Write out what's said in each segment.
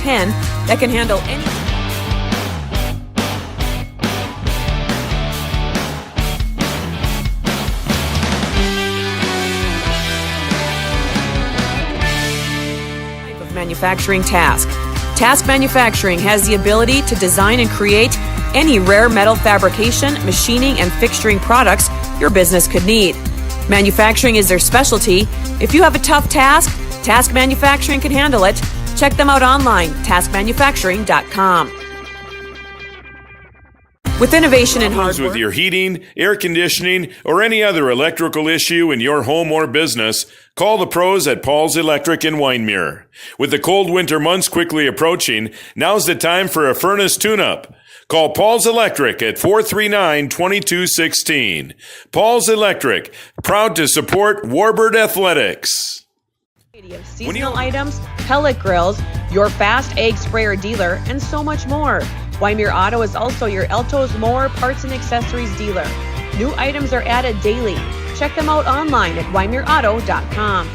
10 that can handle any type of manufacturing task. Task Manufacturing has the ability to design and create any rare metal fabrication, machining, and fixturing products your business could need. Manufacturing is their specialty. If you have a tough task, Task Manufacturing can handle it. Check them out online, taskmanufacturing.com. With innovation in hardware, with your heating, air conditioning, or any other electrical issue in your home or business, call the pros at Paul's Electric in Wyndmere. With the cold winter months quickly approaching, now's the time for a furnace tune-up. Call Paul's Electric at 439-2216. Paul's Electric, proud to support Warbird Athletics. Seasonal items, pellet grills, your fast egg sprayer dealer, and so much more. Wyndmere Auto is also your Alto's mower parts and accessories dealer. New items are added daily. Check them out online at wyndmereauto.com.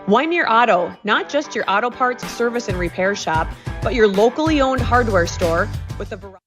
Wyndmere Auto, not just your auto parts service and repair shop, but your locally owned hardware store with a variety.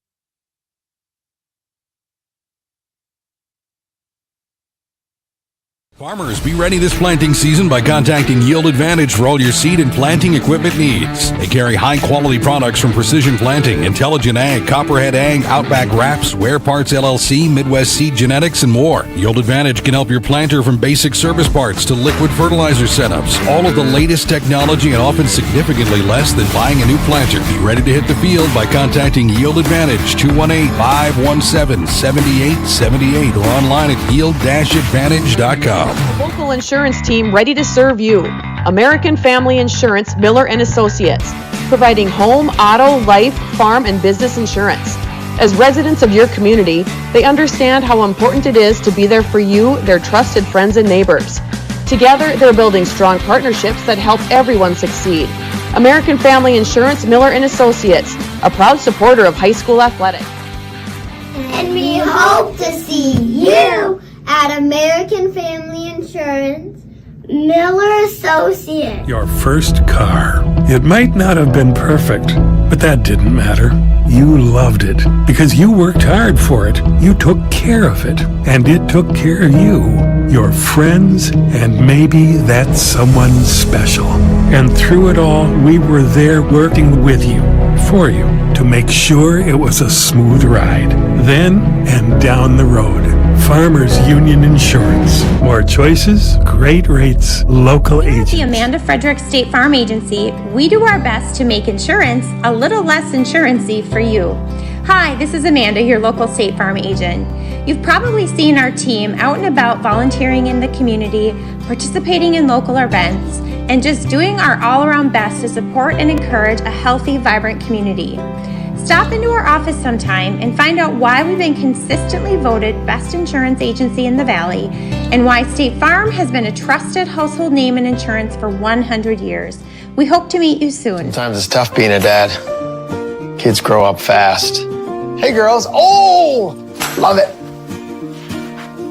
Farmers, be ready this planting season by contacting Yield Advantage for all your seed and planting equipment needs. They carry high-quality products from Precision Planting, Intelligent Ag, Copperhead Ag, Outback Wraps, Ware Parts LLC, Midwest Seed Genetics, and more. Yield Advantage can help your planter from basic service parts to liquid fertilizer setups. All of the latest technology and often significantly less than buying a new planter. Be ready to hit the field by contacting Yield Advantage, 218-517-7878, or online at yield-advantage.com. Local insurance team ready to serve you. American Family Insurance, Miller & Associates, providing home, auto, life, farm, and business insurance. As residents of your community, they understand how important it is to be there for you, their trusted friends and neighbors. Together, they're building strong partnerships that help everyone succeed. American Family Insurance, Miller & Associates, a proud supporter of high school athletics. And we hope to see you at American Family Insurance, Miller Associates. Your first car. It might not have been perfect, but that didn't matter. You loved it because you worked hard for it. You took care of it, and it took care of you, your friends, and maybe that someone special. And through it all, we were there working with you, for you, to make sure it was a smooth ride. Then and down the road. Farmers Union Insurance. More choices, great rates, local agents. At the Amanda Frederick State Farm Agency, we do our best to make insurance a little less insurance-y for you. Hi, this is Amanda, your local State Farm agent. You've probably seen our team out and about volunteering in the community, participating in local events, and just doing our all-around best to support and encourage a healthy, vibrant community. Stop into our office sometime and find out why we've been consistently voted best insurance agency in the Valley and why State Farm has been a trusted household name in insurance for 100 years. We hope to meet you soon. Sometimes it's tough being a dad. Kids grow up fast. Hey girls, oh, love it.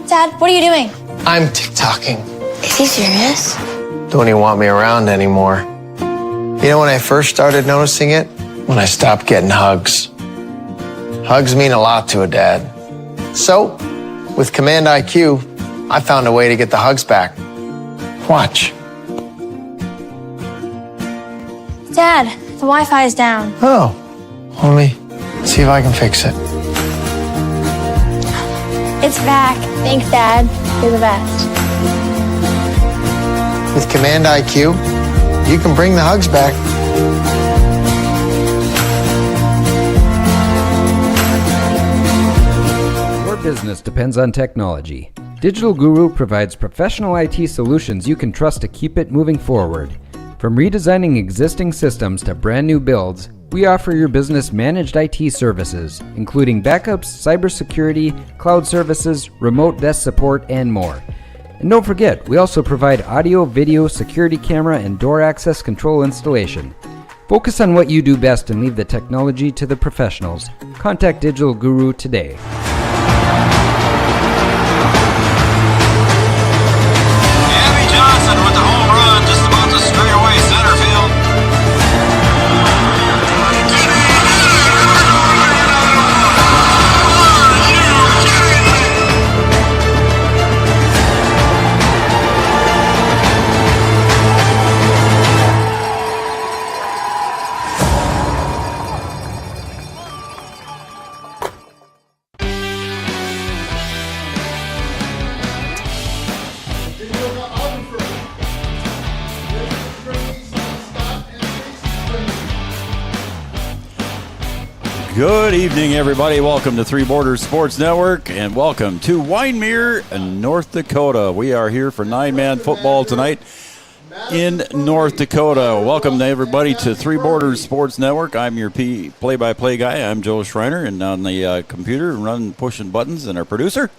Dad, what are you doing? I'm TikToking. Is he serious? Don't even want me around anymore. You know when I first started noticing it? When I stopped getting hugs. Hugs mean a lot to a dad. So, with Command IQ, I found a way to get the hugs back. Watch. Dad, the Wi-Fi is down. Oh, let me see if I can fix it. It's back. Thanks, Dad. You're the best. With Command IQ, you can bring the hugs back. Business depends on technology. Digital Guru provides professional IT solutions you can trust to keep it moving forward. From redesigning existing systems to brand new builds, we offer your business managed IT services, including backups, cybersecurity, cloud services, remote desk support, and more. And don't forget, we also provide audio, video, security camera, and door access control installation. Focus on what you do best and leave the technology to the professionals. Contact Digital Guru today. Good evening, everybody. Welcome to Three Borders Sports Network, and welcome to Wyndmere, North Dakota. We are here for nine-man football tonight in North Dakota. Welcome to everybody to Three Borders Sports Network. I'm your play-by-play guy. I'm Joe Schreiner, and on the computer, pushing buttons, and our producer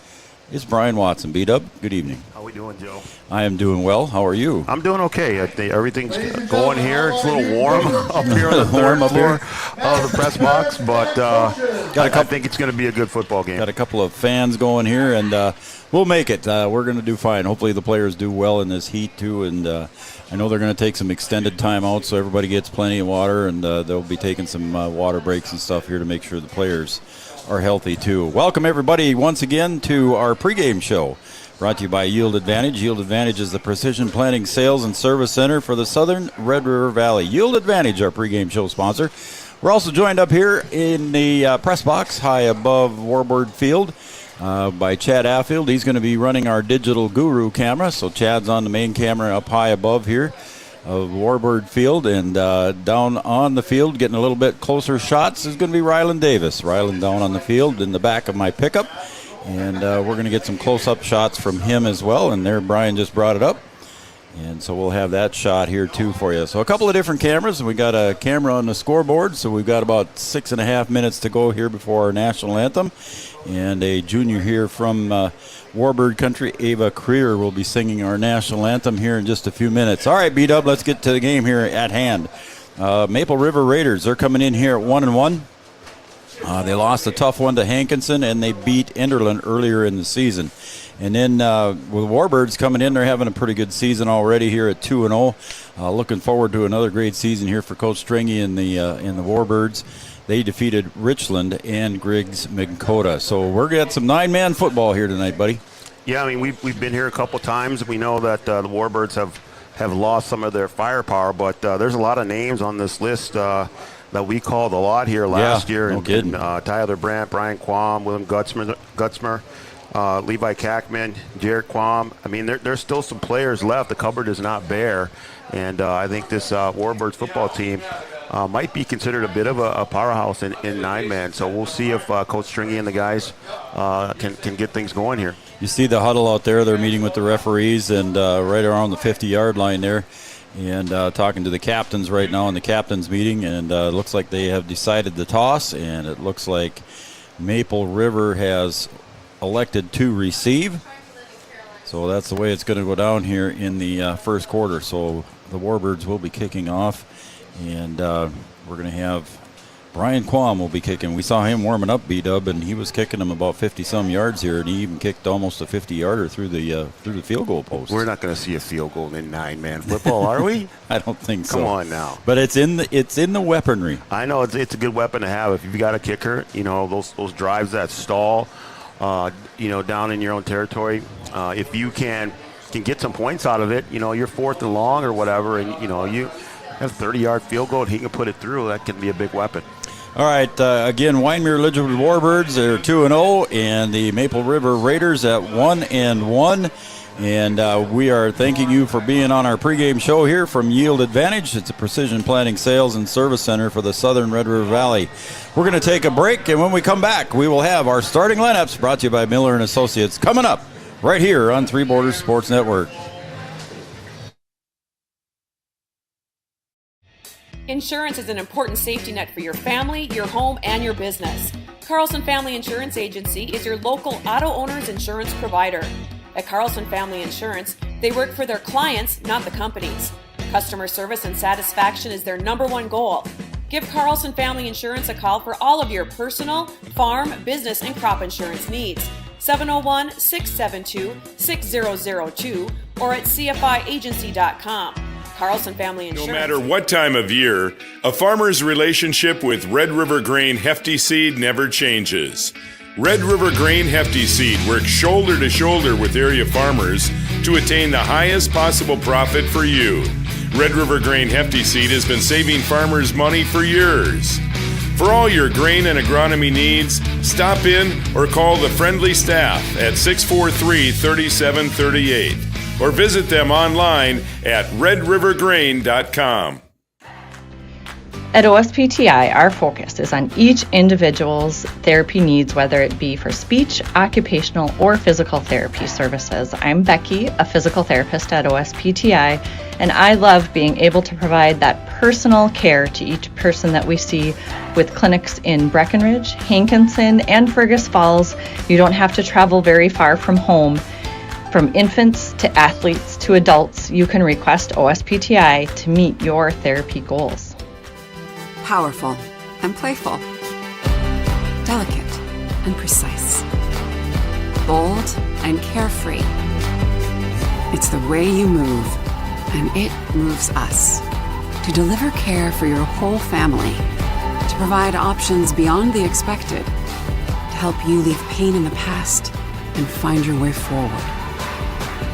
is Brian Watson. B-Dub, good evening. How we doing, Joe? I am doing well. How are you? I'm doing okay. Everything's going here. It's a little warm up here on the third floor of the press box, but I think it's going to be a good football game. Got a couple of fans going here, and we'll make it. We're going to do fine. Hopefully the players do well in this heat, too, and I know they're going to take some extended time out so everybody gets plenty of water, and they'll be taking some water breaks and stuff here to make sure the players are healthy, too. Welcome, everybody, once again to our pregame show. Brought to you by Yield Advantage. Yield Advantage is the precision planting sales and service center for the southern Red River Valley. Yield Advantage, our pregame show sponsor. We're also joined up here in the press box high above Warbird Field by Chad Affield. He's going to be running our digital guru camera. So Chad's on the main camera up high above here of Warbird Field, and down on the field, getting a little bit closer shots, is going to be Ryland Davis. Ryland down on the field in the back of my pickup. And we're going to get some close-up shots from him as well. And there, Brian just brought it up. And so we'll have that shot here, too, for you. So a couple of different cameras. We got a camera on the scoreboard. So we've got about 6.5 minutes to go here before our national anthem. And a junior here from Warbird Country, Ava Creer, will be singing our national anthem here in just a few minutes. All right, B-Dub, let's get to the game here at hand. Maple River Raiders, they're coming in here at 1-1. They lost a tough one to Hankinson, and they beat Enderlin earlier in the season. And then with Warbirds coming in, they're having a pretty good season already here at 2-0. Looking forward to another great season here for Coach Stringy in the Warbirds. They defeated Richland and Griggs Dakota. So we're going to get some nine-man football here tonight, buddy. Yeah, I mean, we've been here a couple times. We know that the Warbirds have lost some of their firepower, but there's a lot of names on this list that we called a lot here last year. No kidding. Tyler Brandt, Brian Quam, William Gutzmer, Levi Kackman, Jared Quam. I mean, there's still some players left. The cupboard is not bare. And I think this Warbirds football team might be considered a bit of a powerhouse in nine-man. So we'll see if Coach Stringy and the guys can get things going here. You see the huddle out there. They're meeting with the referees and right around the 50-yard line there. And talking to the captains right now in the captains meeting, and it looks like they have decided the toss, and it looks like Maple River has elected to receive. So that's the way it's going to go down here in the first quarter. So the Warbirds will be kicking off, and we're going to have Brian Quam will be kicking. We saw him warming up, B-Dub, and he was kicking them about 50-some yards here, and he even kicked almost a 50-yarder through the field goal post. We're not going to see a field goal in nine-man football, are we? I don't think so. Come on now. But it's in the weaponry. I know it's a good weapon to have if you've got a kicker. You know, those drives that stall, down in your own territory. If you can get some points out of it, you're 4th and long or whatever, and you have a 30-yard field goal and he can put it through. That can be a big weapon. All right, again, Wyndmere Lidgerwood Warbirds, they're 2-0, and the Maple River Raiders at 1-1. And we are thanking you for being on our pregame show here from Yield Advantage. It's a precision planting sales and service center for the southern Red River Valley. We're going to take a break, and when we come back, we will have our starting lineups brought to you by Miller & Associates coming up right here on Three Borders Sports Network. Insurance is an important safety net for your family, your home, and your business. Carlson Family Insurance Agency is your local auto owner's insurance provider. At Carlson Family Insurance, they work for their clients, not the companies. Customer service and satisfaction is their #1 goal. Give Carlson Family Insurance a call for all of your personal, farm, business, and crop insurance needs. 701-672-6002 or at cfiagency.com. Carlson Family Insurance. No matter what time of year, a farmer's relationship with Red River Grain Hefty Seed never changes. Red River Grain Hefty Seed works shoulder to shoulder with area farmers to attain the highest possible profit for you. Red River Grain Hefty Seed has been saving farmers money for years. For all your grain and agronomy needs, stop in or call the friendly staff at 643-3738 or visit them online at redrivergrain.com. At OSPTI, our focus is on each individual's therapy needs, whether it be for speech, occupational, or physical therapy services. I'm Becky, a physical therapist at OSPTI, and I love being able to provide that personal care to each person that we see with clinics in Breckenridge, Hankinson, and Fergus Falls. You don't have to travel very far from home. From infants to athletes to adults, you can request OSPTI to meet your therapy goals. Powerful and playful, delicate and precise, bold and carefree. It's the way you move, and it moves us. To deliver care for your whole family, to provide options beyond the expected, to help you leave pain in the past and find your way forward.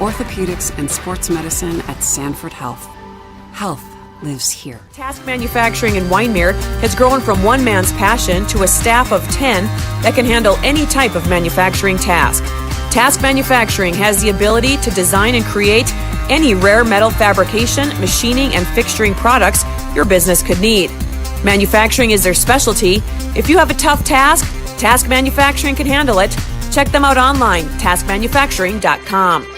Orthopedics and sports medicine at Sanford Health. Health lives here. Task Manufacturing in Wyndmere has grown from one man's passion to a staff of 10 that can handle any type of manufacturing task. Task Manufacturing has the ability to design and create any rare metal fabrication, machining, and fixturing products your business could need. Manufacturing is their specialty. If you have a tough task, Task Manufacturing can handle it. Check them out online, taskmanufacturing.com.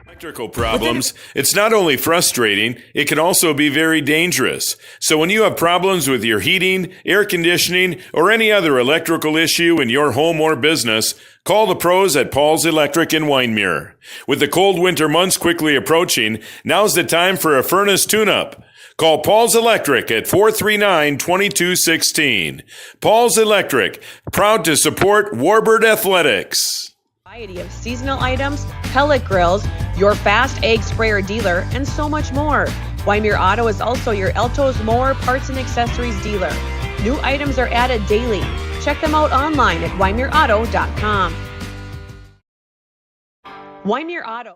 Electrical problems, it's not only frustrating, it can also be very dangerous. So when you have problems with your heating, air conditioning, or any other electrical issue in your home or business, call the pros at Paul's Electric in Wyndmere. With the cold winter months quickly approaching, now's the time for a furnace tune-up. Call Paul's Electric at 439-2216. Paul's Electric, proud to support Warbird Athletics. Variety of seasonal items, pellet grills, your fast egg sprayer dealer, and so much more. Wyndmere Auto is also your Alto's mower parts and accessories dealer. New items are added daily. Check them out online at wyndmereauto.com. Wyndmere Auto.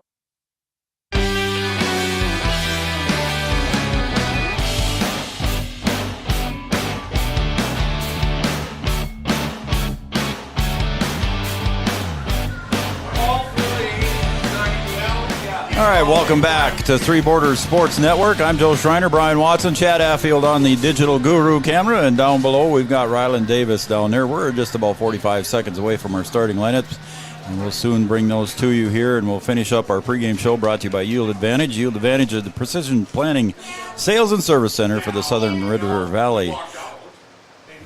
All right, welcome back to Three Borders Sports Network. I'm Joe Schreiner, Brian Watson, Chad Affield on the Digital Guru camera, and down below we've got Ryland Davis down there. We're just about 45 seconds away from our starting lineups, and we'll soon bring those to you here, and we'll finish up our pregame show brought to you by Yield Advantage. Yield Advantage is the Precision Planning Sales and Service Center for the Southern Red River Valley.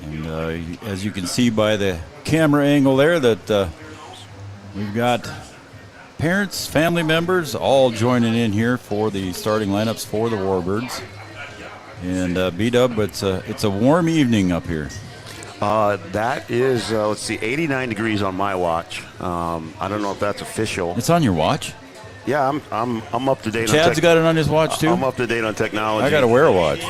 And as you can see by the camera angle there that we've got parents, family members, all joining in here for the starting lineups for the Warbirds. And B-Dub, it's a warm evening up here. That is, let's see, 89 degrees on my watch. I don't know if that's official. It's on your watch? Yeah, I'm up to date. Chad's got it on his watch too? I'm up to date on technology. I got to wear a watch.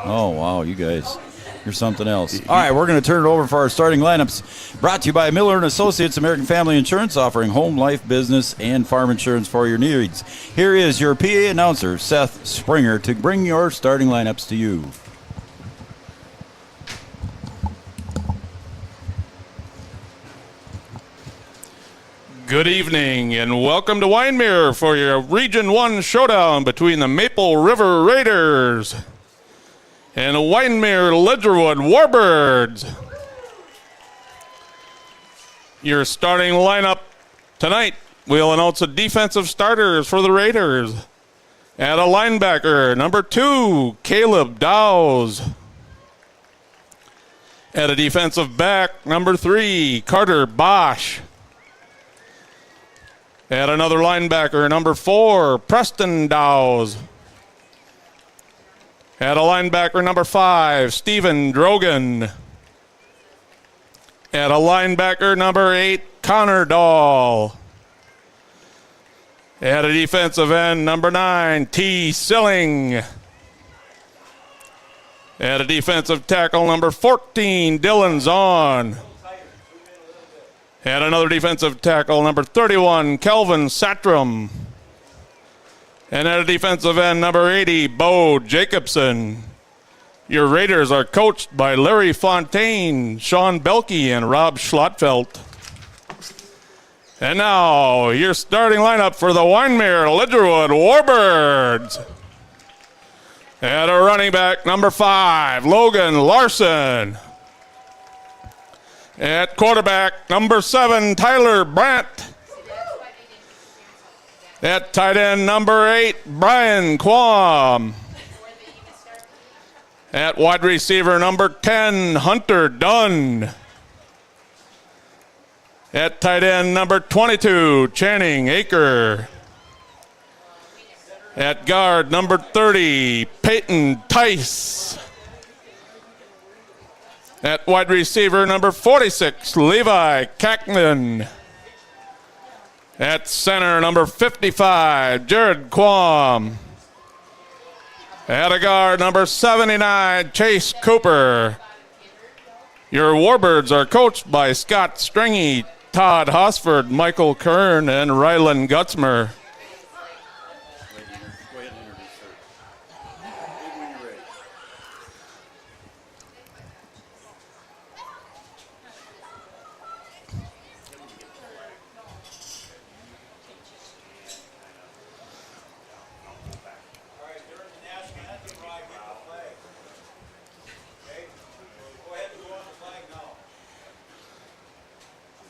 Oh, wow, you guys. You're something else. All right, we're going to turn it over for our starting lineups. Brought to you by Miller & Associates, American Family Insurance, offering home, life, business, and farm insurance for your needs. Here is your PA announcer, Seth Springer, to bring your starting lineups to you. Good evening, and welcome to Wyndmere for your Region 1 showdown between the Maple River Raiders and Wyndmere Lidgerwood Warbirds. Your starting lineup tonight, we'll announce the defensive starters for the Raiders. At a linebacker, number 2, Caleb Dowes. At a defensive back, number 3, Carter Bosch. At another linebacker, number 4, Preston Dowes. At a linebacker, number 5, Stephen Drogan. At a linebacker, number 8, Connor Dahl. At a defensive end, number 9, T. Silling. At a defensive tackle, number 14, Dylan Zahn. At another defensive tackle, number 31, Kelvin Satram. And at a defensive end, number 80, Bo Jacobson. Your Raiders are coached by Larry Fontaine, Sean Belkey, and Rob Schlotfeldt. And now, your starting lineup for the Wyndmere Lidgerwood Warbirds. At a running back, number 5, Logan Larson. At quarterback, number 7, Tyler Brandt. At tight end, number 8, Brian Quam. At wide receiver, number 10, Hunter Dunn. At tight end, number 22, Channing Aker. At guard, number 30, Peyton Tice. At wide receiver, number 46, Levi Kackman. At center, number 55, Jared Quam. At a guard, number 79, Chase Cooper. Your Warbirds are coached by Scott Stringy, Todd Hosford, Michael Kern, and Rylan Gutzmer.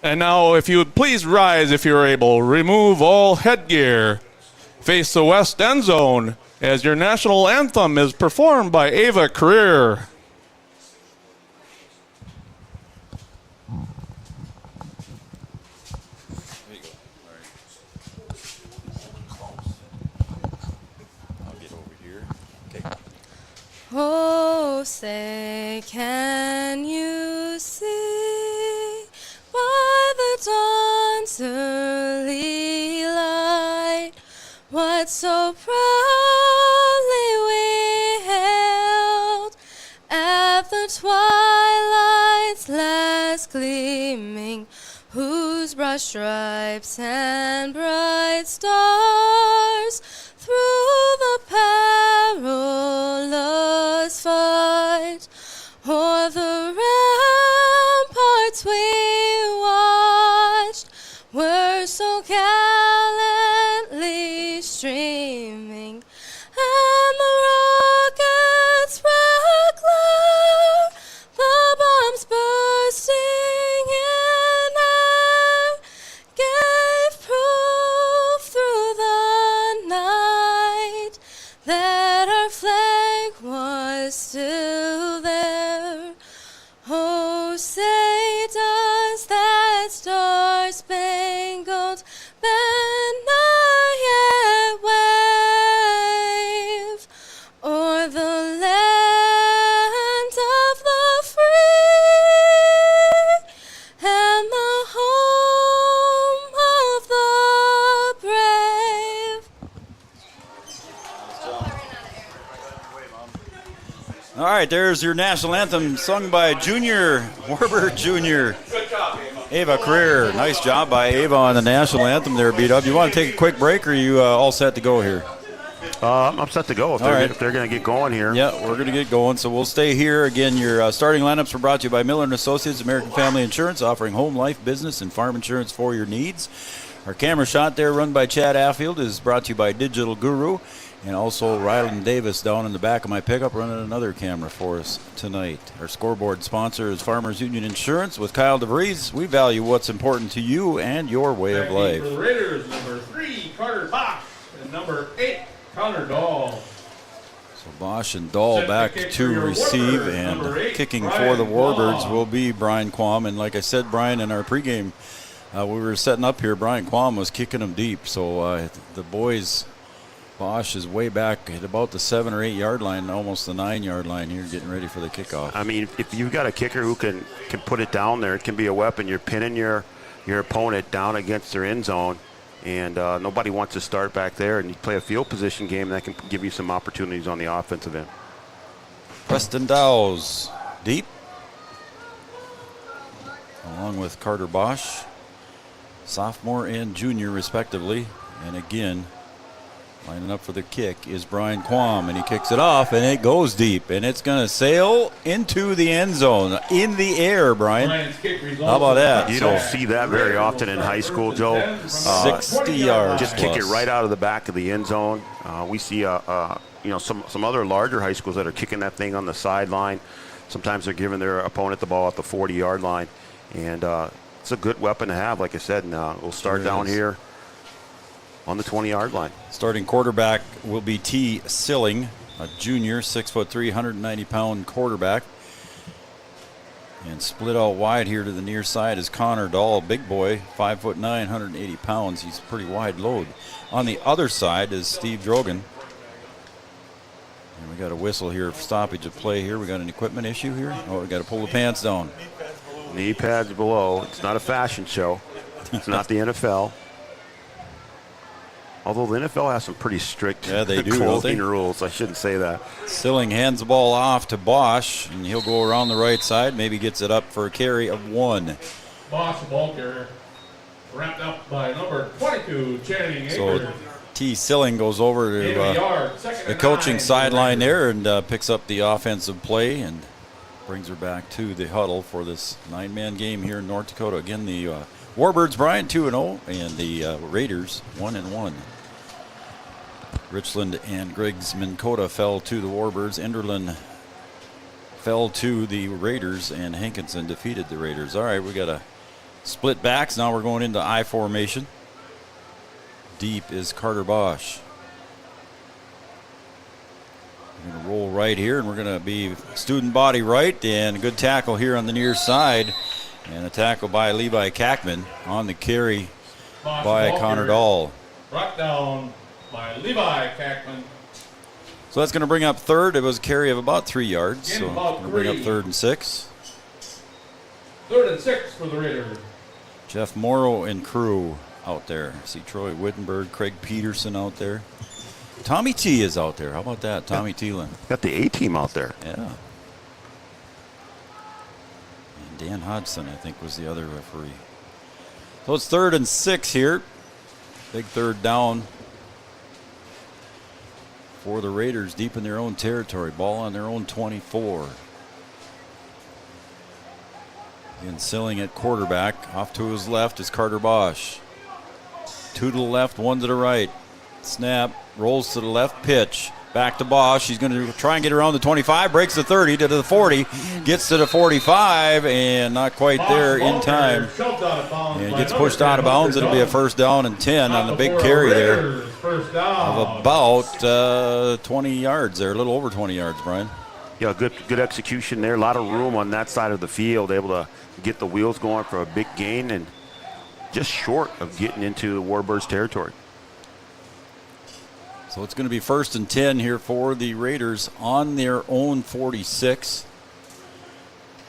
And now, if you would please rise if you're able, remove all headgear. Face the west end zone as your national anthem is performed by Ava Career. Oh, say, can you see by the dawn's early light what so proudly we hailed at the twilight's last gleaming, whose broad stripes and bright stars through the perilous fight o'er the ramparts we watched were so gallantly streaming, and the rockets' red glare, the bombs bursting in air, gave proof through the night that our flag was still there. Oh, say does that star-spangled banner yet wave o'er the land of the free and the home of the brave? All right, there's your national anthem sung by Junior, Warbird Junior. Ava Career. Nice job by Ava on the national anthem there, B-Dub. You want to take a quick break, or are you all set to go here? I'm set to go if they're going to get going here. Yeah, we're going to get going, so we'll stay here. Again, your starting lineups were brought to you by Miller & Associates, American Family Insurance, offering home, life, business, and farm insurance for your needs. Our camera shot there, run by Chad Affield, is brought to you by Digital Guru. And also Rylan Davis down in the back of my pickup running another camera for us tonight. Our scoreboard sponsor is Farmers Union Insurance with Kyle DeVries. We value what's important to you and your way of life. For the Raiders, number 3, Carter Bosch, and number 8, Connor Dahl. So Bosch and Dahl back to receive, and kicking for the Warbirds will be Brian Quam. And like I said, Brian, in our pregame, we were setting up here, Brian Quam was kicking them deep. So the boys... Bosch is way back at about the 7 or 8 yard line, almost the 9 yard line here, getting ready for the kickoff. I mean, if you've got a kicker who can put it down there, it can be a weapon. You're pinning your opponent down against their end zone, and nobody wants to start back there. And you play a field position game that can give you some opportunities on the offensive end. Preston Dowes deep, along with Carter Bosch, sophomore and junior respectively, and again. Lining up for the kick is Brian Quam, and he kicks it off, and it goes deep, and it's going to sail into the end zone in the air, Brian. How about that? You don't see that very often in high school, Joe. 60 yards Just plus. kick it right out of the back of the end zone. We see a some other larger high schools that are kicking that thing on the sideline. Sometimes they're giving their opponent the ball at the 40-yard line. And it's a good weapon to have, like I said. And we'll start down here on the 20-yard line. Starting quarterback will be T. Silling, a junior, 6'3", 190-pound quarterback. And split out wide here to the near side is Connor Dahl, big boy, 5'9", 180 pounds. He's a pretty wide load. On the other side is Steve Drogan. And we got a whistle here for stoppage of play here. We got an equipment issue here. Oh, we got to pull the pants down. Knee pads below. It's not a fashion show. It's not the NFL. Although the NFL has some pretty strict clothing rules. I shouldn't say that. Silling hands the ball off to Bosch, and he'll go around the right side. Maybe gets it up for a carry of 1. Bosch, the ball carrier, wrapped up by number 22, Channing Akers. So T. Silling goes over to the coaching sideline there and picks up the offensive play and brings her back to the huddle for this 9-man game here in North Dakota. Again, the Warbirds, Brian, 2-0, and the Raiders, 1-1. Richland and Griggs Minkota fell to the Warbirds. Enderlin fell to the Raiders, and Hankinson defeated the Raiders. All right, we got a split backs. Now we're going into I formation. Deep is Carter Bosch. We're going to roll right here, and we're going to be student body right, and a good tackle here on the near side. And a tackle by Levi Kackman on the carry by Connor Dahl. Brought down by Levi Kackman. So that's going to bring up third. It was a carry of about 3 yards. So going to bring up 3rd and 6. 3rd and 6 for the Raiders. Jeff Morrow and crew out there. I see Troy Wittenberg, Craig Peterson out there. Tommy T is out there. How about that? Tommy Thielen. Got the A-team out there. Yeah. Dan Hodgson, I think, was the other referee. So it's 3rd and 6 here. Big 3rd down for the Raiders, deep in their own territory. Ball on their own 24. Again, Silling at quarterback. Off to his left is Carter Bosch. 2 to the left, 1 to the right. Snap, rolls to the left, pitch. Back to Bosch. He's going to try and get around the 25. Breaks the 30 to the 40. Gets to the 45 and not quite there in time. And gets pushed out of bounds. It'll be a 1st down and 10 on the big carry there of about 20 yards there. A little over 20 yards, Brian. Yeah, good execution there. A lot of room on that side of the field. Able to get the wheels going for a big gain and just short of getting into the Warbirds territory. So it's going to be 1st and 10 here for the Raiders on their own 46.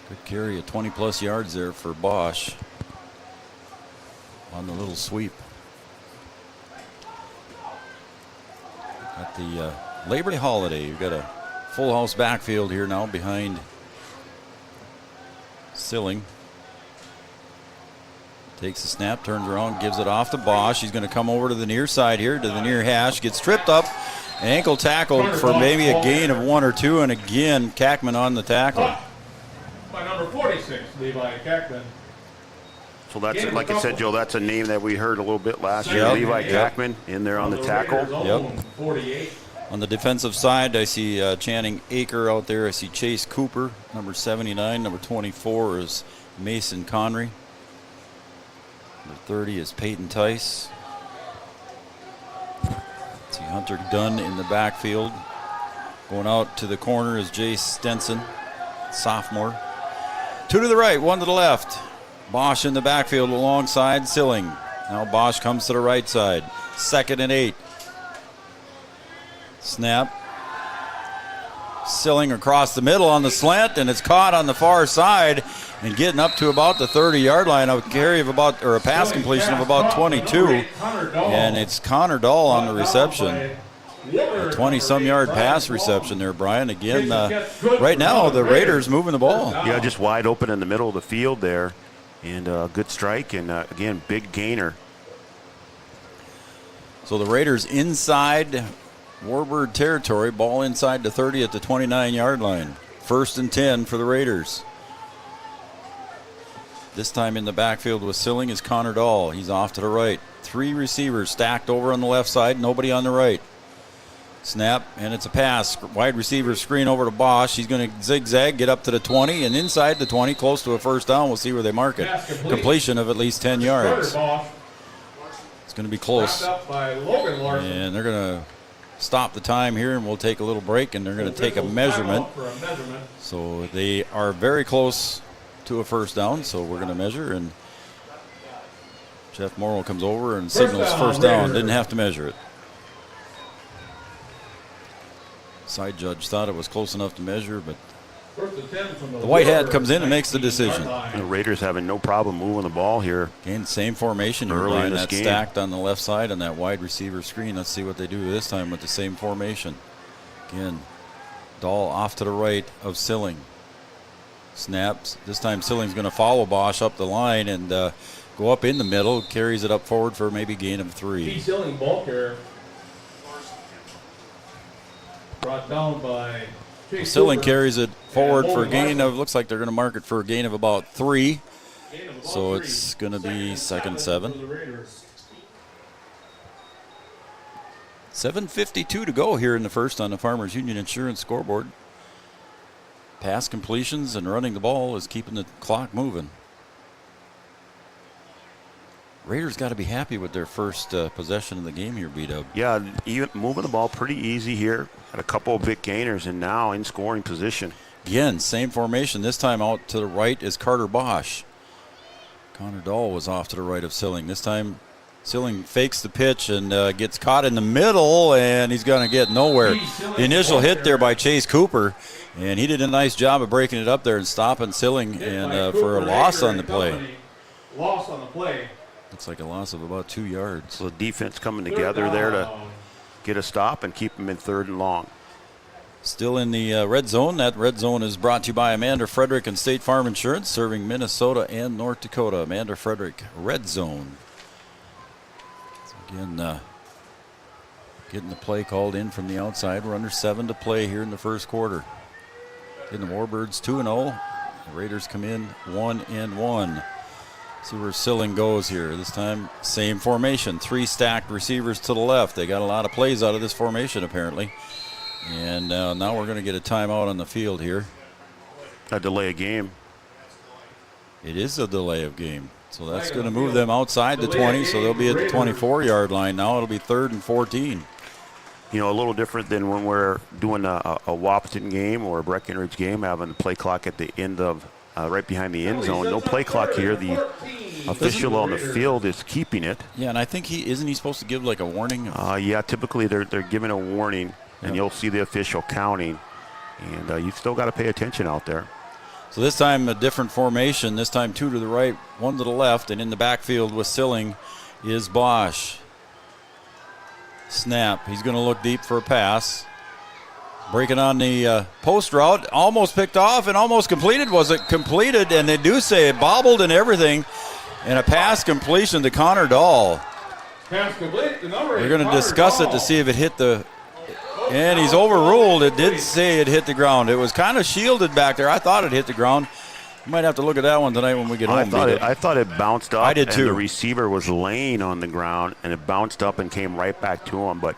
Good carry of 20-plus yards there for Bosch on the little sweep. At the Labor Day holiday, you've got a full house backfield here now behind Silling. Takes the snap, turns around, gives it off to Bosch. He's going to come over to the near side here, to the near hash. Gets tripped up, ankle tackled for maybe a gain of 1 or 2. And again, Kackman on the tackle. By number 46, Levi Kackman. So that's, like I said, Joe, that's a name that we heard a little bit last year. Levi Kackman in there on the tackle. Yep. 48. On the defensive side, I see Channing Aker out there. I see Chase Cooper, number 79. Number 24 is Mason Connery. Number 30 is Peyton Tice. See Hunter Dunn in the backfield. Going out to the corner is Jay Stenson, sophomore. 2 to the right, 1 to the left. Bosch in the backfield alongside Silling. Now Bosch comes to the right side. 2nd and 8. Snap. Silling across the middle on the slant, and it's caught on the far side and getting up to about the 30-yard line. A carry of about, or a pass completion of about 22, and it's Connor Dahl on the reception. A 20-some yard pass reception there, Brian. Again, right now the Raiders moving the ball. Yeah, just wide open in the middle of the field there, and a good strike, and again, big gainer. So the Raiders inside Warbird territory, ball inside the 30 at the 29-yard line. 1st and 10 for the Raiders. This time in the backfield with Silling is Connor Dahl. He's off to the right. 3 receivers stacked over on the left side, nobody on the right. Snap, and it's a pass. Wide receiver screen over to Bosch. He's going to zigzag, get up to the 20, and inside the 20, close to a first down. We'll see where they mark it. Completion of at least 10 yards. It's going to be close. And they're going to stop the time here, and we'll take a little break, and they're going to take a measurement. So they are very close to a first down, so we're going to measure, and Jeff Morrow comes over and signals first down. Didn't have to measure it. Side judge thought it was close enough to measure, but the white hat comes in and makes the decision. The Raiders having no problem moving the ball here. Again, same formation here, Early in this that game. stacked on the left side on that wide receiver screen. Let's see what they do this time with the same formation. Again, Dahl off to the right of Silling. Snaps. This time Silling's going to follow Bosch up the line and go up in the middle. Carries it up forward for maybe gain of 3. Silling ball carrier. Brought down by Silling carries it forward for a gain of, looks like they're going to mark it for a gain of about 3. So it's going to be 2nd 7. 7:52 to go here in the first on the Farmers Union Insurance scoreboard. Pass completions and running the ball is keeping the clock moving. Raiders got to be happy with their first possession of the game here, B-Dub. Yeah, even moving the ball pretty easy here. Had a couple of big gainers and now in scoring position. Again, same formation. This time out to the right is Carter Bosch. Connor Dahl was off to the right of Silling. This time Silling fakes the pitch and gets caught in the middle, and he's going to get nowhere. The initial hit there by Chase Cooper, and he did a nice job of breaking it up there and stopping Silling and for a loss on the play. Loss on the play. Looks like a loss of about 2 yards. So the defense coming together there to get a stop and keep them in 3rd and long. Still in the red zone. That red zone is brought to you by Amanda Frederick and State Farm Insurance, serving Minnesota and North Dakota. Amanda Frederick, red zone. So again, getting the play called in from the outside. We're under 7 to play here in the first quarter. Getting the Warbirds 2-0. The Raiders come in 1-1. See where Silling goes here. This time, same formation. 3 stacked receivers to the left. They got a lot of plays out of this formation, apparently. And now we're going to get a timeout on the field here. A delay of game. It is a delay of game. So that's going to move them outside the 20, so they'll be at the 24-yard line now. It'll be 3rd and 14. You know, a little different than when we're doing a Wahpeton game or a Breckenridge game, having the play clock at the end of right behind the end zone. No play clock here. The official on the field is keeping it. Yeah, and I think isn't he supposed to give like a warning? Yeah, typically they're giving a warning, and you'll see the official counting, and you've still got to pay attention out there. So this time a different formation. This time 2 to the right, 1 to the left, and in the backfield with Silling is Bosch. Snap. He's going to look deep for a pass. Breaking on the post route, almost picked off and almost completed. Was it completed? And they do say it bobbled and everything. And a pass completion to Connor Dahl. Pass complete. We're going to discuss it to see if it hit the... And he's overruled. It did say it hit the ground. It was kind of shielded back there. I thought it hit the ground. You might have to look at that one tonight when we get home. I thought it bounced up. I did too. And the receiver was laying on the ground, and it bounced up and came right back to him. But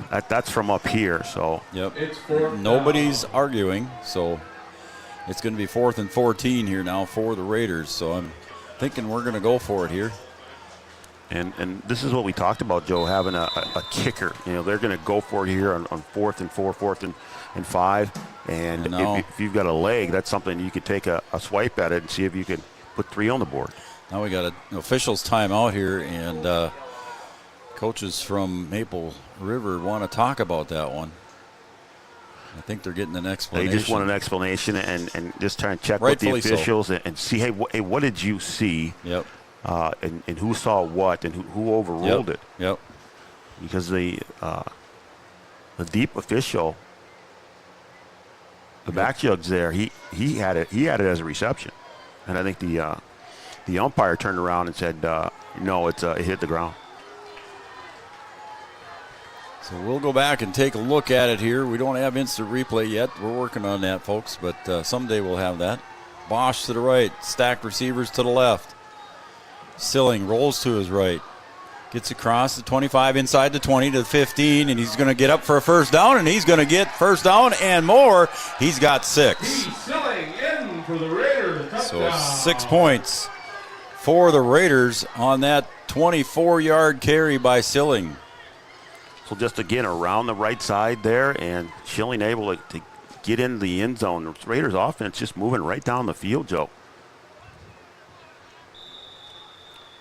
that's from up here. So nobody's arguing. So it's going to be 4th and 14 here now for the Raiders. So I'm thinking we're going to go for it here. And this is what we talked about, Joe, having a kicker. You know, they're going to go for it here on 4th and 4, 4th and 5. And if you've got a leg, that's something you could take a swipe at it and see if you could put 3 on the board. Now we got an officials timeout here, and coaches from Maple River want to talk about that one. I think they're getting an explanation. They just want an explanation and just try and check with the officials and see, hey, what did you see? Yep. And who saw what and who overruled it. Yep. Because the deep official, the back judge there, he had it as a reception, and I think the umpire turned around and said, no, it hit the ground. So we'll go back and take a look at it here. We don't have instant replay yet. We're working on that, folks, but someday we'll have that. Bosch to the right, stacked receivers to the left. Silling rolls to his right, Gets across the 25, inside the 20 to the 15, and he's going to get up for a first down, and he's going to get first down and more. He's got 6. Selling in for the Raiders. So 6 points for the Raiders on that 24-yard carry by Silling. So just again around the right side there, and Schilling able to get in the end zone. The Raiders offense just moving right down the field, Joe.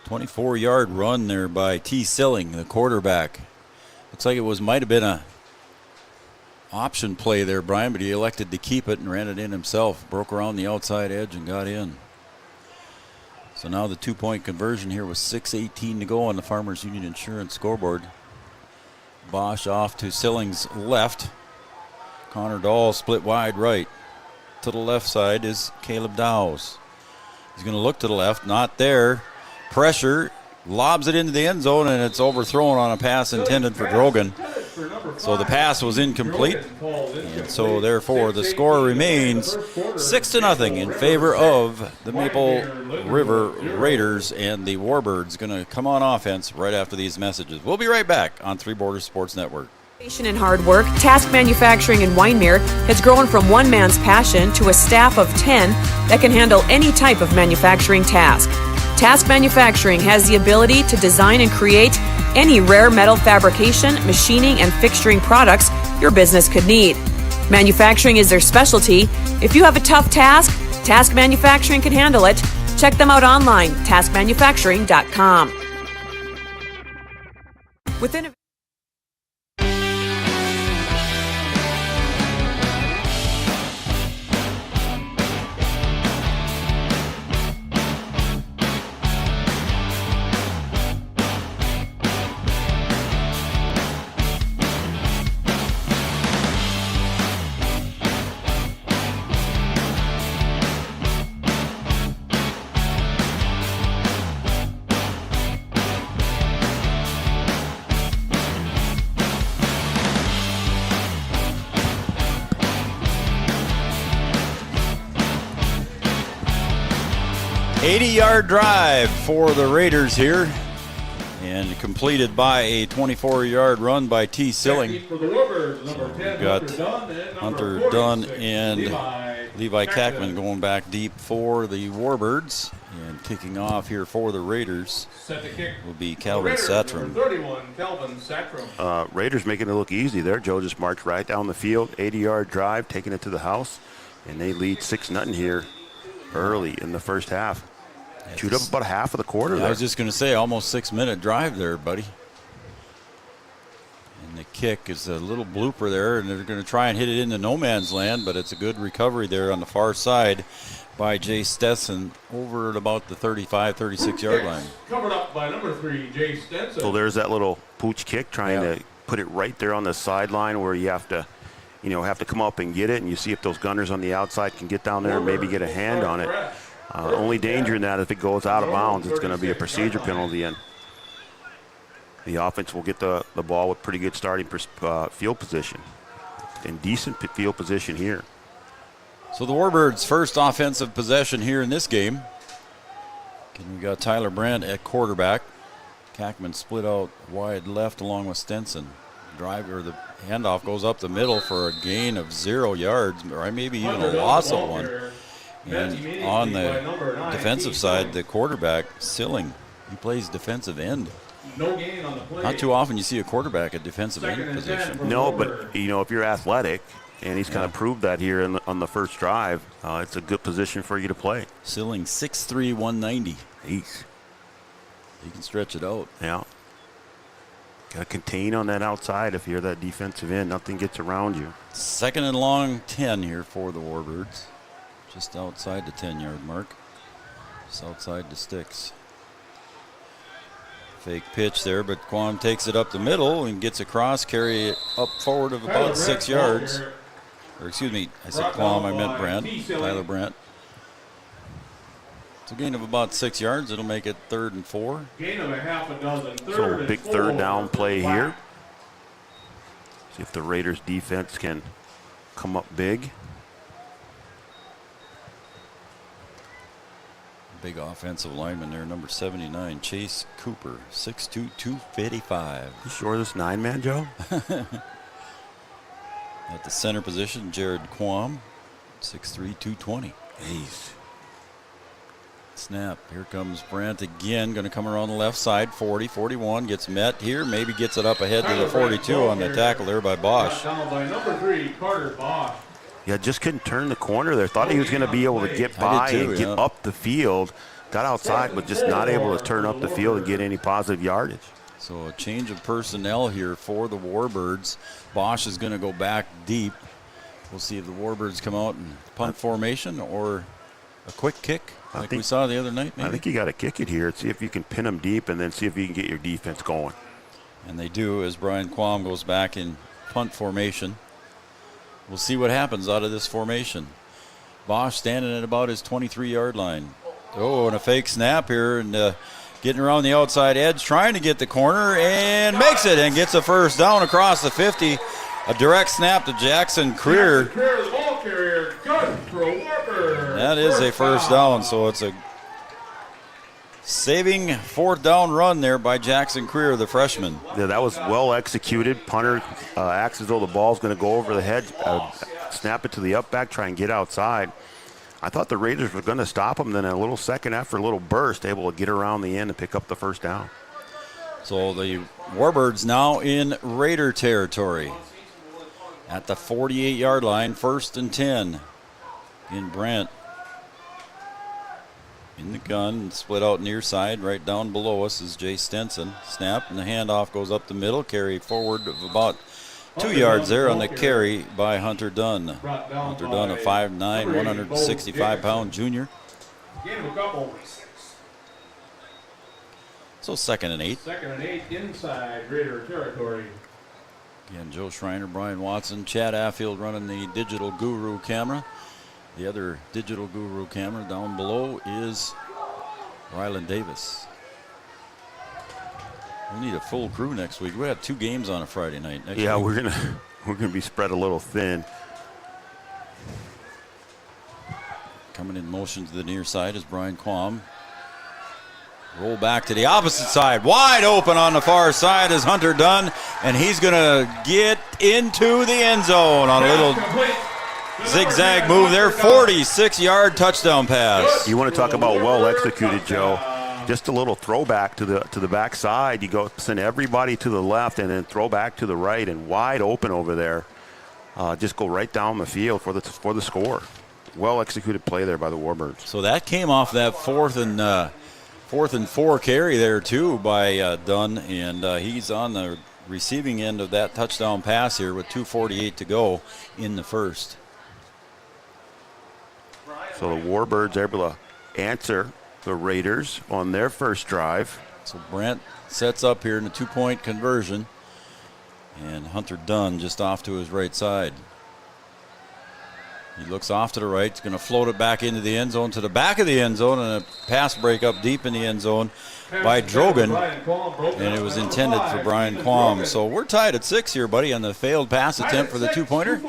24-yard run there by T. Silling, the quarterback. Looks like it might have been a option play there, Brian, but he elected to keep it and ran it in himself. Broke around the outside edge and got in. So now the 2-point conversion here with 6:18 to go on the Farmers Union Insurance scoreboard. Bosch off to Silling's left. Connor Dahl split wide right. To the left side is Caleb Dowse. He's going to look to the left, not there. Pressure, lobs it into the end zone, and it's overthrown on a pass intended for Drogan. So the pass was incomplete, and so therefore the score remains 6-0 in favor of the Maple River Raiders, and the Warbirds going to come on offense right after these messages. We'll be right back on Three Borders Sports Network. And hard work, Task Manufacturing in Wyndmere has grown from one man's passion to a staff of 10 that can handle any type of manufacturing task. Task Manufacturing has the ability to design and create any rare metal fabrication, machining, and fixturing products your business could need. Manufacturing is their specialty. If you have a tough task, Task Manufacturing can handle it. Check them out online, taskmanufacturing.com. Within a 80-yard drive for the Raiders here, and completed by a 24-yard run by T. Silling. So we've got Hunter Dunn and Levi Kackman going back deep for the Warbirds, and kicking off here for the Raiders will be Calvin Satram. 31, Calvin Satram. Raiders making it look easy there. Joe just marched right down the field, 80-yard drive, taking it to the house, and they lead 6-0 here early in the first half. Chewed up about half of the quarter there. I was just going to say, almost 6-minute drive there, buddy. And the kick is a little blooper there, and they're going to try and hit it into no man's land, but it's a good recovery there on the far side by Jay Stetson over at about the 35, 36-yard line. Covered up by number 3, Jay Stetson. So there's that little pooch kick, trying to put it right there on the sideline where you have to, come up and get it, and you see if those gunners on the outside can get down there and maybe get a hand on it. Only danger in that, if it goes out of bounds, it's going to be a procedure penalty, and the offense will get the ball with pretty good starting field position and decent field position here. So the Warbirds' first offensive possession here in this game. And we got Tyler Brandt at quarterback. Kackman split out wide left along with Stenson. The handoff goes up the middle for a gain of 0 yards, or maybe even a loss of 1. And on the defensive side, the quarterback, Silling, he plays defensive end. No gain on the play. Not too often you see a quarterback at defensive end position. No, but, if you're athletic, and he's kind of proved that here on the first drive, it's a good position for you to play. Silling, 6'3", 190. Jeez. He can stretch it out. Yeah. Got to contain on that outside if you're that defensive end. Nothing gets around you. 2nd and long 10 here for the Warbirds. Just outside the 10-yard mark. Just outside the sticks. Fake pitch there, but Quam takes it up the middle and gets across, carry it up forward of about 6 yards. Or excuse me, I said Quam, I meant Brandt, Tyler Brandt. It's a gain of about 6 yards. It'll make it 3rd and 4. Gain of a half a dozen. So a big third down play here. See if the Raiders defense can come up big. Big offensive lineman there, number 79, Chase Cooper, 6'2", 255. You sure this 9-man, Joe? At the center position, Jared Quam, 6'3", 220. Jeez. Snap. Here comes Brandt again. Going to come around the left side. 40, 41. Gets met here. Maybe gets it up ahead to the 42 on the tackle there by Bosch. Down by number 3, Carter Bosch. Yeah, just couldn't turn the corner there. Thought he was going to be able to get by and get up the field. Got outside, but just not able to turn up the field and get any positive yardage. So a change of personnel here for the Warbirds. Bosch is going to go back deep. We'll see if the Warbirds come out in punt formation or a quick kick like we saw the other night, maybe? I think you got to kick it here. See if you can pin them deep and then see if you can get your defense going. And they do as Brian Quam goes back in punt formation. We'll see what happens out of this formation. Bosch standing at about his 23-yard line. Oh, and a fake snap here and getting around the outside edge, trying to get the corner and makes it and gets a first down across the 50. A direct snap to Jackson Creer. The ball carrier, good for Warbirds. That is a first down, so it's a saving 4th down run there by Jackson Creer, the freshman. Yeah, that was well executed. Punter acts as though the ball's going to go over the head, snap it to the up back, try and get outside. I thought the Raiders were going to stop him, then a little second after a little burst, able to get around the end and pick up the first down. So the Warbirds now in Raider territory at the 48-yard line, 1st and 10. In Brent in the gun, split out near side. Right down below us is Jay Stenson. Snap, and the handoff goes up the middle. Carry forward of about 2 yards there on the carry by Hunter Dunn. Hunter Dunn, a 5'9", 165-pound junior. So 2nd and 8. 2nd and 8 inside Raider territory. Again, Joe Schreiner, Brian Watson, Chad Affield running the Digital Guru camera. The other Digital Guru camera down below is Rylan Davis. We need a full crew next week. We have 2 games on a Friday night. Next week. we're gonna be spread a little thin. Coming in motion to the near side is Brian Quam. Roll back to the opposite side. Wide open on the far side is Hunter Dunn, and he's going to get into the end zone on a little zigzag move there. 46-yard touchdown pass. You want to talk about well executed, Joe. Just a little throwback to the back side. You go send everybody to the left and then throw back to the right and wide open over there. Just go right down the field for the score. Well executed play there by the Warbirds. So that came off that 4th and 4 carry there too by Dunn, and he's on the receiving end of that touchdown pass here with 2:48 to go in the first. So the Warbirds are able to answer the Raiders on their first drive. So Brent sets up here in a 2-point conversion, and Hunter Dunn just off to his right side. He looks off to the right. He's going to float it back into the end zone to the back of the end zone, and a pass break up deep in the end zone by Drogan, and it was intended for Brian Quam. So we're tied at 6 here, buddy, on the failed pass attempt for the 2-pointer.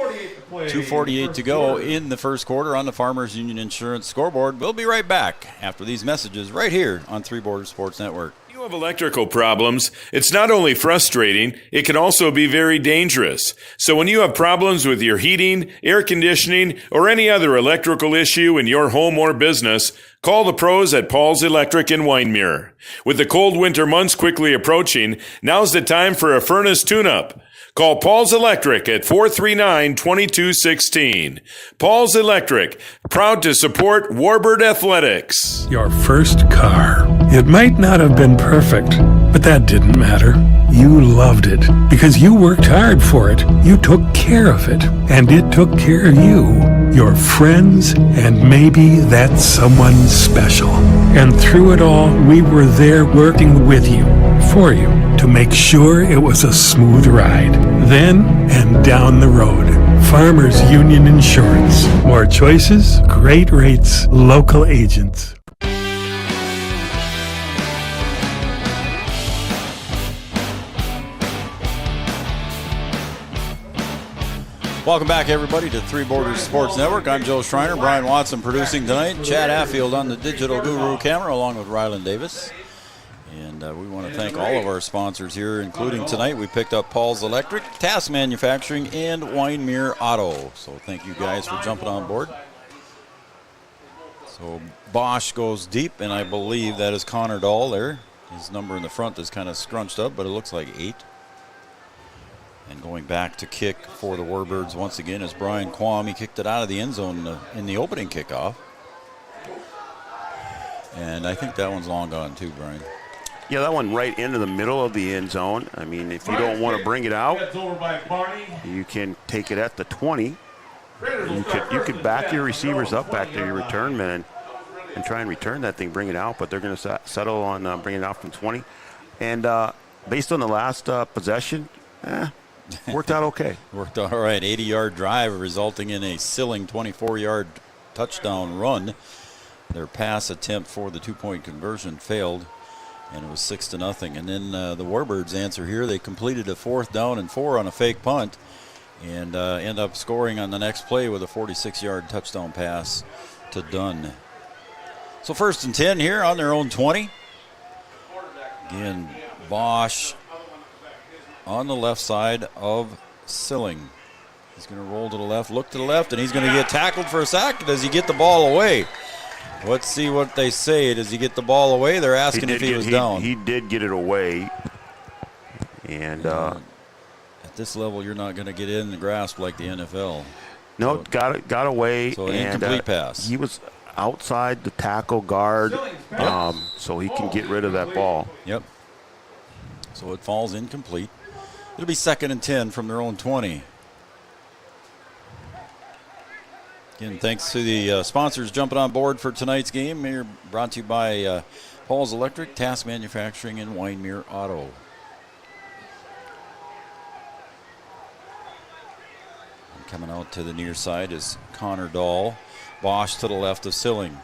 2:48 to go in the first quarter on the Farmers Union Insurance scoreboard. We'll be right back after these messages right here on Three Borders Sports Network. You have electrical problems. It's not only frustrating, it can also be very dangerous. So when you have problems with your heating, air conditioning, or any other electrical issue in your home or business, call the pros at Paul's Electric in Wyndmere. With the cold winter months quickly approaching, now's the time for a furnace tune-up. Call Paul's Electric at 439-2216. Paul's Electric, proud to support Warbird Athletics. Your first car. It might not have been perfect, but that didn't matter. You loved it because you worked hard for it. You took care of it, and it took care of you, your friends, and maybe that someone special. And through it all, we were there working with you, for you, to make sure it was a smooth ride. Then and down the road. Farmers Union Insurance. More choices, great rates, local agents. Welcome back, everybody, to Three Borders Sports Network. I'm Joe Schreiner, Brian Watson producing tonight, Chad Affield on the Digital Guru camera, along with Ryland Davis. And we want to thank all of our sponsors here, including tonight we picked up Paul's Electric, Task Manufacturing, and Wyndmere Auto. So thank you guys for jumping on board. So Bosch goes deep, and I believe that is Connor Dahl there. His number in the front is kind of scrunched up, but it looks like 8. And going back to kick for the Warbirds once again is Brian Quam. He kicked it out of the end zone in the opening kickoff. And I think that one's long gone too, Brian. Yeah, that one right into the middle of the end zone. I mean, if you don't want to bring it out, you can take it at the 20. You could back your receivers up, back to your return men, and try and return that thing, bring it out. But they're going to settle on bringing it out from 20. And based on the last possession, worked out okay. Worked out all right. 80-yard drive resulting in a Silling 24-yard touchdown run. Their pass attempt for the 2-point conversion failed, and it was 6-0. And then the Warbirds answer here. They completed a 4th down and 4 on a fake punt and end up scoring on the next play with a 46-yard touchdown pass to Dunn. So 1st and 10 here on their own 20. Again, Bosch on the left side of Silling. He's going to roll to the left, look to the left, and he's going to get tackled for a sack. Does he get the ball away? Let's see what they say. Does he get the ball away? They're asking if he was down. He did get it away. And at this level, you're not going to get in the grasp like the NFL. No, got away. So an incomplete pass. He was outside the tackle guard, so he can get rid of that ball. Yep. So it falls incomplete. It'll be 2nd and 10 from their own 20. Again, thanks to the sponsors jumping on board for tonight's game. We're brought to you by Paul's Electric, Task Manufacturing, and Wyndmere Auto. And coming out to the near side is Connor Dahl. Bosch to the left of Silling.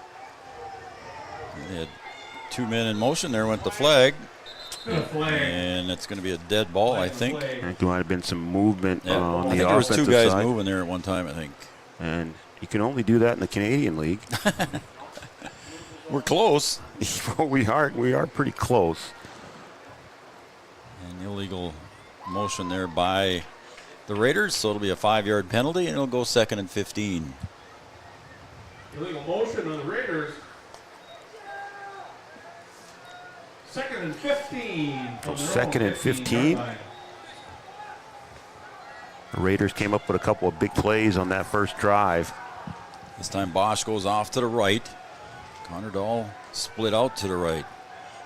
They had 2 men in motion. There went the flag. And it's going to be a dead ball, I think. There might have been some movement on the offensive side. There was 2 guys moving there at one time, I think. And you can only do that in the Canadian League. We're close. We are pretty close. An illegal motion there by the Raiders, so it'll be a 5-yard penalty, and it'll go 2nd and 15. Illegal motion on the Raiders. 2nd and 15. So 2nd and 15. The Raiders came up with a couple of big plays on that first drive. This time Bosch goes off to the right. Connor Dahl split out to the right.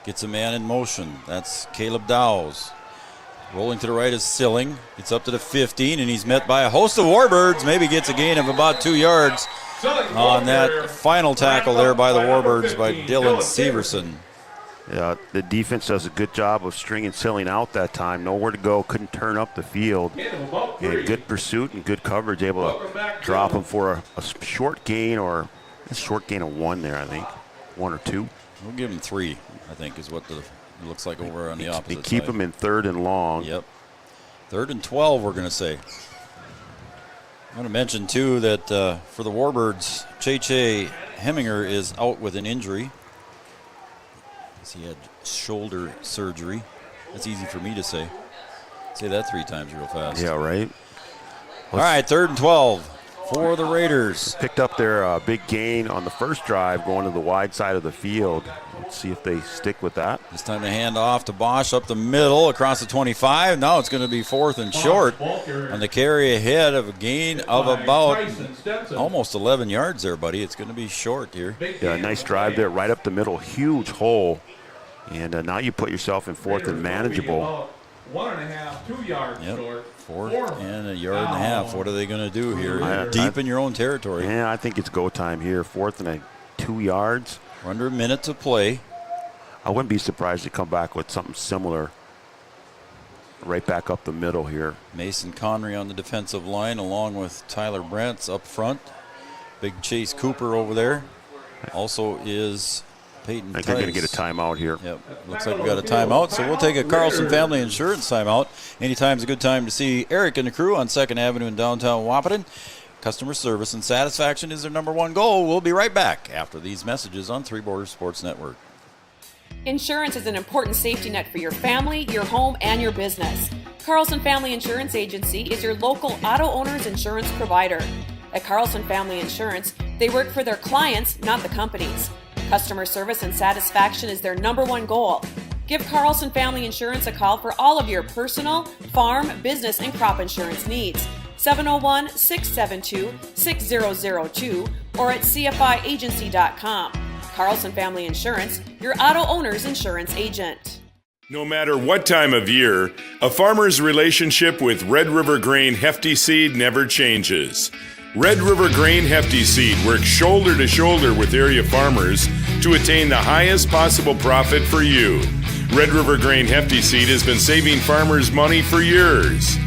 Gets a man in motion. That's Caleb Dowes. Rolling to the right is Silling. Gets up to the 15, and he's met by a host of Warbirds. Maybe gets a gain of about 2 yards on that final tackle there by the Warbirds by Dylan Severson. Yeah, the defense does a good job of stringing Silling out that time. Nowhere to go, couldn't turn up the field. And good pursuit and good coverage, able to drop him for a short gain, or a short gain of 1 there, I think. 1 or 2. We'll give him 3, I think, is what it looks like over on the opposite side. They keep him in 3rd and long. Yep. 3rd and 12, we're going to say. I want to mention, too, that for the Warbirds, Che Heminger is out with an injury. He had shoulder surgery. That's easy for me to say. Say that 3 times real fast. Yeah, right. All right, 3rd and 12 for the Raiders. Picked up their big gain on the first drive, going to the wide side of the field. Let's see if they stick with that. It's time to hand off to Bosch up the middle across the 25. Now it's going to be 4th and short on the carry ahead of a gain of about almost 11 yards there, buddy. It's going to be short here. Yeah, nice drive there, right up the middle. Huge hole. And now you put yourself in 4th and manageable. 1.5, 2 yards short. 4th and a yard and a half. What are they going to do here? Deep in your own territory. Yeah, I think it's go time here. 4th and 2 yards. We're under a minute to play. I wouldn't be surprised to come back with something similar. Right back up the middle here. Mason Connery on the defensive line, along with Tyler Brents up front. Big Chase Cooper over there. Also is Peyton I think they're going to Tice. get a timeout here. Yep, looks like we got a timeout, so we'll take a Carlson Family Insurance timeout. Anytime's a good time to see Eric and the crew on 2nd Avenue in downtown Wahpeton. Customer service and satisfaction is their number one goal. We'll be right back after these messages on Three Borders Sports Network. Insurance is an important safety net for your family, your home, and your business. Carlson Family Insurance Agency is your local auto owner's insurance provider. At Carlson Family Insurance, they work for their clients, not the companies. Customer service and satisfaction is their number one goal. Give Carlson Family Insurance a call for all of your personal, farm, business, and crop insurance needs. 701-672-6002 or at cfiagency.com. Carlson Family Insurance, your auto owner's insurance agent. No matter what time of year, a farmer's relationship with Red River Grain Hefty Seed never changes. Red River Grain Hefty Seed works shoulder to shoulder with area farmers to attain the highest possible profit for you. Red River Grain Hefty Seed has been saving farmers money for years.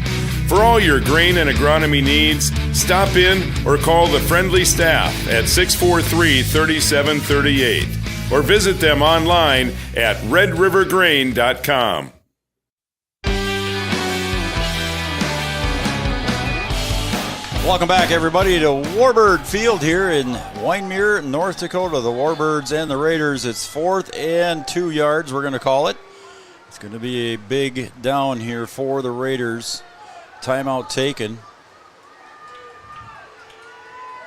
For all your grain and agronomy needs, stop in or call the friendly staff at 643-3738 or visit them online at redrivergrain.com. Welcome back, everybody, to Warbird Field here in Wyndmere, North Dakota. The Warbirds and the Raiders. It's 4th and 2 yards, we're going to call it. It's going to be a big down here for the Raiders. Timeout taken.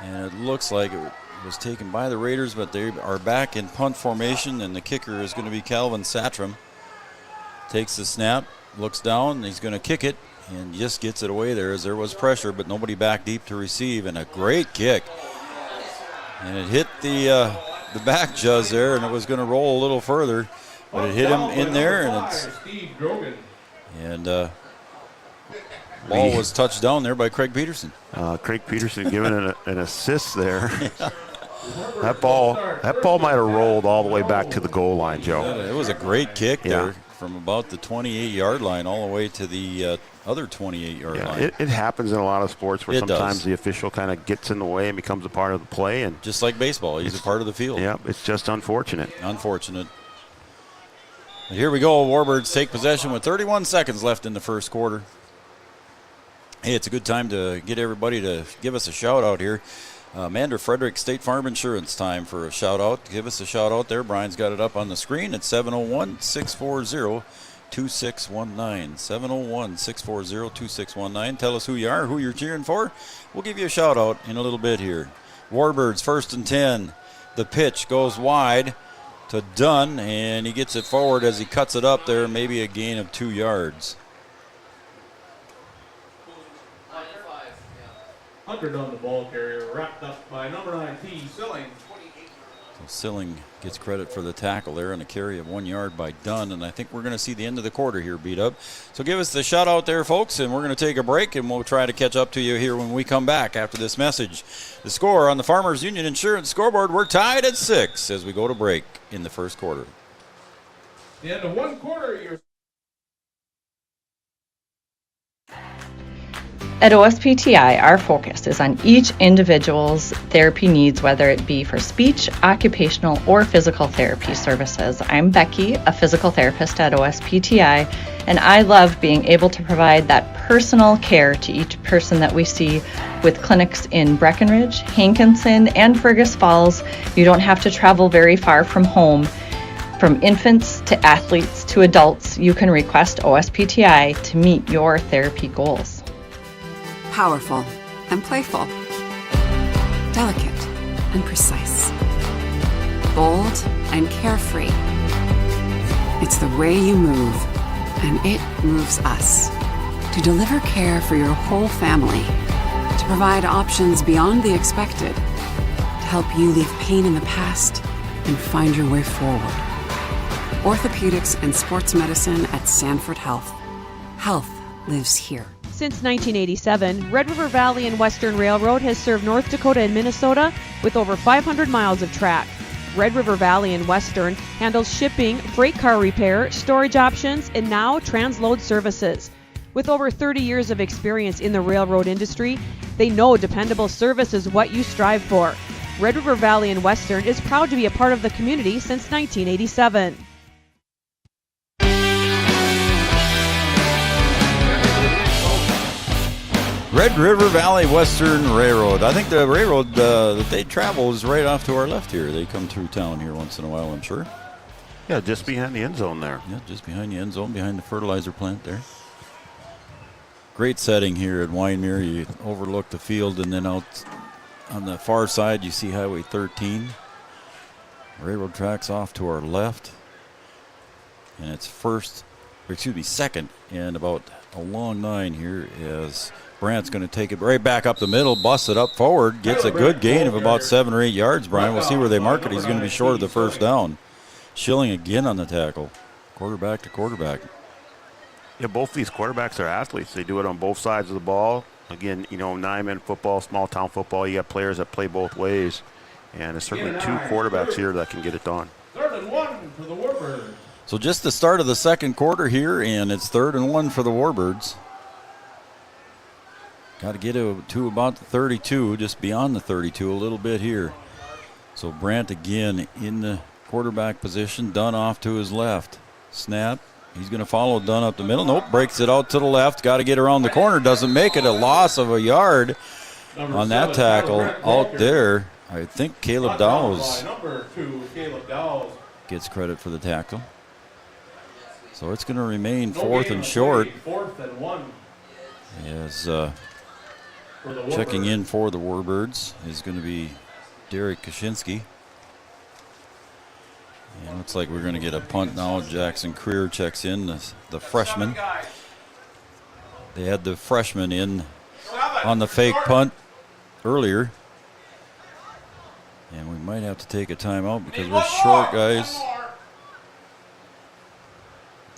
And it looks like it was taken by the Raiders, but they are back in punt formation, and the kicker is going to be Calvin Satram. Takes the snap, looks down, and he's going to kick it, and just gets it away there as there was pressure, but nobody back deep to receive, and a great kick. And it hit the back judge there, and it was going to roll a little further, but it hit him in there, and ball was touched down there by Craig Peterson. Craig Peterson giving an assist there. That ball might have rolled all the way back to the goal line, Joe. It was a great kick there from about the 28-yard line all the way to the other 28-yard line. It happens in a lot of sports where It sometimes does. the official kind of gets in the way and becomes a part of the play. And just like baseball, he's a part of the field. Yeah, it's just unfortunate. Unfortunate. But here we go. Warbirds take possession with 31 seconds left in the first quarter. Hey, it's a good time to get everybody to give us a shout out here. Mander Frederick State Farm Insurance time for a shout out. Give us a shout out there. Brian's got it up on the screen at 701-640-2619. 701-640-2619. Tell us who you are, who you're cheering for. We'll give you a shout out in a little bit here. Warbirds 1st and 10. The pitch goes wide to Dunn, and he gets it forward as he cuts it up there, maybe a gain of 2 yards. Hunter on the ball carrier, wrapped up by number 9 T. Silling. So Silling gets credit for the tackle there and a carry of 1 yard by Dunn, and I think we're going to see the end of the quarter here beat up. So give us the shout out there, folks, and we're going to take a break, and we'll try to catch up to you here when we come back after this message. The score on the Farmers Union Insurance scoreboard, we're tied at 6 as we go to break in the first quarter. The end of one quarter, At OSPTI, our focus is on each individual's therapy needs, whether it be for speech, occupational, or physical therapy services. I'm Becky, a physical therapist at OSPTI, and I love being able to provide that personal care to each person that we see with clinics in Breckenridge, Hankinson, and Fergus Falls. You don't have to travel very far from home. From infants to athletes to adults, you can request OSPTI to meet your therapy goals. Powerful and playful. Delicate and precise. Bold and carefree. It's the way you move, and it moves us. To deliver care for your whole family. To provide options beyond the expected. To help you leave pain in the past and find your way forward. Orthopedics and sports medicine at Sanford Health. Health lives here. Since 1987, Red River Valley and Western Railroad has served North Dakota and Minnesota with over 500 miles of track. Red River Valley and Western handles shipping, freight car repair, storage options, and now transload services. With over 30 years of experience in the railroad industry, they know dependable service is what you strive for. Red River Valley and Western is proud to be a part of the community since 1987. Red River Valley Western Railroad. I think the railroad that they travel is right off to our left here. They come through town here once in a while, I'm sure. Yeah, just behind the end zone there. Yeah, just behind the end zone, behind the fertilizer plant there. Great setting here at Wyndmere. You overlook the field, and then out on the far side you see Highway 13. Railroad tracks off to our left. And it's second, and about a long 9 here as Brandt's going to take it right back up the middle, busts it up forward, gets a good gain of about 7 or 8 yards, Brian. We'll see where they mark it. He's going to be short of the first down. Schilling again on the tackle. Quarterback to quarterback. Yeah, both these quarterbacks are athletes. They do it on both sides of the ball. Again, 9-man football, small town football, you got players that play both ways. And there's certainly 2 quarterbacks here that can get it done. 3rd and 1 for the Warbirds. So just the start of the second quarter here, and it's 3rd and 1 for the Warbirds. Got to get to about the 32, just beyond the 32 a little bit here. So Brandt again in the quarterback position. Dunn off to his left. Snap. He's going to follow Dunn up the middle. Nope, breaks it out to the left. Got to get around the corner. Doesn't make it. A loss of a yard on that tackle out there. I think Caleb Dowles gets credit for the tackle. So it's going to remain 4th and short. 4th and 1. As checking in for the Warbirds is going to be Derek Kaczynski. And looks like we're going to get a punt now. Jackson Creer checks in, the freshman. They had the freshman in on the fake punt earlier. And we might have to take a timeout because we're short, guys.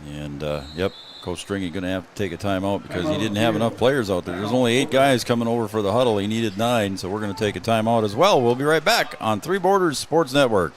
And, yep, Coach Stringy going to have to take a timeout because he didn't have enough players out there. There's only 8 guys coming over for the huddle. He needed 9, so we're going to take a timeout as well. We'll be right back on Three Borders Sports Network.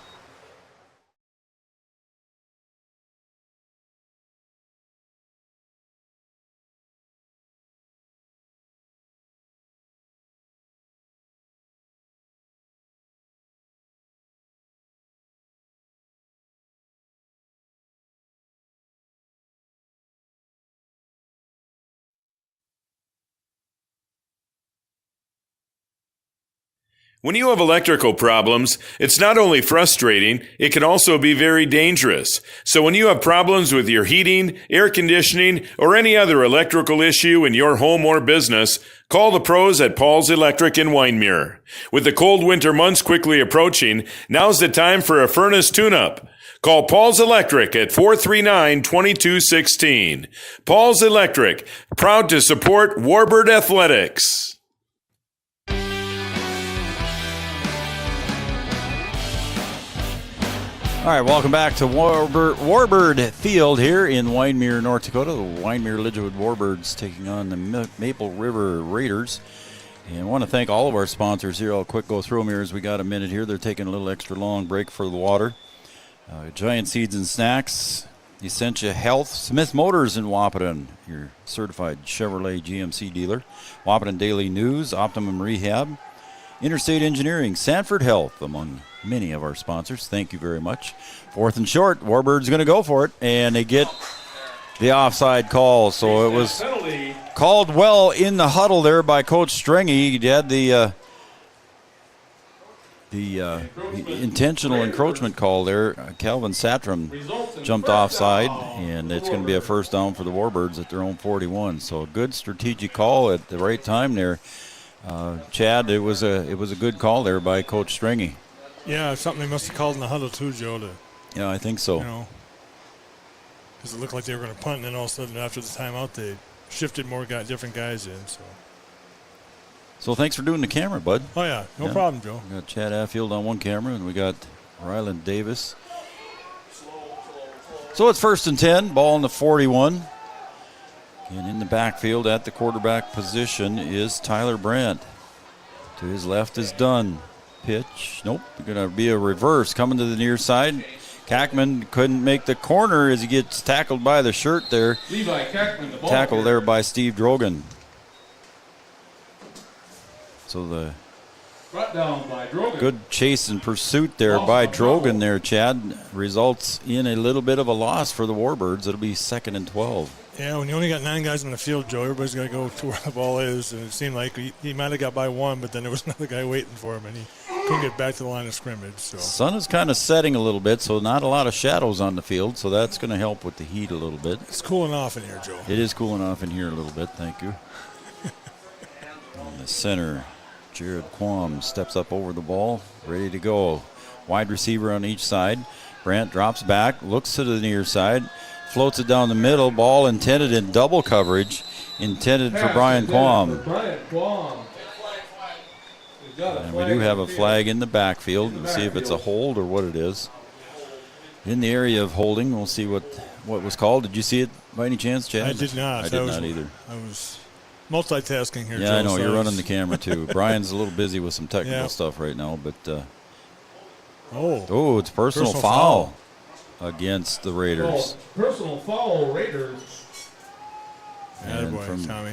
When you have electrical problems, it's not only frustrating, it can also be very dangerous. So when you have problems with your heating, air conditioning, or any other electrical issue in your home or business, call the pros at Paul's Electric in Wyndmere. With the cold winter months quickly approaching, now's the time for a furnace tune-up. Call Paul's Electric at 439-2216. Paul's Electric, proud to support Warbird Athletics. All right, welcome back to Warbird Field here in Wyndmere, North Dakota. The Wyndmere Lidgerwood Warbirds taking on the Maple River Raiders. And I want to thank all of our sponsors here. I'll quick go through them here as we got a minute here. They're taking a little extra long break for the water. Giant Seeds and Snacks, Essentia Health, Smith Motors in Wahpeton, your certified Chevrolet GMC dealer. Wahpeton Daily News, Optimum Rehab, Interstate Engineering, Sanford Health, among many of our sponsors. Thank you very much. 4th and short, Warbirds going to go for it, and they get the offside call. So it was called well in the huddle there by Coach Stringy. He had the intentional encroachment call there. Calvin Satram jumped offside, and it's going to be a first down for the Warbirds at their own 41. So a good strategic call at the right time there. Chad, it was a good call there by Coach Stringy. Yeah, something they must have called in the huddle too, Joe. Yeah, I think so. Because it looked like they were going to punt, and then all of a sudden after the timeout they shifted different guys in. So thanks for doing the camera, bud. Oh yeah, no problem, Joe. We got Chad Affield on one camera, and we got Ryland Davis. So it's 1st and 10, ball in the 41. And in the backfield at the quarterback position is Tyler Brandt. To his left is Dunn. Pitch. Nope. Going to be a reverse coming to the near side. Kackman couldn't make the corner as he gets tackled by the shirt there. Levi Kackman, the ball Tackle carrier. there by Steve Drogan. So the Good chase and pursuit there by Drogan there, Chad. Results in a little bit of a loss for the Warbirds. It'll be 2nd and 12. Yeah, when you only got 9 guys in the field, Joe, everybody's got to go to where the ball is. And it seemed like he might have got by one, but then there was another guy waiting for him, and he couldn't get back to the line of scrimmage. So Sun is kind of setting a little bit, so not a lot of shadows on the field, so that's going to help with the heat a little bit. It's cooling off in here, Joe. It is cooling off in here a little bit, thank you. On the center, Jared Quam steps up over the ball, ready to go. Wide receiver on each side. Brandt drops back, looks to the near side, floats it down the middle. Ball intended in double coverage, intended for Brian Quam. And we do have a flag in the backfield. We'll see if it's a hold or what it is. In the area of holding, we'll see what was called. Did you see it by any chance, Chad? I did not. I did not either. I was multitasking here, Yeah, Joe, I know. so You're running the camera, too. Brian's a little busy with some technical Yeah. stuff right now, but... Oh, it's personal foul against the Raiders. Personal foul, Raiders. And Attaboy, Tommy.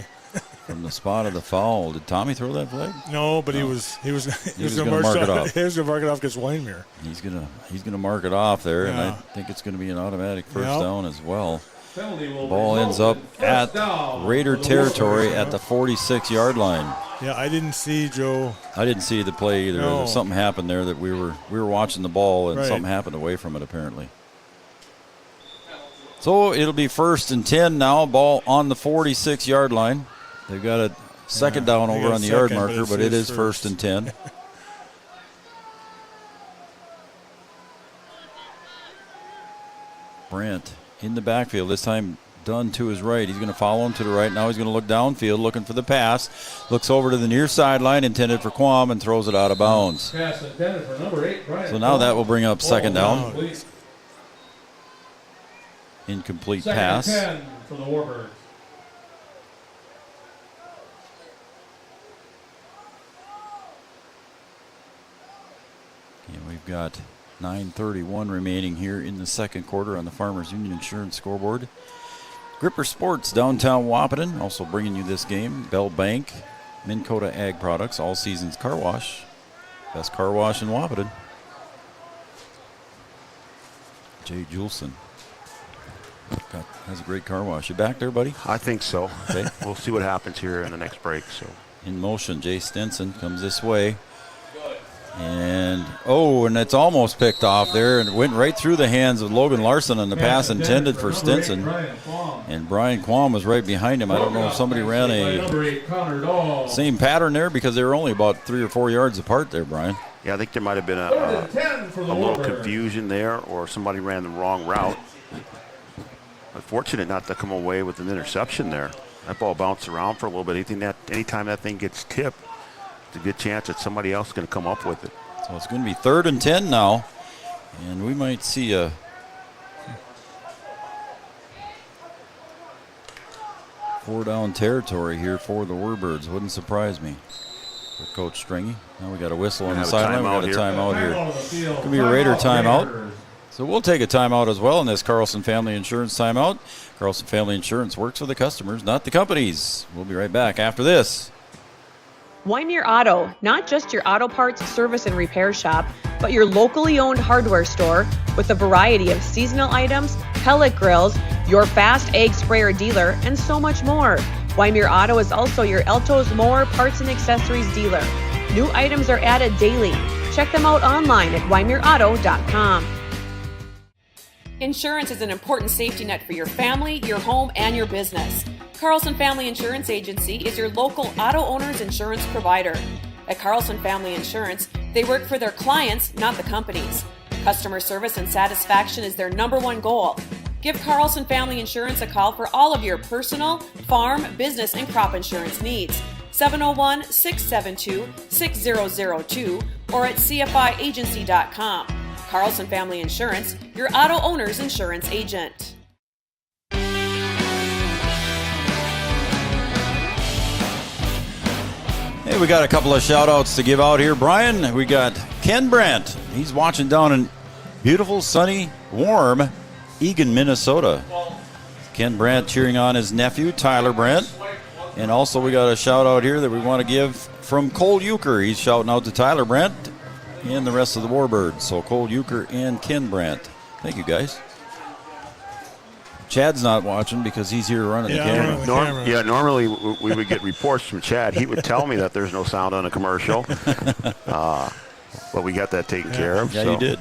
From the spot of the foul, did Tommy throw that flag? No, but he was He was going gonna to mark it off. He was going to mark it off against Wyndmere. He's gonna mark it off there, and I Yeah. think it's going to be an automatic first Yep. down as well. Penalty will Ball ends up at Raider territory at the 46-yard line. Yeah, I didn't see Joe. I didn't see the play either. No. Something happened there that we were watching the ball, and Right. something happened away from it apparently. So it'll be 1st and 10 now. Ball on the 46-yard line. They've got a second down they over got on the second, yard but marker, it's but it is his 1st and 10. Brandt in the backfield, this time Dunn to his right. He's going to follow him to the right. Now he's going to look downfield, looking for the pass. Looks over to the near sideline, intended for Quam, and throws it out of bounds. Pass intended for number 8, Brian. So now that will bring up second down. Please. Incomplete Second pass. and 10 for the Warbirds. And we've got 9:31 remaining here in the second quarter on the Farmers Union Insurance scoreboard. Gripper Sports, downtown Wahpeton, also bringing you this game. Bell Bank, Minn Kota Ag Products, All Seasons Car Wash. Best car wash in Wahpeton. Jay Julson has a great car wash. You back there, buddy? I think so. Okay. We'll see what happens here in the next break. So In motion, Jay Stinson comes this way. And it's almost picked off there, and it went right through the hands of Logan Larson on the pass intended for Stinson. And Brian Quam was right behind him. I don't know if somebody ran a same pattern there, because they were only about 3 or 4 yards apart there, Brian. yeah, I think there might have been a little confusion there, or somebody ran the wrong route. Unfortunate not to come away with an interception there. That ball bounced around for a little bit. Anytime that thing gets tipped, it's a good chance that somebody else is going to come up with it. So it's going to be 3rd and 10 now, and we might see a four-down territory here for the Warbirds. Wouldn't surprise me for Coach Stringy. Now we got a whistle on the sideline. We got a timeout here. Could be a Raider timeout. So we'll take a timeout as well in this Carlson Family Insurance timeout. Carlson Family Insurance works for the customers, not the companies. We'll be right back after this. Wyndmere Auto, not just your auto parts service and repair shop, but your locally owned hardware store with a variety of seasonal items, pellet grills, your fast egg sprayer dealer, and so much more. Wyndmere Auto is also your Elto's More parts and accessories dealer. New items are added daily. Check them out online at wyndmereauto.com. Insurance is an important safety net for your family, your home, and your business. Carlson Family Insurance Agency is your local auto owner's insurance provider. At Carlson Family Insurance, they work for their clients, not the companies. Customer service and satisfaction is their #1 goal. Give Carlson Family Insurance a call for all of your personal, farm, business, and crop insurance needs. 701-672-6002 or at cfiagency.com. Carlson Family Insurance, your auto owner's insurance agent. Hey, we got a couple of shout-outs to give out here, Brian. We got Ken Brandt. He's watching down in beautiful, sunny, warm Eagan, Minnesota. Ken Brandt cheering on his nephew, Tyler Brandt. And also we got a shout-out here that we want to give from Cole Euchre. He's shouting out to Tyler Brandt and the rest of the Warbirds. So Cole Euchre and Ken Brandt. Thank you, guys. Chad's not watching because he's here running the camera. Normally we would get reports from Chad. He would tell me that there's no sound on a commercial. But we got that taken care of. Yeah, you did.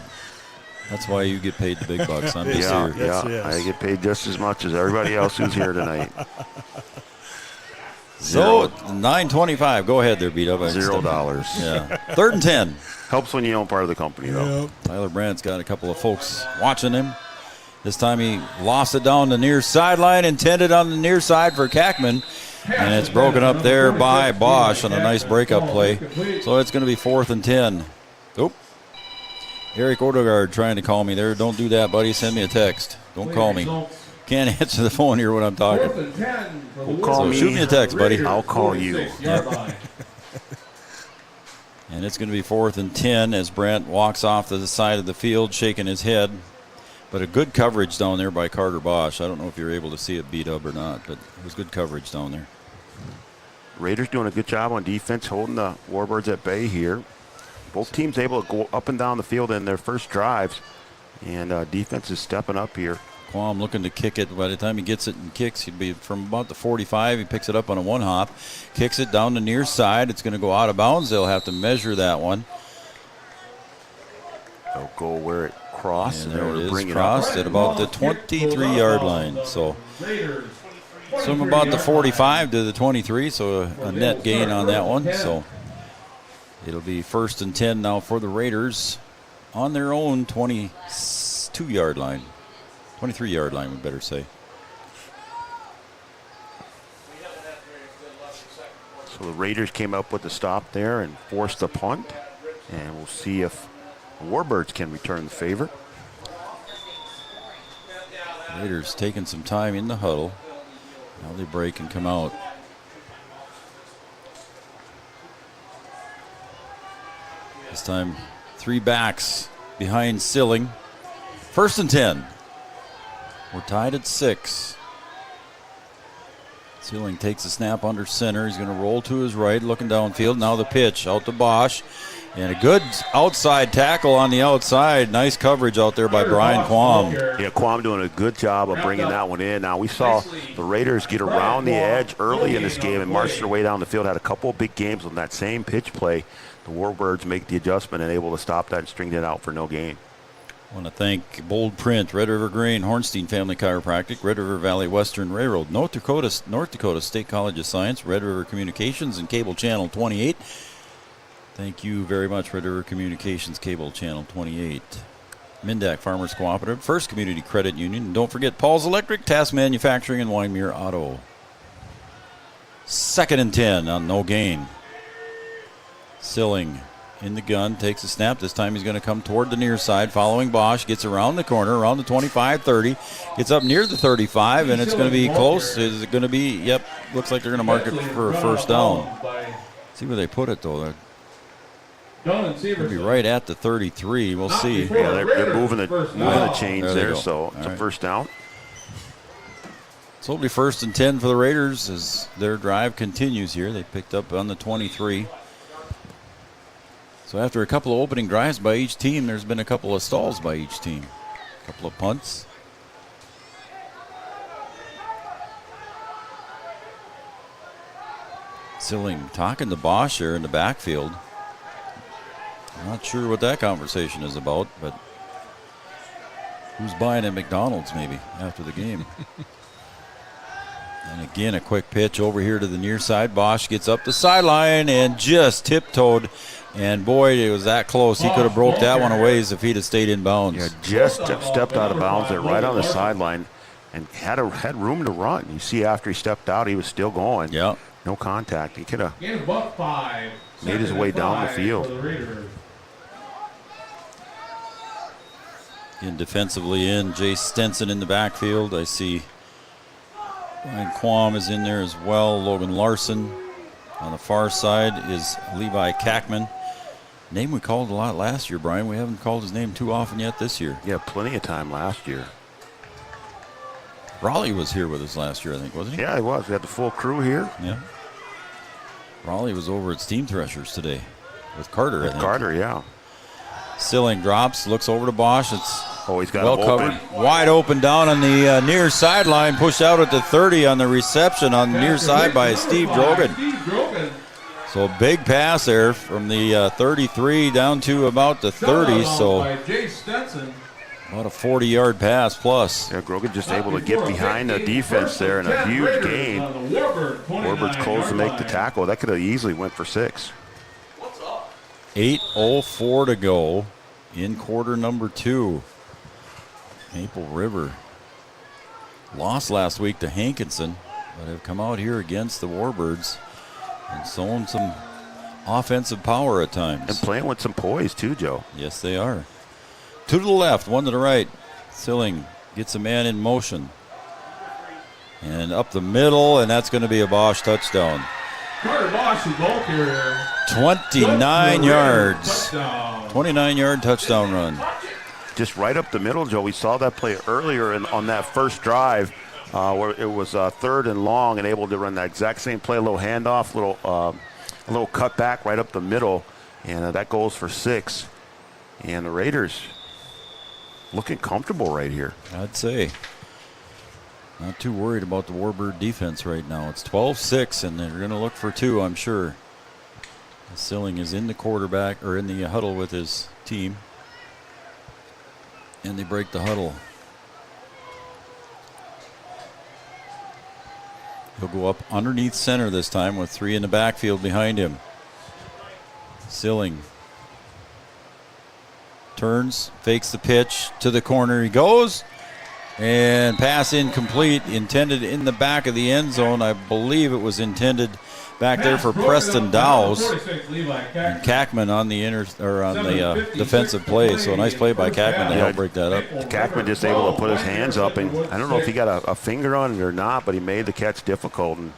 That's why you get paid the big bucks. I'm just here. Yes. I get paid just as much as everybody else who's here tonight. So, 9:25. Go ahead there, B-Dub. $0. Yeah. 3rd and 10. Helps when you own part of the company, though. Tyler Brandt's got a couple of folks watching him. This time he lost it down the near sideline, intended on the near side for Kackman. And it's broken up there by Bosch on a nice breakup play. So it's going to be 4th and 10. Oop. Eric Odegaard trying to call me there. Don't do that, buddy. Send me a text. Don't call me. Can't answer the phone here when I'm talking. Call me. Shoot me a text, buddy. I'll call you. Yep. And it's going to be 4th and 10 as Brandt walks off to the side of the field, shaking his head. But a good coverage down there by Carter Bosch. I don't know if you're able to see it beat up or not, but it was good coverage down there. Raiders doing a good job on defense, holding the Warbirds at bay here. Both teams able to go up and down the field in their first drives, and defense is stepping up here. Quam looking to kick it. By the time he gets it and kicks, he'd be from about the 45. He picks it up on a one hop, kicks it down the near side. It's going to go out of bounds. They'll have to measure that one. They'll go where it crossed. And there it is, crossed at about the 23-yard line. So from about the 45 to the 23, so a net gain on that one. So it'll be 1st and 10 now for the Raiders on their own 22-yard line. 23-yard line, we better say. So the Raiders came up with the stop there and forced the punt. And we'll see if the Warbirds can return the favor. Raiders taking some time in the huddle. Now they break and come out. This time, 3 backs behind Silling. 1st and 10. We're tied at 6. Silling takes a snap under center. He's going to roll to his right, looking downfield. Now the pitch out to Bosch. And a good outside tackle on the outside. Nice coverage out there by Brian Quam. Yeah, Quam doing a good job of bringing that one in. Now, we saw the Raiders get around the edge early in this game and march their way down the field. Had a couple of big games on that same pitch play. The Warbirds make the adjustment and able to stop that and string it out for no gain. I want to thank Bold Print, Red River Grain, Hornstein Family Chiropractic, Red River Valley Western Railroad, North Dakota State College of Science, Red River Communications, and Cable Channel 28. Thank you very much, Red River Communications, Cable Channel 28. Mindak Farmers Cooperative, First Community Credit Union. And don't forget Paul's Electric, Task Manufacturing, and Wyndmere Auto. 2nd and 10 on no gain. Silling in the gun, takes a snap. This time he's going to come toward the near side, following Bosch. Gets around the corner, around the 25, 30. Gets up near the 35, and it's going to be close. Is it going to be? Yep. Looks like they're going to mark it for a 1st down. See where they put it, though. It'll be right at the 33. We'll see. Yeah, they're moving the chains there, so it's a 1st down. So it'll be 1st and 10 for the Raiders as their drive continues here. They picked up on the 23. So after a couple of opening drives by each team, there's been a couple of stalls by each team. A couple of punts. Silling talking to Bosch here in the backfield. I'm not sure what that conversation is about, but who's buying at McDonald's maybe after the game. And again, a quick pitch over here to the near side. Bosch gets up the sideline and just tiptoed. And boy, it was that close. He could have broke that one away if he'd have stayed in bounds. Yeah, just stepped out of bounds there, right on the sideline, and had room to run. You see, after he stepped out, he was still going. Yeah. No contact. He could have made his way down the field. And defensively in, Jay Stenson in the backfield. I see Brian Quam is in there as well. Logan Larson. On the far side is Levi Kackman. Name we called a lot last year, Brian. We haven't called his name too often yet this year. Yeah, plenty of time last year. Raleigh was here with us last year, I think, wasn't he? Yeah, he was. We had the full crew here. Yeah. Raleigh was over at Steam Threshers today with Carter. With Carter, yeah. Silling drops, looks over to Bosch. It's he's got well covered. Wide open down on the near sideline, pushed out at the 30 on the reception on the near side by Steve Drogan. So a big pass there from the 33 down to about the 30. So about a 40-yard pass plus. Yeah, Grogan just able to get behind the defense there in a huge gain. Warbirds close to make the tackle. That could have easily went for 6. 8:04 to go in quarter number 2. Maple River lost last week to Hankinson, but have come out here against the Warbirds and shown some offensive power at times. And playing with some poise too, Joe. Yes, they are. 2 to the left, 1 to the right. Silling gets a man in motion. And up the middle, and that's going to be a Bosch touchdown. Carter Bosch, the ball carrier. 29 yards. 29-yard touchdown run. Just right up the middle, Joe. We saw that play earlier on that first drive where it was 3rd and long and able to run that exact same play, a little handoff, a little cutback right up the middle, and that goes for 6. And the Raiders looking comfortable right here. I'd say. Not too worried about the Warbird defense right now. It's 12-6, and they're going to look for 2, I'm sure. Silling is in the quarterback, or in the huddle with his team. And they break the huddle. He'll go up underneath center this time with 3 in the backfield behind him. Silling turns, fakes the pitch, to the corner he goes, and pass incomplete, intended in the back of the end zone. I believe it was intended back there for Preston Dowes, and Kackman on the defensive play. So a nice play by Kackman to help break that up. Kackman just able to put his hands up, and I don't know if he got a finger on it or not, but he made the catch difficult. And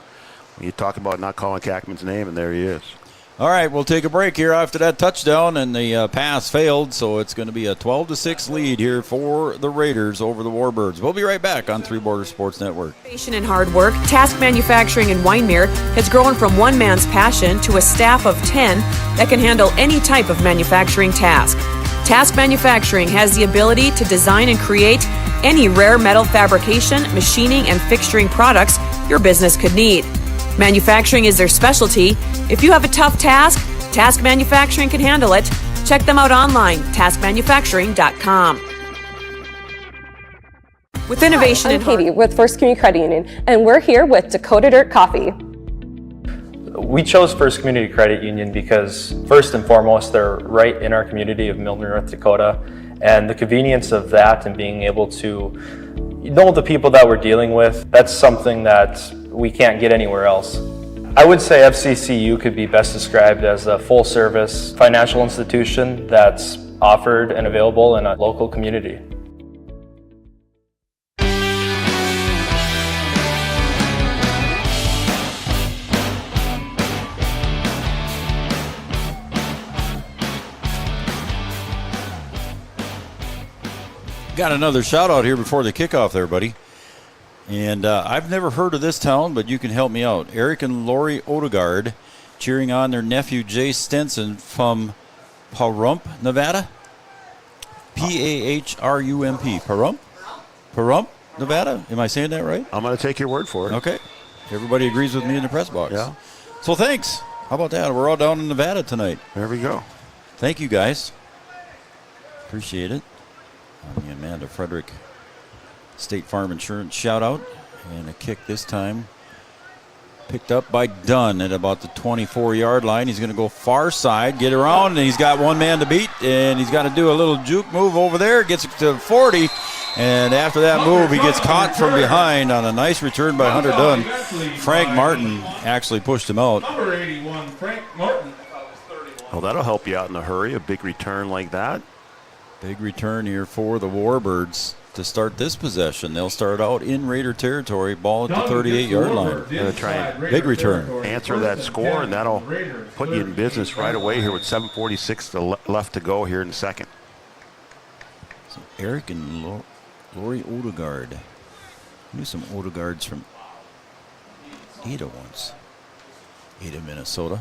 when you talk about not calling Kackman's name, and there he is. All right, we'll take a break here after that touchdown, and the pass failed, so it's going to be a 12-6 lead here for the Raiders over the Warbirds. We'll be right back on Three Border Sports Network. Innovation and hard work, Task Manufacturing in Wyndmere has grown from one man's passion to a staff of 10 that can handle any type of manufacturing task. Task Manufacturing has the ability to design and create any rare metal fabrication, machining, and fixturing products your business could need. Manufacturing is their specialty. If you have a tough task, Task Manufacturing can handle it. Check them out online, taskmanufacturing.com. With innovation I'm Katie with First Community Credit Union, and we're here with Dakota Dirt Coffee. We chose First Community Credit Union because, first and foremost, they're right in our community of Milton, North Dakota, and the convenience of that and being able to know the people that we're dealing with, that's something that we can't get anywhere else. I would say FCCU could be best described as a full-service financial institution that's offered and available in a local community. Got another shout out here before the kickoff there, buddy. And I've never heard of this town, but you can help me out. Eric and Lori Odegaard cheering on their nephew Jay Stenson from Pahrump, Nevada. Pahrump. Pahrump, Nevada. Am I saying that right? I'm going to take your word for it. Okay. Everybody agrees with me in the press box. Yeah. So thanks. How about that? We're all down in Nevada tonight. There we go. Thank you, guys. Appreciate it. The Amanda Frederick State Farm Insurance shout out, and a kick this time picked up by Dunn at about the 24-yard line. He's going to go far side, get around, and he's got one man to beat, and he's got to do a little juke move over there, gets it to 40, and after that move he gets caught from behind on a nice return by Hunter Dunn. Frank Martin actually pushed him out. Number 81, Frank Martin. Well, that'll help you out in a hurry, a big return like that. Big return here for the Warbirds to start this possession. They'll start out in Raider territory, ball at the 38-yard line. Going to try and big return. Answer that score, and that'll put you in business right away here with 7:46 left to go here in the second. So Eric and Lori Odegaard. I knew some Odegaards from Ada once. Ada, Minnesota.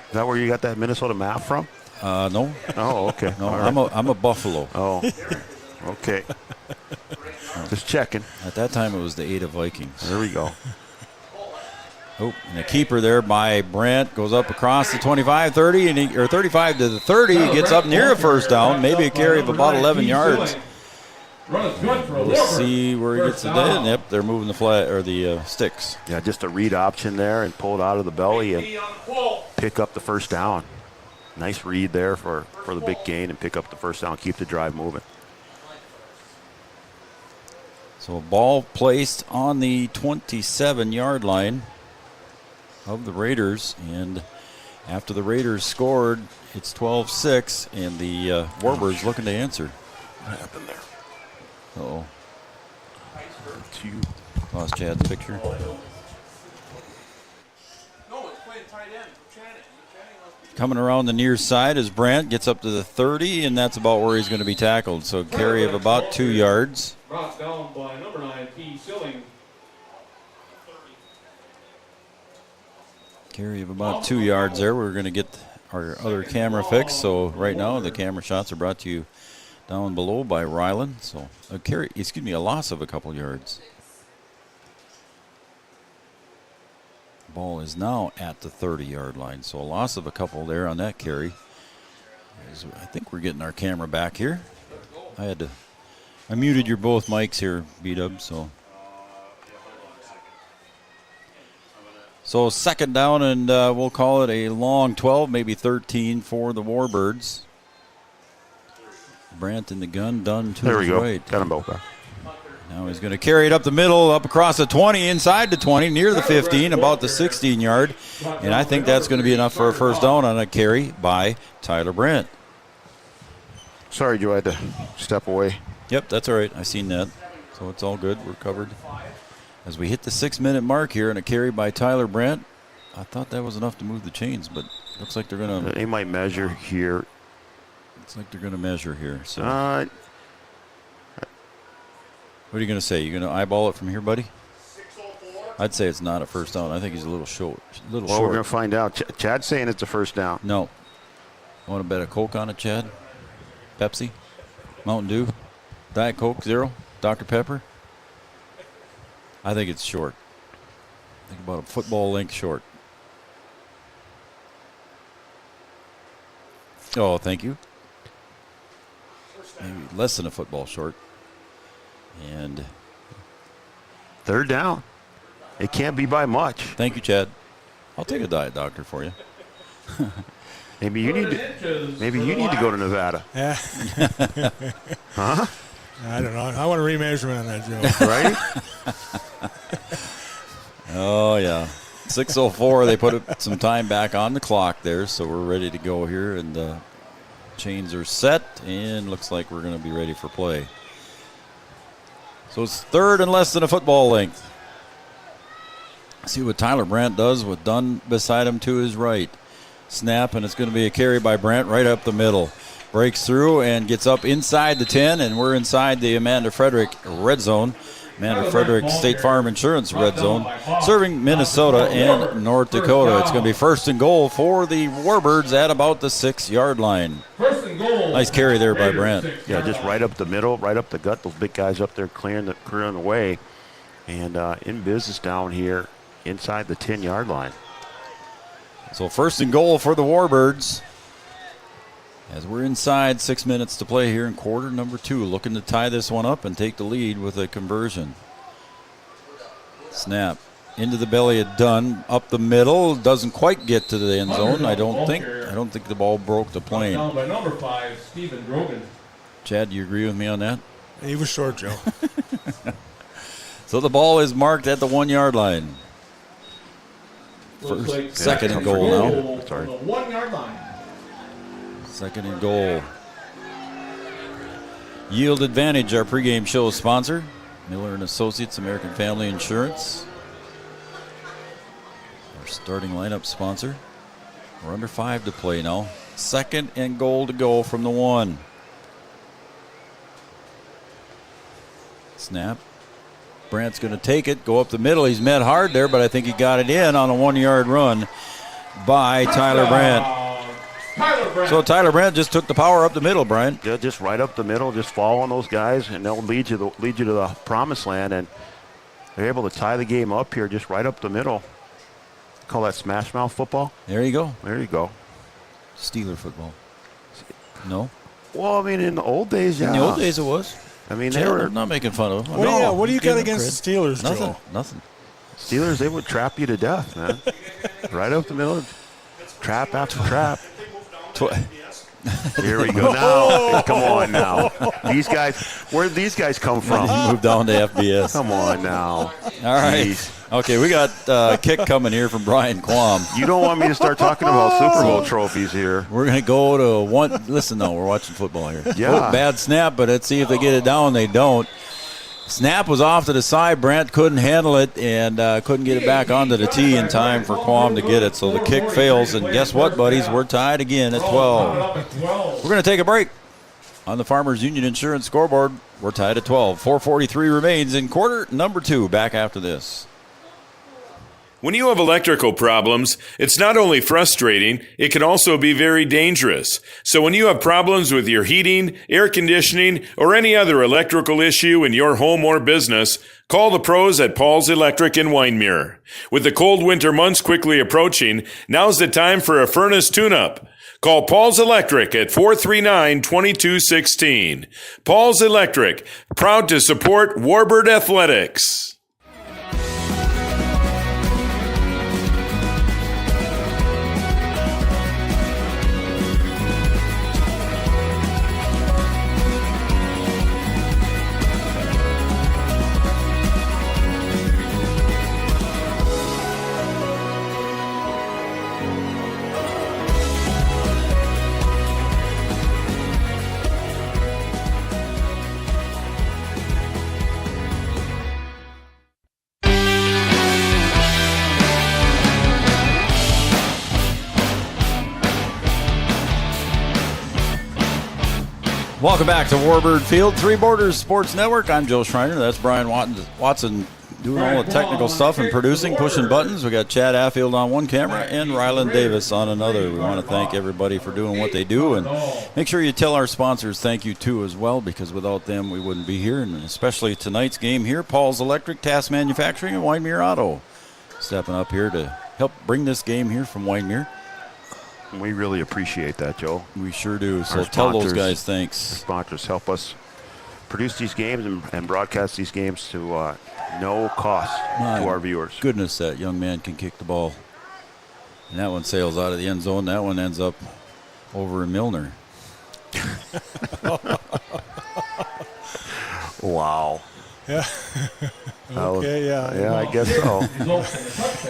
Is that where you got that Minnesota map from? No. Oh, okay. No, All I'm a Buffalo. Oh, okay. Just checking. At that time, it was the Ada Vikings. There we go. Oh, and the keeper there by Brant goes up across the 25-30, or 35 to the 30. He gets up near a first down, maybe a carry of about 11 yards. We'll see where he gets it in. Yep, they're moving the flat or the sticks. Yeah, just a read option there and pull it out of the belly and pick up the first down. Nice read there for the big gain and pick up the first down, keep the drive moving. So a ball placed on the 27-yard line of the Raiders, and after the Raiders scored, it's 12-6, and the Warbirds looking to answer. What happened there? Uh-oh. Lost Chad's picture. Coming around the near side as Brant gets up to the 30, and that's about where he's going to be tackled. So carry of about 2 yards. Brought down by number 9, P. Silling. Carry of about 2 yards there. We're going to get our other camera fixed. So right now the camera shots are brought to you down below by Ryland. So a loss of a couple yards. Ball is now at the 30-yard line. So a loss of a couple there on that carry. I think we're getting our camera back here. I muted your both mics here, B-Dub, So second down, and we'll call it a long 12, maybe 13 for the Warbirds. Brant in the gun, done to there we his go. right. Got him both back. Now he's going to carry it up the middle, up across the 20, inside the 20, near the 15, about the 16-yard. And I think that's going to be enough for a first down on a carry by Tyler Brant. Sorry, Joe, I had to step away. Yep, that's all right. I seen that. So it's all good. We're covered. As we hit the 6-minute mark here and a carry by Tyler Brant, I thought that was enough to move the chains, but looks like they're going to. They might measure here. Looks like they're going to measure here. So. What are you going to say? You going to eyeball it from here, buddy? I'd say it's not a first down. I think he's a little short. Well, we're going to find out. Chad's saying it's a first down. No. I want to bet a Coke on it, Chad? Pepsi? Mountain Dew? Diet Coke, 0? Dr. Pepper? I think it's short. I think about a football length short. Oh, thank you. Maybe less than a football short. And third down. It can't be by much. Thank you, Chad. I'll take a Diet Doctor for you. Maybe you need to go to Nevada. Yeah. Huh? I don't know. I want a remeasurement on that, Joe. Right? Oh, yeah. 6:04. They put some time back on the clock there, so we're ready to go here. And the chains are set, and looks like we're going to be ready for play. So it's third and less than a football length. See what Tyler Brant does with Dunn beside him to his right. Snap, and it's going to be a carry by Brant right up the middle. Breaks through and gets up inside the 10, and we're inside the Amanda Frederick red zone. Amanda Frederick State Farm Insurance red zone, serving Minnesota and North Dakota. It's going to be first and goal for the Warbirds at about the 6-yard line. Nice carry there by Brant. Yeah, just right up the middle, right up the gut. Those big guys up there clearing the way. And in business down here inside the 10-yard line. So first and goal for the Warbirds. As we're inside 6 minutes to play here in quarter number 2, looking to tie this one up and take the lead with a conversion. Snap into the belly of Dunn, up the middle, doesn't quite get to the end zone. I don't think the ball broke the plane. Down by number 5, Stephen Drogan. Chad, do you agree with me on that? He was short, Joe. So the ball is marked at the 1-yard line. Second and goal now. Sorry. The 1-yard line. Second and goal. Yield Advantage, our pregame show sponsor. Miller & Associates, American Family Insurance. Our starting lineup sponsor. We're under 5 to play now. Second and goal to go from the 1. Snap. Brant's going to take it, go up the middle. He's met hard there, but I think he got it in on a 1-yard run. by Tyler Brandt. So Tyler Brandt just took the power up the middle, Brian. Yeah, just right up the middle, just following those guys, and they'll lead you to the promised land. And they're able to tie the game up here, just right up the middle. Call that smash mouth football. There you go. There you go. Steeler football. No. Well, I mean, in the old days, yeah. In the old days, it was. I mean, I'm not making fun of them. What do you got against the Steelers, Nothing. Joe? Nothing. Steelers, they would trap you to death, man. Right up the middle, trap after trap. Here we go. Now, come on now. These guys, where did these guys come from? Moved down to FBS. Come on now. All right. Jeez. Okay, we got a kick coming here from Brian Quam. You don't want me to start talking about Super Bowl trophies here. We're going to go to one. Listen, though, we're watching football here. Yeah. Oh, bad snap, but let's see if they get it down. They don't. Snap was off to the side. Brandt couldn't handle it and couldn't get it back onto the tee in time for Quam to get it. So the kick fails. And guess what, buddies? We're tied again at 12. We're going to take a break. On the Farmers Union Insurance scoreboard, we're tied at 12. 4:43 remains in quarter number 2. Back after this. When you have electrical problems, it's not only frustrating, it can also be very dangerous. So when you have problems with your heating, air conditioning, or any other electrical issue in your home or business, call the pros at Paul's Electric in Wyndmere. With the cold winter months quickly approaching, now's the time for a furnace tune-up. Call Paul's Electric at 439-2216. Paul's Electric, proud to support Warbird Athletics. Welcome back to Warbird Field, Three Borders Sports Network. I'm Joe Schreiner. That's Brian Watson doing all the technical stuff and producing, pushing buttons. We got Chad Affield on one camera and Ryland Davis on another. We want to thank everybody for doing what they do, and make sure you tell our sponsors thank you too as well, because without them we wouldn't be here, and especially tonight's game here, Paul's Electric, Task Manufacturing, and Wyndmere Auto stepping up here to help bring this game here from Wyndmere. We really appreciate that, Joe. We sure do. So tell those guys thanks. Our sponsors help us produce these games and broadcast these games to no cost to our viewers. Goodness, that young man can kick the ball. And that one sails out of the end zone. That one ends up over in Milner. Wow. Yeah. Okay, yeah, I guess so.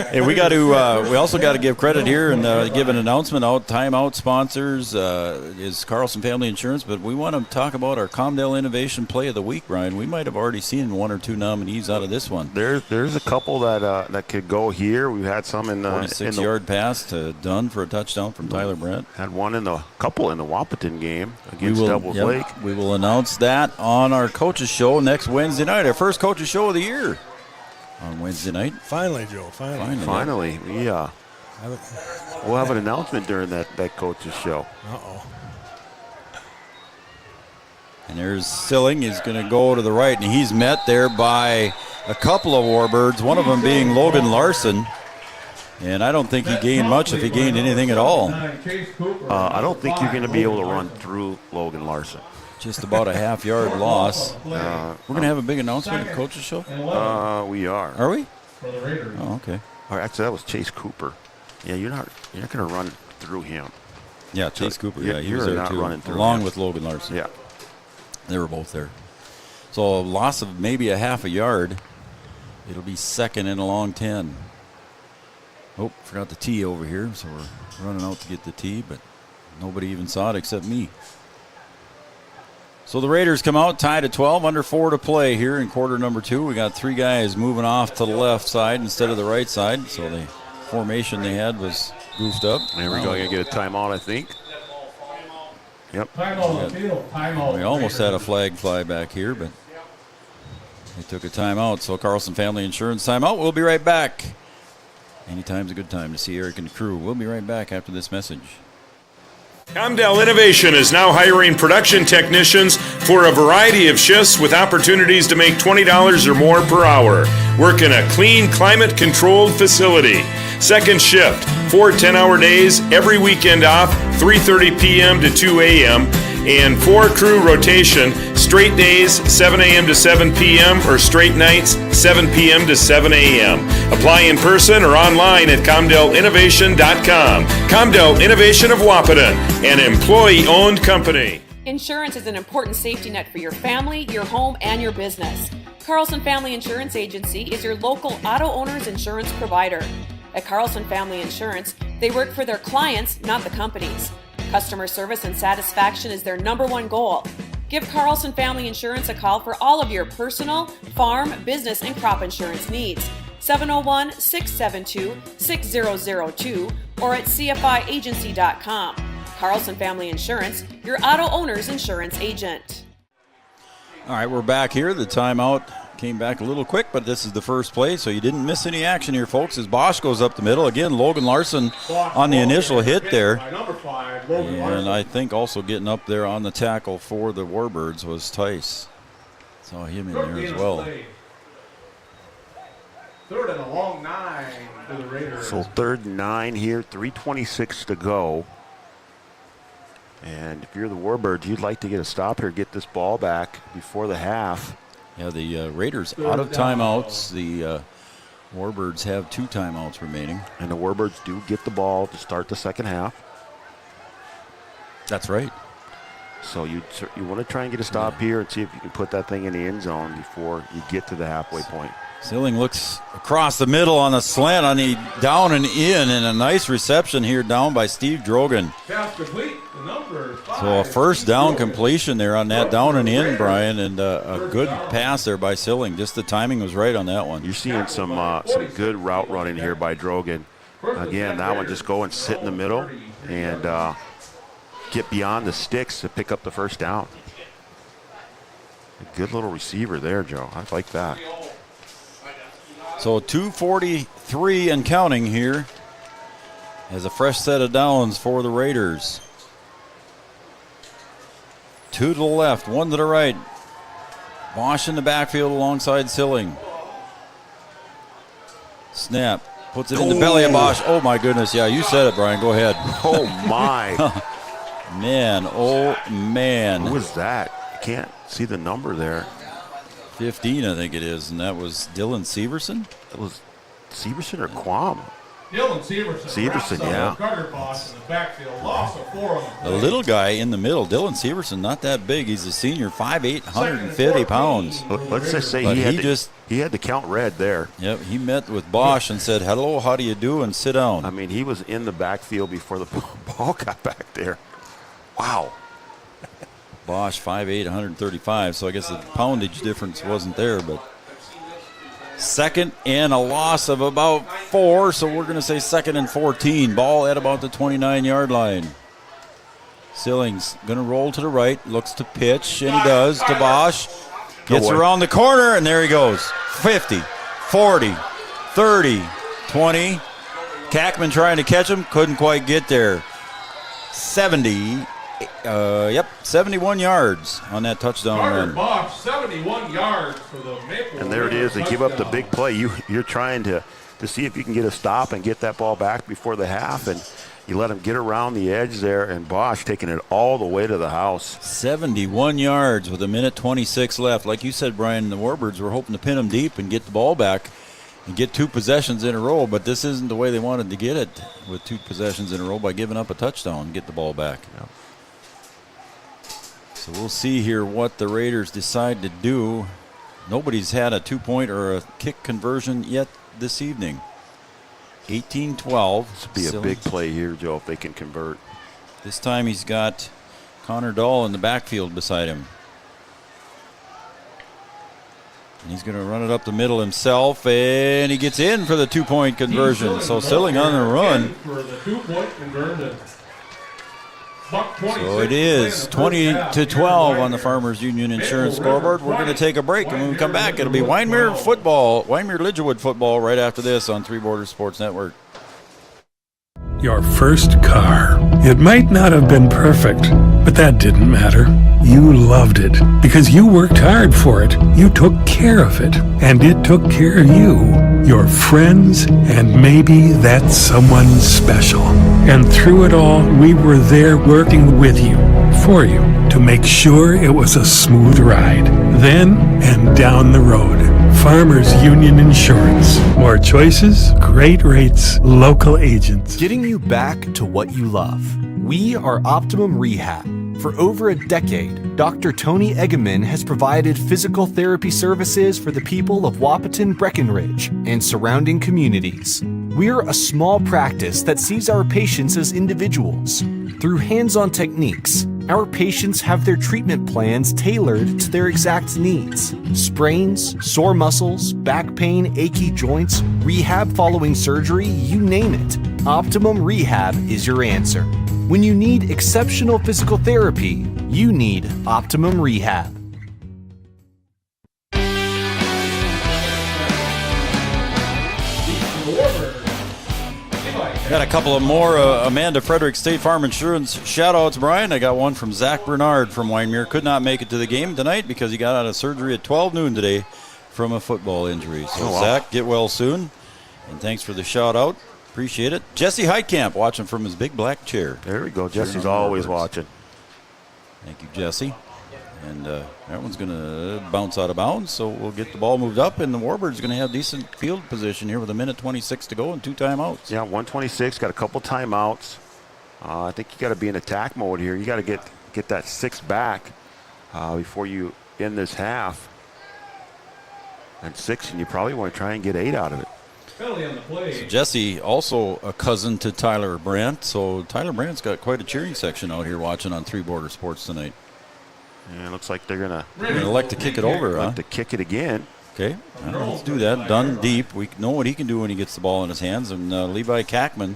Hey, we also got to give credit here and give an announcement out. Timeout sponsors is Carlson Family Insurance, but we want to talk about our Comdale Innovation Play of the Week, Brian. We might have already seen one or two nominees out of this one. There's a couple that could go here. We've had some in the 46-yard pass to Dunn for a touchdown from Tyler Brandt. Had couple in the Wapaton game against Devils Lake. We will announce that on our coaches show next Wednesday night. Our first coaches show of the year on Wednesday night. Finally, Joe. Finally. Yeah. We'll have an announcement during that coaches show. Uh-oh. And there's Silling. He's going to go to the right, and he's met there by a couple of Warbirds, one of them being Logan Larson. And I don't think he gained much, if he gained anything at all. I don't think you're going to be able to run through Logan Larson. Just about a half-yard loss. We're going to have a big announcement at Coach's Show? We are. Are we? Oh, okay. Actually, that was Chase Cooper. Yeah, you're not going to run through him. Yeah, Chase Cooper. Yeah, he was there there not too, running through along him. with Logan Larson. Yeah. They were both there. So a loss of maybe a half a yard. It'll be second and a long 10. Oh, forgot the tee over here, so we're running out to get the tee, but nobody even saw it except me. So the Raiders come out tied at 12, under 4 to play here in quarter number 2. We got 3 guys moving off to the left side instead of the right side, so the formation they had was goofed up. There we go. Going to get a timeout, I think. Yep. Timeout. We almost had a flag fly back here, but they took a timeout. So Carlson Family Insurance timeout. We'll be right back Anytime's a good time to see Eric and the crew. We'll be right back after this message. Comdell Innovation is now hiring production technicians for a variety of shifts with opportunities to make $20 or more per hour. Work in a clean, climate-controlled facility. Second shift, 4 10-hour days, every weekend off, 3:30 p.m. to 2 a.m., and 4 crew rotation, straight days, 7 a.m. to 7 p.m., or straight nights, 7 p.m. to 7 a.m. Apply in person or online at ComdellInnovation.com. Comdell Innovation of Wahpeton, an employee-owned company. Insurance is an important safety net for your family, your home, and your business. Carlson Family Insurance Agency is your local auto owner's insurance provider. At Carlson Family Insurance, they work for their clients, not the companies. Customer service and satisfaction is their #1 goal. Give Carlson Family Insurance a call for all of your personal, farm, business, and crop insurance needs. 701-672-6002 or at cfiagency.com. Carlson Family Insurance, your auto owner's insurance agent. All right, we're back here. The timeout came back a little quick, but this is the first play, so you didn't miss any action here, folks, as Bosch goes up the middle. Again, Logan Larson on the initial hit there. And I think also getting up there on the tackle for the Warbirds was Tice. Saw him in there as well. Third and a long 9 for the Raiders. So 3rd and 9 here, 3:26 to go. And if you're the Warbirds, you'd like to get a stop here, get this ball back before the half. Yeah, the Raiders out of timeouts. The Warbirds have 2 timeouts remaining. And the Warbirds do get the ball to start the second half. That's right. So you want to try and get a stop here and see if you can put that thing in the end zone before you get to the halfway point. Silling looks across the middle on a slant on the down and in, and a nice reception here down by Steve Drogan. Pass complete. The number 5. So a first down completion there on that down and in, Brian, and a good pass there by Silling. Just the timing was right on that one. You're seeing some good route running here by Drogan. Again, that one just go and sit in the middle and get beyond the sticks to pick up the first down. A good little receiver there, Joe. I like that. So 2:43 and counting here as a fresh set of downs for the Raiders. 2 to the left, 1 to the right. Bosch in the backfield alongside Silling. Snap, puts it in the belly of Bosch. Oh my goodness, yeah, you said it, Brian, go ahead. Oh my. Man, oh man. Who was that? I can't see the number there. 15, I think it is, and that was Dylan Severson. It was Severson or Quam? Dylan Severson. Severson, yeah. Carter Bosch in the backfield, loss of 4 on the The little guy in the middle, Dylan Severson, not that big. He's a senior, 5'8", 150 pounds. Let's just say he had the count red there. Yep, he met with Bosch and said, hello, how do you do, and sit down. I mean, he was in the backfield before the ball got back there. Wow. Bosch, 5'8", 135, so I guess the poundage difference wasn't there, but second and a loss of about 4, so we're going to say 2nd and 14. Ball at about the 29-yard line. Silling's going to roll to the right, looks to pitch, and he does to Bosch. Gets around the corner, and there he goes. 50, 40, 30, 20. Kackman trying to catch him, couldn't quite get there. 71 yards on that touchdown run. Bosch, 71 yards for the Maple. And there it is. They give up the big play. You're trying to see if you can get a stop and get that ball back before the half, and you let him get around the edge there, and Bosch taking it all the way to the house. 71 yards with 1:26 left. Like you said, Brian, the Warbirds were hoping to pin him deep and get the ball back and get 2 possessions in a row, but this isn't the way they wanted to get it with 2 possessions in a row by giving up a touchdown and get the ball back. Yep. So we'll see here what the Raiders decide to do. Nobody's had a 2-point or a kick conversion yet this evening. 18-12. This would be a big play here, Joe, if they can convert. This time he's got Connor Dahl in the backfield beside him. And he's going to run it up the middle himself, and he gets in for the 2-point conversion. So Silling on the run. For the 2-point conversion. So it is 20-12 on the Farmers Union Insurance scoreboard. We're going to take a break, and when we come back, it'll be Wyndmere football, Wyndmere Lidgerwood football right after this on Three Borders Sports Network. Your first car. It might not have been perfect, but that didn't matter. You loved it because you worked hard for it. You took care of it, and it took care of you, your friends, and maybe that someone special. And through it all, we were there working with you, for you, to make sure it was a smooth ride. Then and down the road. Farmers Union Insurance. More choices, great rates, local agents. Getting you back to what you love. We are Optimum Rehab. For over a decade, Dr. Tony Eggeman has provided physical therapy services for the people of Wahpeton, Breckenridge, and surrounding communities. We're a small practice that sees our patients as individuals. Through hands-on techniques, our patients have their treatment plans tailored to their exact needs. Sprains, sore muscles, back pain, achy joints, rehab following surgery, you name it. Optimum Rehab is your answer. When you need exceptional physical therapy, you need Optimum Rehab. Got a couple of more Amanda Frederick State Farm Insurance shout-outs, Brian. I got one from Zach Bernard from Wyndmere. Could not make it to the game tonight because he got out of surgery at 12 noon today from a football injury. So, Zach, get well soon. And thanks for the shout-out. Appreciate it. Jesse Heitkamp watching from his big black chair. There we go. Jesse's always watching. Thank you, Jesse. And that one's going to bounce out of bounds, so we'll get the ball moved up, and the Warbirds are going to have decent field position here with 1:26 to go and 2 timeouts. Yeah, 1:26, got a couple timeouts. I think you got to be in attack mode here. You got to get that 6 back before you end this half. And 6, and you probably want to try and get 8 out of it. So Jesse, also a cousin to Tyler Brandt, so Tyler Brandt's got quite a cheering section out here watching on Three Border Sports tonight. Yeah, it looks like they're going to elect to kick it over, huh? To kick it again. Okay, well, let's do that. Dunn deep. We know what he can do when he gets the ball in his hands. And Levi Kackman,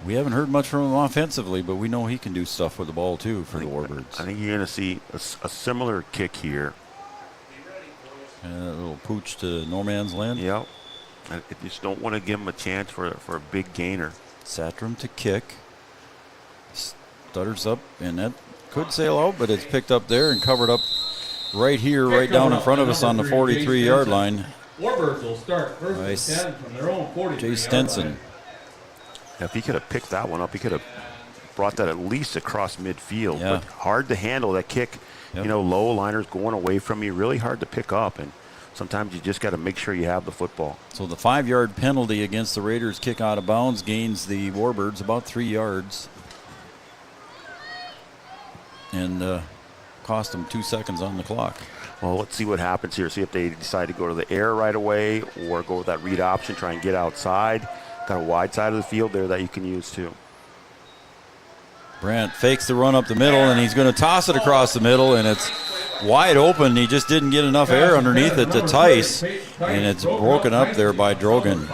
we haven't heard much from him offensively, but we know he can do stuff with the ball, too, for the Warbirds. I think you're going to see a similar kick here. A little pooch to no man's land. Yep. I just don't want to give him a chance for a big gainer. Satram to kick. Stutters up, and that could sail out, but it's picked up there and covered up right here, right down in front of us on the 43-yard line. Warbirds will start first and 10 from their own 43-yard Jay Stenson. Yeah, if he could have picked that one up, he could have brought that at least across midfield. Yeah. But hard to handle that kick. Yep. You know, low liners going away from you, really hard to pick up. And sometimes you just got to make sure you have the football. So the 5-yard penalty against the Raiders kick out of bounds gains the Warbirds about 3 yards. And cost them 2 seconds on the clock. Well, let's see what happens here. See if they decide to go to the air right away or go with that read option, try and get outside. Got a wide side of the field there that you can use too. Brandt fakes the run up the middle, and he's going to toss it across the middle, and it's wide open. He just didn't get enough air underneath it to Tice, and it's broken up there by Drogan.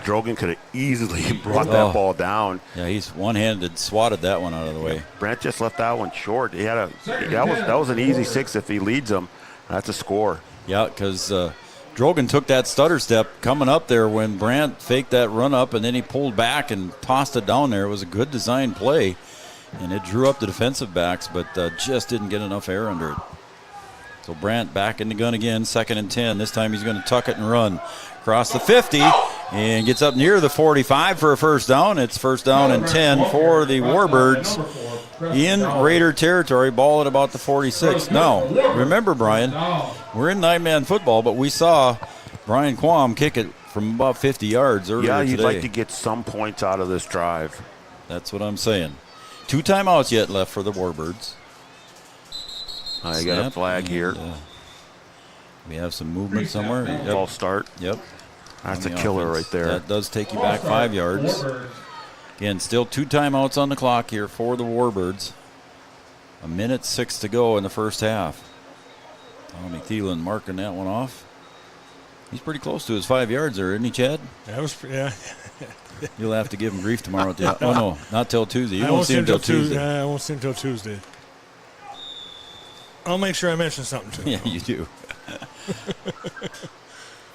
Drogan could have easily brought that ball down. Yeah, he's one-handed swatted that one out of the way. Brandt just left that one short. He had that was an easy 6 if he leads them. That's a score. Yeah, because Drogan took that stutter step coming up there when Brandt faked that run up, and then he pulled back and tossed it down there. It was a good design play, and it drew up the defensive backs, but just didn't get enough air under it. So Brandt back in the gun again, 2nd and 10. This time he's going to tuck it and run across the 50 and gets up near the 45 for a first down. It's first down and 10 for the Warbirds in Raider territory, ball at about the 46. Now, remember, Brian, we're in 9-man football, but we saw Brian Quam kick it from about 50 yards earlier today. Yeah, you'd like to get some points out of this drive. That's what I'm saying. 2 timeouts yet left for the Warbirds. I got a flag here. We have some movement somewhere. Yep. False start. Yep. That's a killer right there. That does take you back 5 yards. Again, still 2 timeouts on the clock here for the Warbirds. 1:06 to go in the first half. Tommy Thielen marking that one off. He's pretty close to his 5 yards there, isn't he, Chad? Yeah. You'll have to give him grief tomorrow. Oh, no, not till Tuesday. You won't see him till Tuesday. I won't see him till Tuesday. I'll make sure I mention something to him. Yeah, you do.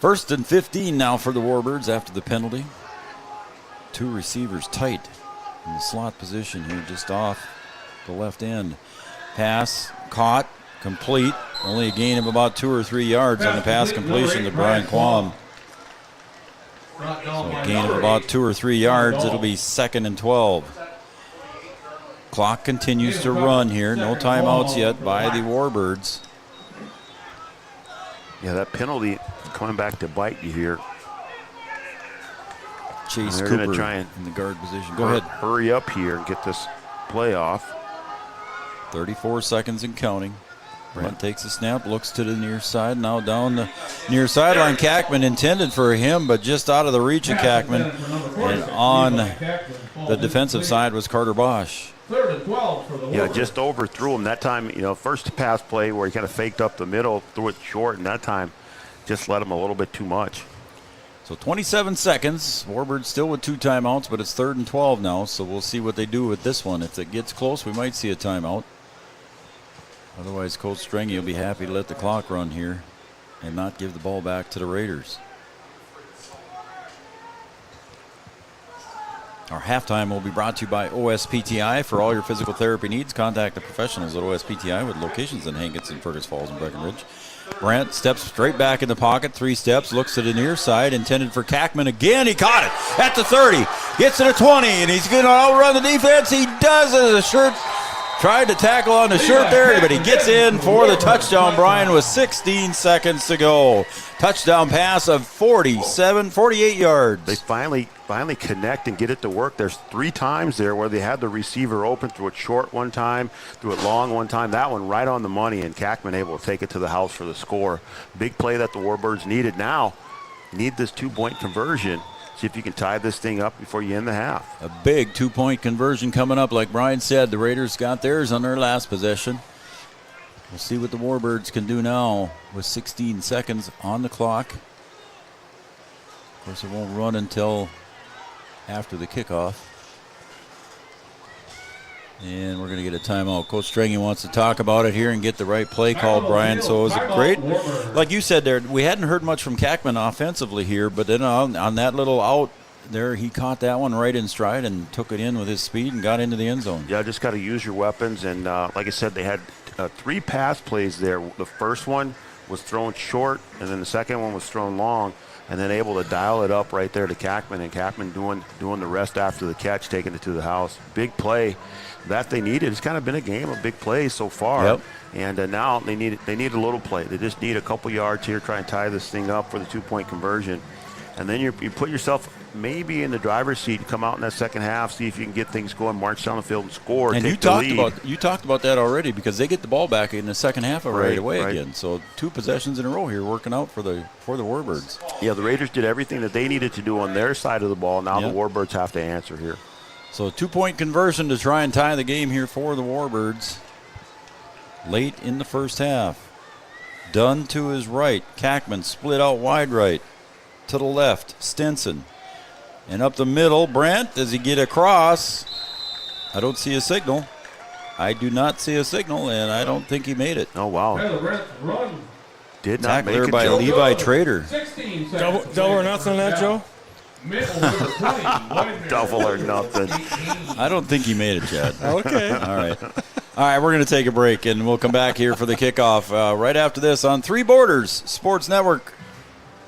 1st and 15 now for the Warbirds after the penalty. 2 receivers tight in the slot position here, just off the left end. Pass caught, complete. Only a gain of about 2 or 3 yards on the pass completion to Brian Quam. So a gain of about 2 or 3 yards. It'll be 2nd and 12. Clock continues to run here. No timeouts yet by the Warbirds. Yeah, that penalty coming back to bite you here. Chase Cooper Cooper try and in the guard position. Go ahead. Hurry up here and get this play off. 34 seconds and counting. Brent takes a snap, looks to the near side. Now down the near sideline. Kackman intended for him, but just out of the reach of Kackman. And on the defensive side was Carter Bosch. 3rd and 12 for the Yeah, just overthrew him that time. First pass play where he kind of faked up the middle, threw it short, and that time just let him a little bit too much. So 27 seconds. Warbirds still with 2 timeouts, but it's 3rd and 12 now, so we'll see what they do with this one. If it gets close, we might see a timeout. Otherwise, Coach Strengy will be happy to let the clock run here and not give the ball back to the Raiders. Our halftime will be brought to you by OSPTI. For all your physical therapy needs, contact the professionals at OSPTI with locations in Hankinson, Fergus Falls, and Breckenridge. Brandt steps straight back in the pocket, 3 steps, looks to the near side, intended for Kackman again. He caught it at the 30, gets to the 20, and he's going to outrun the defense. He does it. The shirt tried to tackle on the shirt there, but he gets in for the touchdown, Brian, with 16 seconds to go. Touchdown pass of 48 yards. They finally connect and get it to work. There's 3 times there where they had the receiver open, threw it short one time, threw it long one time. That one right on the money, and Kackman able to take it to the house for the score. Big play that the Warbirds needed. Now need this 2-point conversion. See if you can tie this thing up before you end the half. A big 2-point conversion coming up. Like Brian said, the Raiders got theirs on their last possession. We'll see what the Warbirds can do now with 16 seconds on the clock. Of course, it won't run until after the kickoff. And we're going to get a timeout. Coach Strengy wants to talk about it here and get the right play called, Brian. So it was a great, like you said there, we hadn't heard much from Kackman offensively here, but then on that little out there, he caught that one right in stride and took it in with his speed and got into the end zone. Yeah, just got to use your weapons. And like I said, they had 3 pass plays there. The first one was thrown short, and then the second one was thrown long, and then able to dial it up right there to Kackman, and Kackman doing the rest after the catch, taking it to the house. Big play that they needed. It's kind of been a game of big plays so far. Yep. And now they need a little play. They just need a couple yards here, try and tie this thing up for the 2-point conversion. And then you put yourself maybe in the driver's seat, come out in that second half, see if you can get things going, march down the field and score. And take you talked about that already, because they get the ball back in the second half right away again. So 2 possessions in a row here working out for the Warbirds. Yeah, the Raiders did everything that they needed to do on their side of the ball. Now the Warbirds have to answer here. So a 2-point conversion to try and tie the game here for the Warbirds. Late in the first half. Dunn to his right. Kackman split out wide right. To the left, Stinson. And up the middle, Brandt, does he get across? I don't see a signal. I do not see a signal, and I don't think he made it. Oh, wow. Did not make it. By Levi Trader. Double or nothing on that, Joe? Double or nothing. I don't think he made it, Chad. Okay. All right, we're going to take a break, and we'll come back here for the kickoff right after this on Three Borders Sports Network.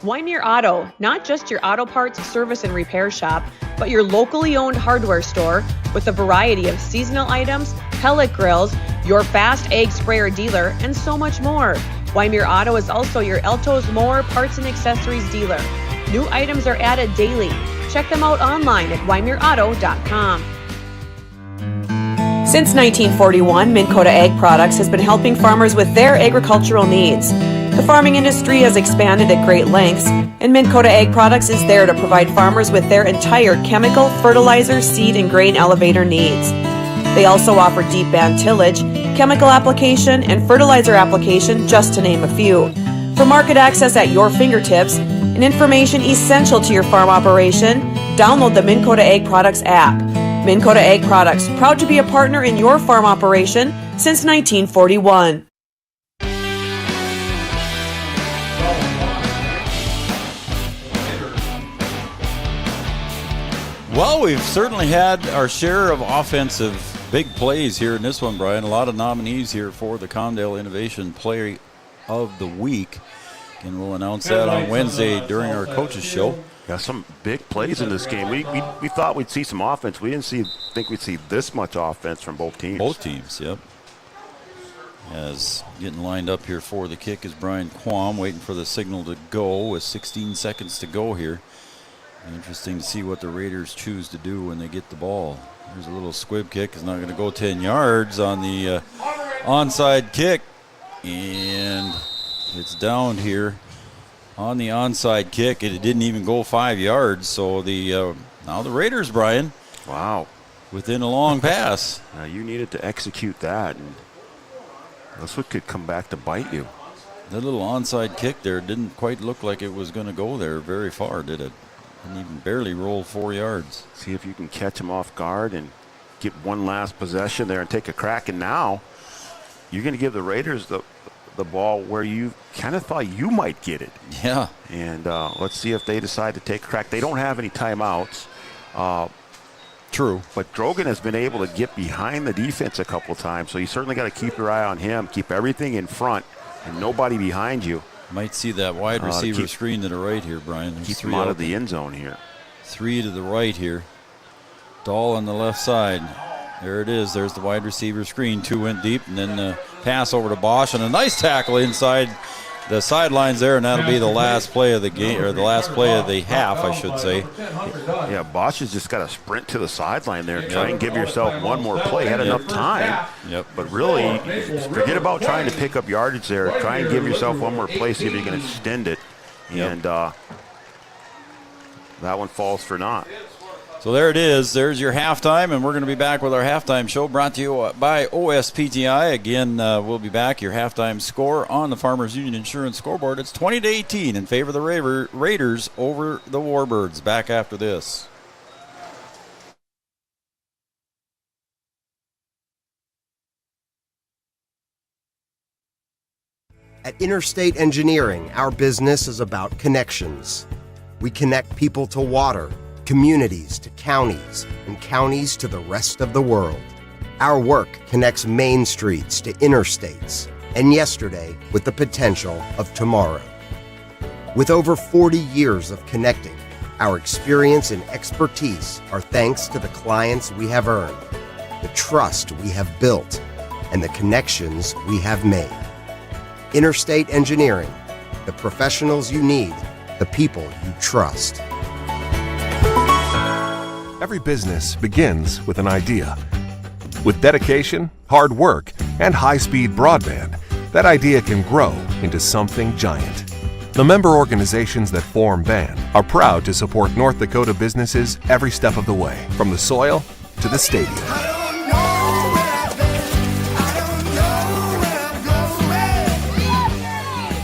Wyndmere Auto, not just your auto parts service and repair shop, but your locally owned hardware store with a variety of seasonal items, pellet grills, your fast egg sprayer dealer, and so much more. Wyndmere Auto is also your Elto's Mower parts and accessories dealer. New items are added daily. Check them out online at WyndmereAuto.com. Since 1941, Minn Kota Ag Products has been helping farmers with their agricultural needs. The farming industry has expanded at great lengths, and Minn Kota Ag Products is there to provide farmers with their entire chemical, fertilizer, seed, and grain elevator needs. They also offer deep band tillage, chemical application, and fertilizer application, just to name a few. For market access at your fingertips and information essential to your farm operation, download the Minn Kota Ag Products app. Minn Kota Ag Products, proud to be a partner in your farm operation since 1941. Well, we've certainly had our share of offensive big plays here in this one, Brian. A lot of nominees here for the Condell Innovation Player of the Week. And we'll announce that on Wednesday during our coaches show. Yeah, some big plays in this game. We thought we'd see some offense. We didn't think we'd see this much offense from both teams. Both teams, yep. As getting lined up here for the kick is Brian Quam, waiting for the signal to go with 16 seconds to go here. Interesting to see what the Raiders choose to do when they get the ball. There's a little squib kick. It's not going to go 10 yards on the onside kick. And it's downed here on the onside kick. It didn't even go 5 yards. So now the Raiders, Brian. Wow. Within a long pass. Now you needed to execute that, and that's what could come back to bite you. The little onside kick there didn't quite look like it was going to go there very far, did it? Didn't even barely roll 4 yards. See if you can catch him off guard and get one last possession there and take a crack. And now you're going to give the Raiders the ball where you kind of thought you might get it. Yeah. And let's see if they decide to take a crack. They don't have any timeouts. True. But Drogan has been able to get behind the defense a couple of times, so you certainly got to keep your eye on him, keep everything in front, and nobody behind you. Might see that wide receiver screen to the right here, Brian. Keep him out of the end zone here. 3 to the right here. Dahl on the left side. There it is. There's the wide receiver screen. 2 went deep, and then the pass over to Bosch, and a nice tackle inside the sidelines there, and that'll be the last play of the game, or the last play of the half, I should say. Yeah, Bosch has just got to sprint to the sideline there. Try and give yourself one more play. Had enough time. Yep. But really, forget about trying to pick up yardage there. Try and give yourself one more play, see if you can extend it. And that one falls for naught. So there it is. There's your halftime, and we're going to be back with our halftime show brought to you by OSPTI. Again, we'll be back. Your halftime score on the Farmers Union Insurance scoreboard. It's 20-18 in favor of the Raiders over the Warbirds. Back after this. At Interstate Engineering, our business is about connections. We connect people to water, communities to counties, and counties to the rest of the world. Our work connects main streets to interstates, and yesterday with the potential of tomorrow. With over 40 years of connecting, our experience and expertise are thanks to the clients we have earned, the trust we have built, and the connections we have made. Interstate Engineering, the professionals you need, the people you trust. Every business begins with an idea. With dedication, hard work, and high-speed broadband, that idea can grow into something giant. The member organizations that form BAN are proud to support North Dakota businesses every step of the way, from the soil to the stadium.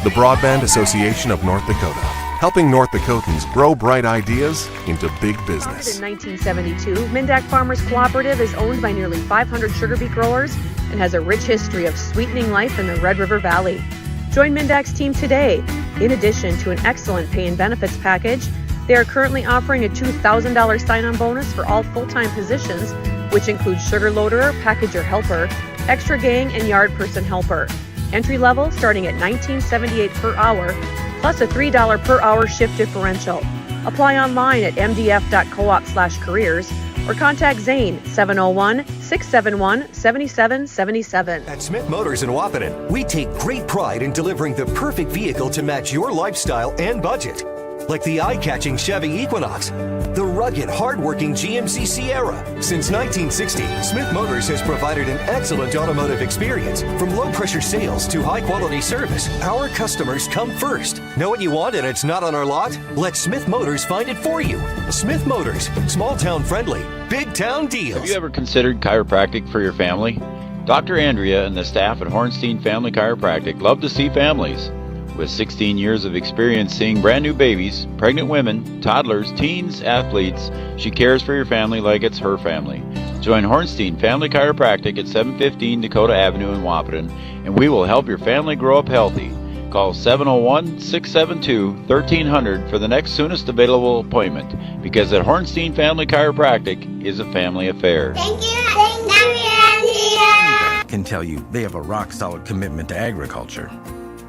The Broadband Association of North Dakota, helping North Dakotans grow bright ideas into big business. In 1972, Mindak Farmers Cooperative is owned by nearly 500 sugar beet growers and has a rich history of sweetening life in the Red River Valley. Join Mindak's team today. In addition to an excellent pay and benefits package, they are currently offering a $2,000 sign-on bonus for all full-time positions, which includes sugar loader, packager helper, extra gang, and yard person helper. Entry level starting at $19.78 per hour, plus a $3 per hour shift differential. Apply online at mdf.coop/careers or contact Zane 701-671-7777. At Smith Motors in Wahpeton, we take great pride in delivering the perfect vehicle to match your lifestyle and budget. Like the eye-catching Chevy Equinox, the rugged, hard-working GMC Sierra. Since 1960, Smith Motors has provided an excellent automotive experience. From low-pressure sales to high-quality service, our customers come first. Know what you want and it's not on our lot? Let Smith Motors find it for you. Smith Motors, small-town friendly, big-town deals. Have you ever considered chiropractic for your family? Dr. Andrea and the staff at Hornstein Family Chiropractic love to see families. With 16 years of experience seeing brand new babies, pregnant women, toddlers, teens, athletes, she cares for your family like it's her family. Join Hornstein Family Chiropractic at 715 Dakota Avenue in Wahpeton, and we will help your family grow up healthy. Call 701-672-1300 for the next soonest available appointment, because at Hornstein Family Chiropractic is a family affair. Can tell you they have a rock-solid commitment to agriculture.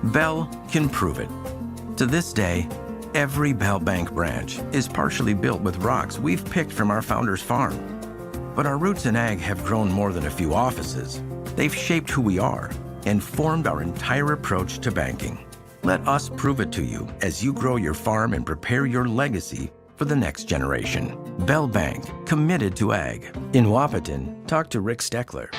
Bell can prove it. To this day, every Bell Bank branch is partially built with rocks we've picked from our founder's farm. But our roots in ag have grown more than a few offices. They've shaped who we are and formed our entire approach to banking. Let us prove it to you as you grow your farm and prepare your legacy for the next generation. Bell Bank, committed to ag. In Wahpeton, talk to Rick Steckler.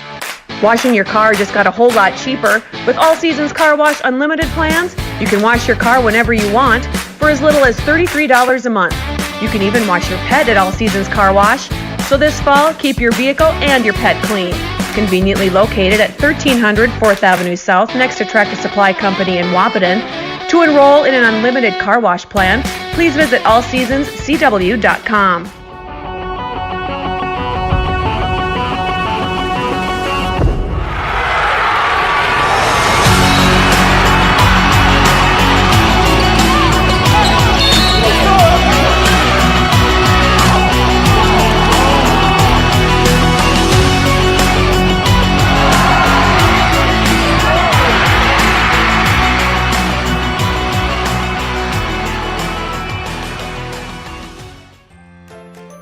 Washing your car just got a whole lot cheaper. With All Seasons Car Wash Unlimited plans, you can wash your car whenever you want for as little as $33 a month. You can even wash your pet at All Seasons Car Wash. So this fall, keep your vehicle and your pet clean. Conveniently located at 1300 4th Avenue South next to Tractor Supply Company in Wahpeton. To enroll in an unlimited car wash plan, please visit allseasonscw.com.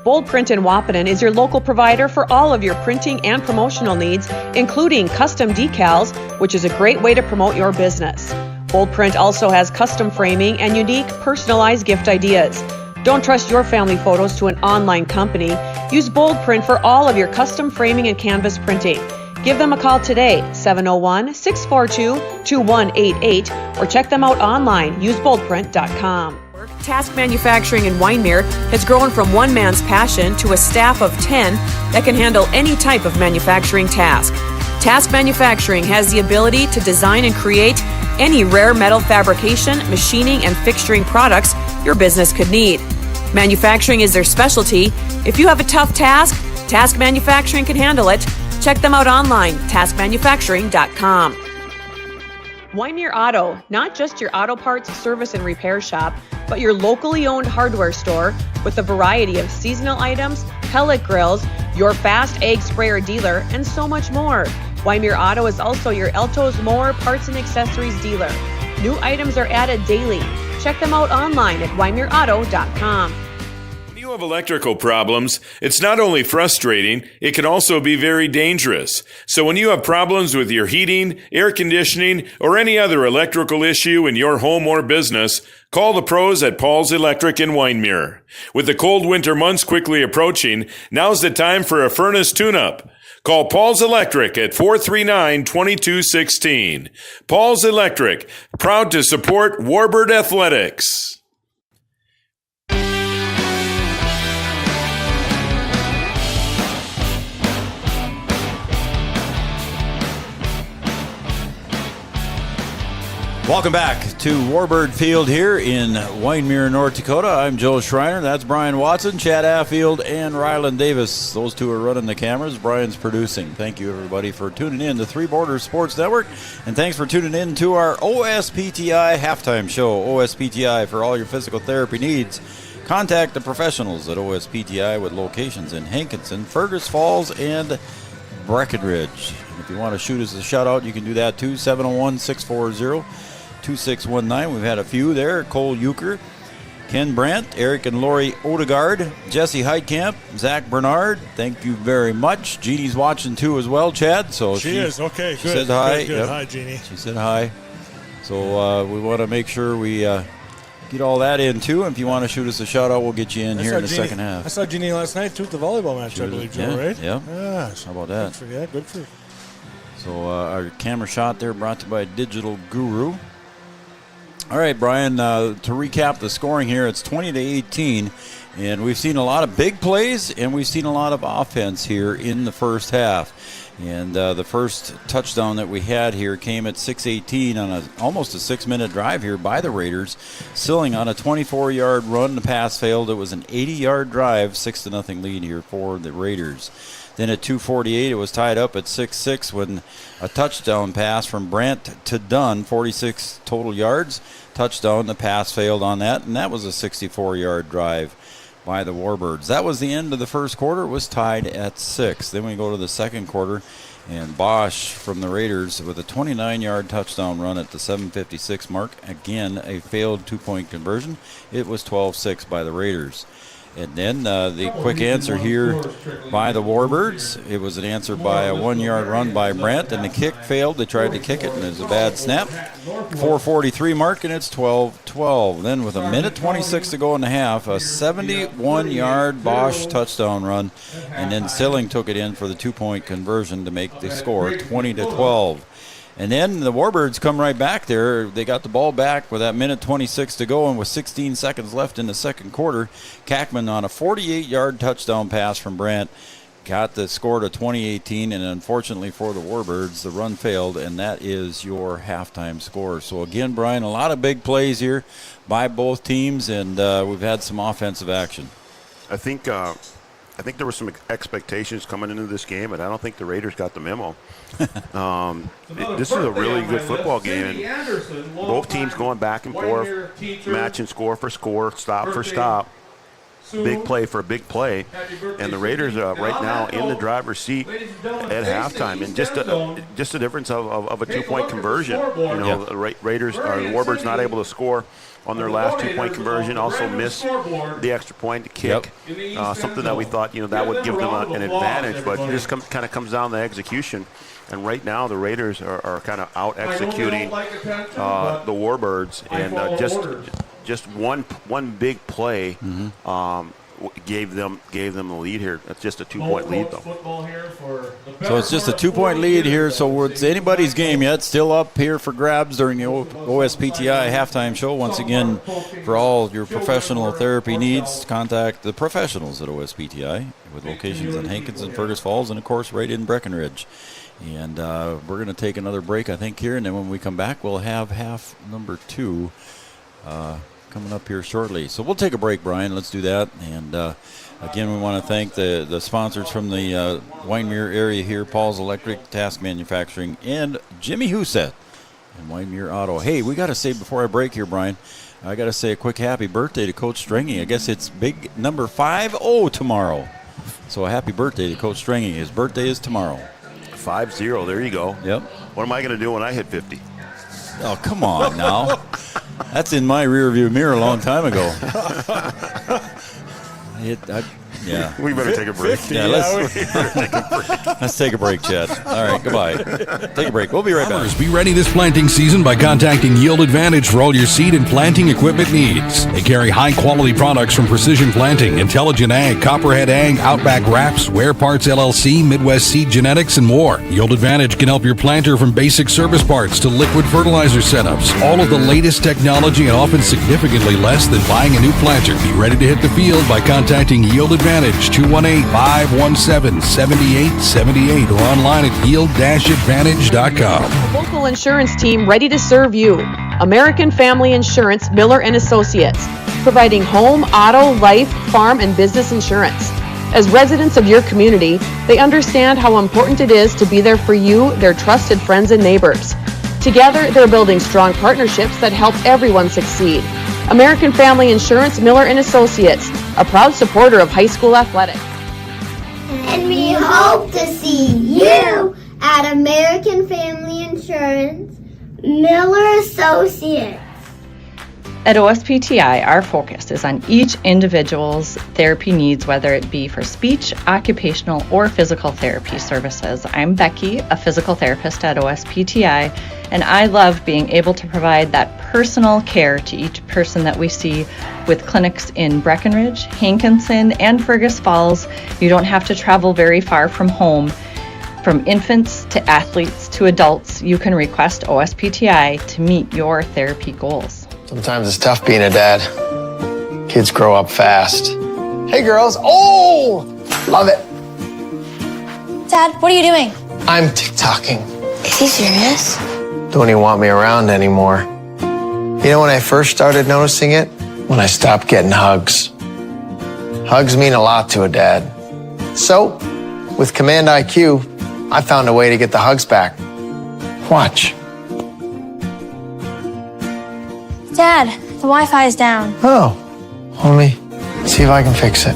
Bold Print in Wahpeton is your local provider for all of your printing and promotional needs, including custom decals, which is a great way to promote your business. Bold Print also has custom framing and unique personalized gift ideas. Don't trust your family photos to an online company. Use Bold Print for all of your custom framing and canvas printing. Give them a call today, 701-642-2188, or check them out online. UseBoldPrint.com. Task Manufacturing in Wyndmere has grown from one man's passion to a staff of 10 that can handle any type of manufacturing task. Task Manufacturing has the ability to design and create any rare metal fabrication, machining, and fixturing products your business could need. Manufacturing is their specialty. If you have a tough task, Task Manufacturing can handle it. Check them out online, taskmanufacturing.com. Wyndmere Auto, not just your auto parts service and repair shop, but your locally owned hardware store with a variety of seasonal items, pellet grills, your fast egg sprayer dealer, and so much more. Wyndmere Auto is also your Elto's mower parts and accessories dealer. New items are added daily. Check them out online at wyndmereauto.com. When you have electrical problems, it's not only frustrating, it can also be very dangerous. So when you have problems with your heating, air conditioning, or any other electrical issue in your home or business, call the pros at Paul's Electric in Wyndmere. With the cold winter months quickly approaching, now's the time for a furnace tune-up. Call Paul's Electric at 439-2216. Paul's Electric, proud to support Warbird Athletics. Welcome back to Warbird Field here in Wyndmere, North Dakota. I'm Joe Schreiner. That's Brian Watson, Chad Affield, and Ryland Davis. Those two are running the cameras. Brian's producing. Thank you, everybody, for tuning in to Three Borders Sports Network. And thanks for tuning in to our OSPTI halftime show. OSPTI for all your physical therapy needs. Contact the professionals at OSPTI with locations in Hankinson, Fergus Falls, and Breckenridge. If you want to shoot us a shout out, you can do that too. 701-640-2619. We've had a few there. Cole Euchre, Ken Brandt, Eric and Lori Odegaard, Jesse Heitkamp, Zach Bernard. Thank you very much. Jeannie's watching too as well, Chad. So she is. Okay, she good. said hi. Good. Yep. Hi, Jeannie. She said hi. So we want to make sure we get all that in too. And if you want to shoot us a shout out, we'll get you in here in the second half. I saw Jeannie last night too at the volleyball match, I believe, Joe, right? Yeah. Yes. How about that? Good for you. So our camera shot there brought to you by Digital Guru. All right, Brian, to recap the scoring here, it's 20-18. And we've seen a lot of big plays, and we've seen a lot of offense here in the first half. And the first touchdown that we had here came at 6:18 on almost a 6-minute drive here by the Raiders. Silling on a 24-yard run, the pass failed. It was an 80-yard drive, 6-0 lead here for the Raiders. Then at 2:48, it was tied up at 6-6 when a touchdown pass from Brandt to Dunn, 46 total yards. Touchdown, the pass failed on that, and that was a 64-yard drive by the Warbirds. That was the end of the first quarter. It was tied at 6. Then we go to the second quarter, and Bosch from the Raiders with a 29-yard touchdown run at the 7:56 mark. Again, a failed two-point conversion. It was 12-6 by the Raiders. And then the quick answer here by the Warbirds. It was an answer by a 1-yard run by Brandt, and the kick failed. They tried to kick it, and it was a bad snap. 4:43 mark, and it's 12-12. Then with a minute 26 to go in the half, a 71-yard Bosch touchdown run, and then Silling took it in for the two-point conversion to make the score 20-12. And then the Warbirds come right back there. They got the ball back with that minute 26 to go, and with 16 seconds left in the second quarter, Kackman on a 48-yard touchdown pass from Brandt got the score to 20-18, and unfortunately for the Warbirds, the run failed, and that is your halftime score. So again, Brian, a lot of big plays here by both teams, and we've had some offensive action. I think there were some expectations coming into this game, but I don't think the Raiders got the memo. This is a really good football game, and both teams going back and forth, matching score for score, stop for stop, big play for a big play, and the Raiders are right now in the driver's seat at halftime, and just a difference of a two-point conversion. The Raiders or the Warbirds not able to score on their last two-point conversion, also missed the extra point to kick, something that we thought that would give them an advantage, but it just kind of comes down to execution. And right now the Raiders are kind of out executing the Warbirds, and just one big play gave them the lead here. That's just a 2-point lead, though. So it's just a 2-point lead here. So it's anybody's game yet. Still up here for grabs during the OSPTI halftime show. Once again, for all your professional therapy needs, contact the professionals at OSPTI with locations in Hankins and Fergus Falls, and of course right in Breckenridge. And we're going to take another break, I think, here, and then when we come back, we'll have half number 2 coming up here shortly. So we'll take a break, Brian. Let's do that. And again, we want to thank the sponsors from the Wyndmere area here, Paul's Electric, Task Manufacturing, and Jimmy Husett and Wyndmere Auto. Hey, we got to say before I break here, Brian, I got to say a quick happy birthday to Coach Stringy. I guess it's big number 50 tomorrow. So a happy birthday to Coach Stringy. His birthday is tomorrow. 50, there you go. Yep. What am I going to do when I hit 50? Oh, come on now. That's in my rearview mirror a long time ago. Yeah. We better take a break. Let's take a break, Chad. All right, goodbye. Take a break. We'll be right back. Be ready this planting season by contacting Yield Advantage for all your seed and planting equipment needs. They carry high-quality products from Precision Planting, Intelligent Ag, Copperhead Ag, Outback Wraps, Ware Parts LLC, Midwest Seed Genetics, and more. Yield Advantage can help your planter from basic service parts to liquid fertilizer setups. All of the latest technology and often significantly less than buying a new planter. Be ready to hit the field by contacting Yield Advantage, 218-517-7878, or online at yield-advantage.com. Local insurance team ready to serve you. American Family Insurance, Miller & Associates, providing home, auto, life, farm, and business insurance. As residents of your community, they understand how important it is to be there for you, their trusted friends and neighbors. Together, they're building strong partnerships that help everyone succeed. American Family Insurance, Miller & Associates, a proud supporter of high school athletics. And we hope to see you at American Family Insurance, Miller Associates. At OSPTI, our focus is on each individual's therapy needs, whether it be for speech, occupational, or physical therapy services. I'm Becky, a physical therapist at OSPTI, and I love being able to provide that personal care to each person that we see with clinics in Breckenridge, Hankinson, and Fergus Falls. You don't have to travel very far from home. From infants to athletes to adults, you can request OSPTI to meet your therapy goals. Sometimes it's tough being a dad. Kids grow up fast. Hey, girls. Oh, love it. Dad, what are you doing? I'm TikToking. Is he serious? Don't even want me around anymore. You know when I first started noticing it? When I stopped getting hugs. Hugs mean a lot to a dad. So, with Command IQ, I found a way to get the hugs back. Watch. Dad, the Wi-Fi is down. Oh, let me see if I can fix it.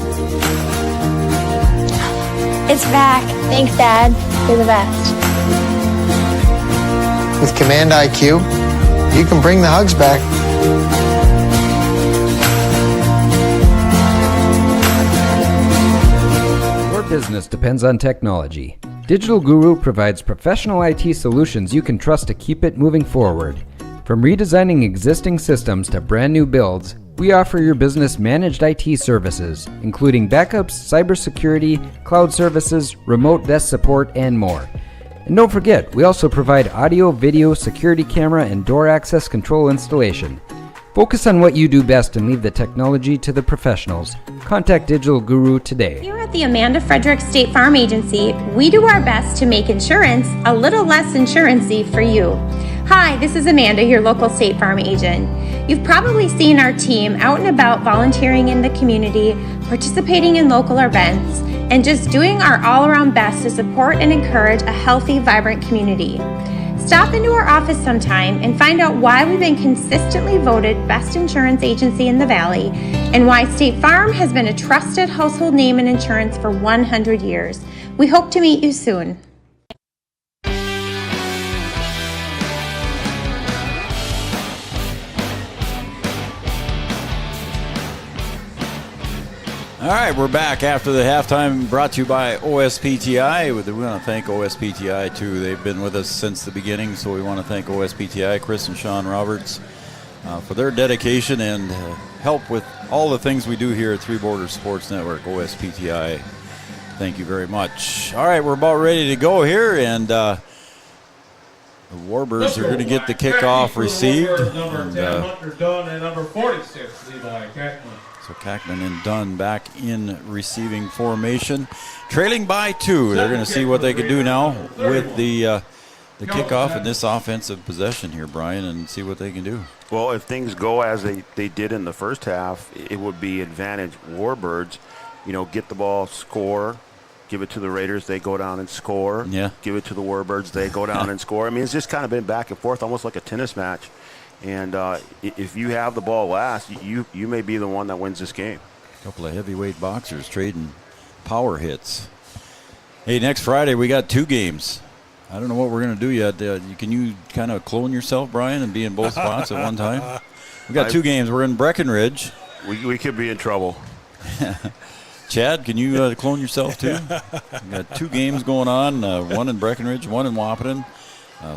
It's back. Thanks, Dad. You're the best. With Command IQ, you can bring the hugs back. Your business depends on technology. Digital Guru provides professional IT solutions you can trust to keep it moving forward. From redesigning existing systems to brand new builds, we offer your business managed IT services, including backups, cybersecurity, cloud services, remote desk support, and more. And don't forget, we also provide audio, video, security camera, and door access control installation. Focus on what you do best and leave the technology to the professionals. Contact Digital Guru today. Here at the Amanda Frederick State Farm Agency, we do our best to make insurance a little less insurance-y for you. Hi, this is Amanda, your local State Farm agent. You've probably seen our team out and about volunteering in the community, participating in local events, and just doing our all-around best to support and encourage a healthy, vibrant community. Stop into our office sometime and find out why we've been consistently voted best insurance agency in the Valley and why State Farm has been a trusted household name in insurance for 100 years. We hope to meet you soon. All right, we're back after the halftime, brought to you by OSPTI. We want to thank OSPTI, too. They've been with us since the beginning, so we want to thank OSPTI, Chris and Sean Roberts, for their dedication and help with all the things we do here at Three Borders Sports Network, OSPTI. Thank you very much. All right, we're about ready to go here, and the Warbirds are going to get the kickoff received. Number 10, Hunter Dunn, and number 46, Levi Kackman. So Kackman and Dunn back in receiving formation. Trailing by 2. They're going to see what they can do now with the kickoff and this offensive possession here, Brian, and see what they can do. Well, if things go as they did in the first half, it would be advantage Warbirds. You know, get the ball, score, give it to the Raiders, they go down and score. Yeah. Give it to the Warbirds, they go down and score. I mean, it's just kind of been back and forth, almost like a tennis match. And if you have the ball last, you may be the one that wins this game. A couple of heavyweight boxers trading power hits. Hey, next Friday we got 2 games. I don't know what we're going to do yet. Can you kind of clone yourself, Brian, and be in both spots at one time? We got 2 games. We're in Breckenridge. We could be in trouble. Chad, can you clone yourself too? We got 2 games going on, one in Breckenridge, one in Wahpeton.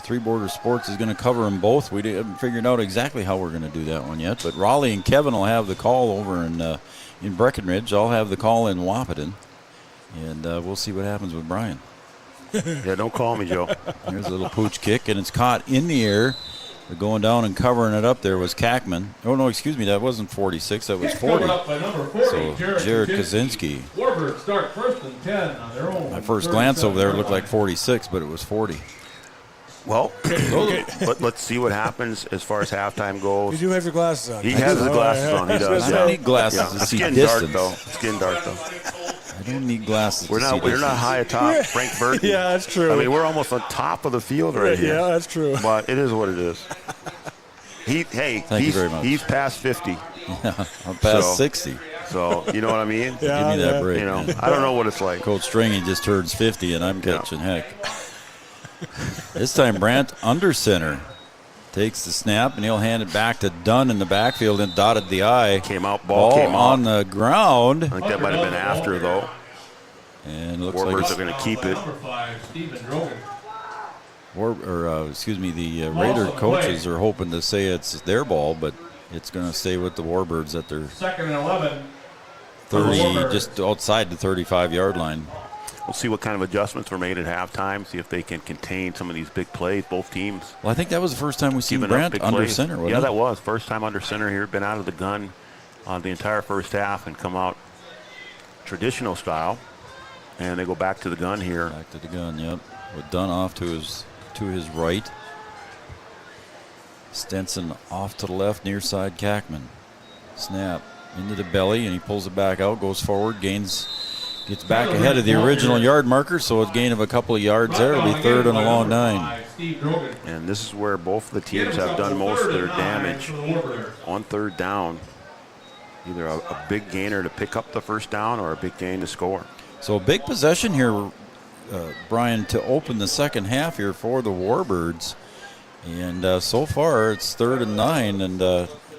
Three Borders Sports is going to cover them both. We haven't figured out exactly how we're going to do that one yet, but Raleigh and Kevin will have the call over in Breckenridge. I'll have the call in Wahpeton, and we'll see what happens with Brian. Yeah, don't call me, Joe. There's a little pooch kick, and it's caught in the air. But going down and covering it up there was Kackman. Oh, no, excuse me, that wasn't 46, that was 40. Up by number 40, so Jared Kaczynski. Warbirds start first and 10 on their own. My first glance over there looked like 46, but it was 40. Well, let's see what happens as far as halftime goes. You do have your glasses on. He has his glasses on. He does. I don't need glasses to see distance. It's getting dark, though. I don't need glasses We're not high atop Frank Burton. Yeah, that's true. I mean, we're almost on top of the field right here. Yeah, that's true. But it is what it is. Thank you very much. He's past 50. Yeah, I'm past 60. So, you know what I mean? Yeah, give me that break. You know, I don't know what it's like. Coach Stringy just turns 50, and I'm catching heck. This time, Brandt under center takes the snap, and he'll hand it back to Dunn in the backfield and dotted the I. Ball came out on the ground. I think that might have been after, though. And it looks Warbirds like are going to keep it. Number 5, Stephen Drogan. The Raider coaches are hoping to say it's their ball, but it's going to stay with the Warbirds at their 2nd and 11. 30, just outside the 35-yard line. We'll see what kind of adjustments were made at halftime, see if they can contain some of these big plays, both teams. Well, I think that was the first time we've seen Brandt under center, wasn't it? Yeah, that was. First time under center here. Been out of the gun the entire first half and come out traditional style. And they go back to the gun here. Back to the gun, yep. With Dunn off to his right. Stenson off to the left, near side Kackman. Snap into the belly, and he pulls it back out, goes forward, gets back ahead of the original yard marker, so a gain of a couple of yards there. It'll be 3rd and a long 9. And this is where both of the teams have done most of their damage on 3rd down. Either a big gainer to pick up the first down or a big gain to score. So a big possession here, Brian, to open the second half here for the Warbirds. And so far it's 3rd and 9, and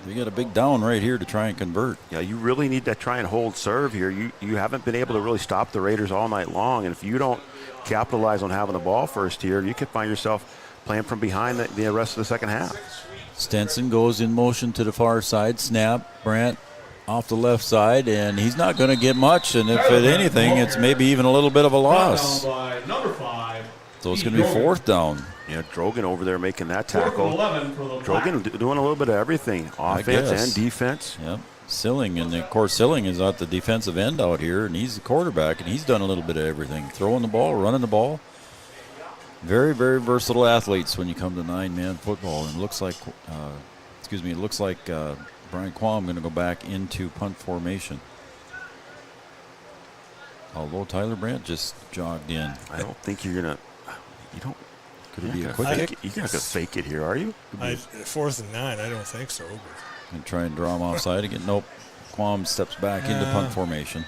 you got a big down right here to try and convert. Yeah, you really need to try and hold serve here. You haven't been able to really stop the Raiders all night long, and if you don't capitalize on having the ball first here, you could find yourself playing from behind the rest of the second half. Stenson goes in motion to the far side. Snap, Brandt off the left side, and he's not going to get much, and if at anything, it's maybe even a little bit of a loss. So it's going to be 4th down. Yeah, Drogan over there making that tackle. Drogan doing a little bit of everything, offense and defense. Yep. Silling, and of course Silling is at the defensive end out here, and he's the quarterback, and he's done a little bit of everything. Throwing the ball, running the ball. Very, very versatile athletes when you come to 9-man football. And it looks like, Brian Quam going to go back into punt formation. Although Tyler Brandt just jogged in. I don't think you're going to, could it be a quick kick? You're not going to fake it here, are you? 4th and 9, I don't think so. And try and draw him offside again. Nope. Quam steps back into punt formation.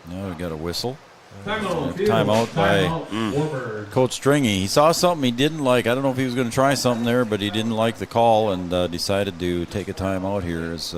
Now we got a whistle. Timeout by Coach Stringy. He saw something he didn't like. I don't know if he was going to try something there, but he didn't like the call and decided to take a timeout here. As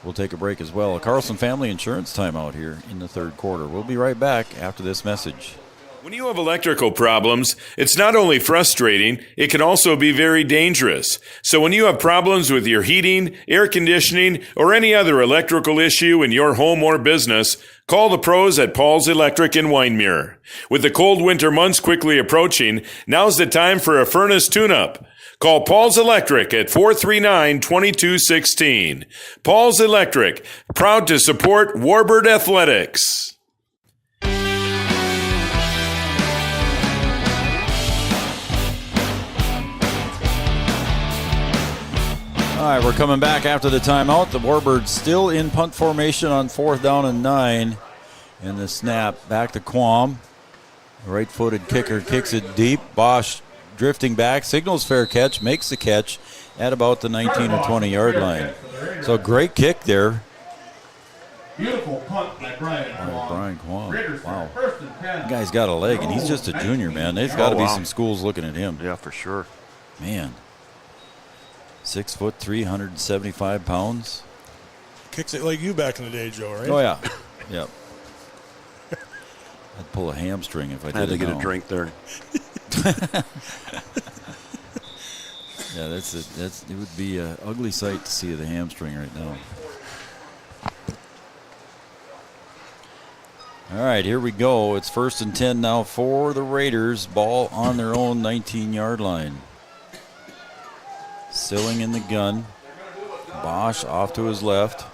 we'll take a break as well. A Carlson Family Insurance timeout here in the 3rd quarter. We'll be right back after this message. When you have electrical problems, it's not only frustrating, it can also be very dangerous. So when you have problems with your heating, air conditioning, or any other electrical issue in your home or business, call the pros at Paul's Electric in Wyndmere. With the cold winter months quickly approaching, now's the time for a furnace tune-up. Call Paul's Electric at 439-2216. Paul's Electric, proud to support Warbird Athletics. All right, we're coming back after the timeout. The Warbirds still in punt formation on 4th down and 9. And the snap back to Quam. Right-footed kicker kicks it deep. Bosch drifting back, signals fair catch, makes the catch at about the 19 or 20-yard line. So great kick there. Beautiful punt by Brian Quam. Wow. The guy's got a leg, and he's just a junior, man. There's got to be some schools looking at him. Yeah, for sure. Man. 6 foot, 375 pounds. Kicks it like you back in the day, Joe, right? Oh, yeah. Yep. I'd pull a hamstring if I did. Had to get a drink there. Yeah, it would be an ugly sight to see the hamstring right now. All right, here we go. It's 1st and 10 now for the Raiders. Ball on their own 19-yard line. Silling in the gun. Bosch off to his left.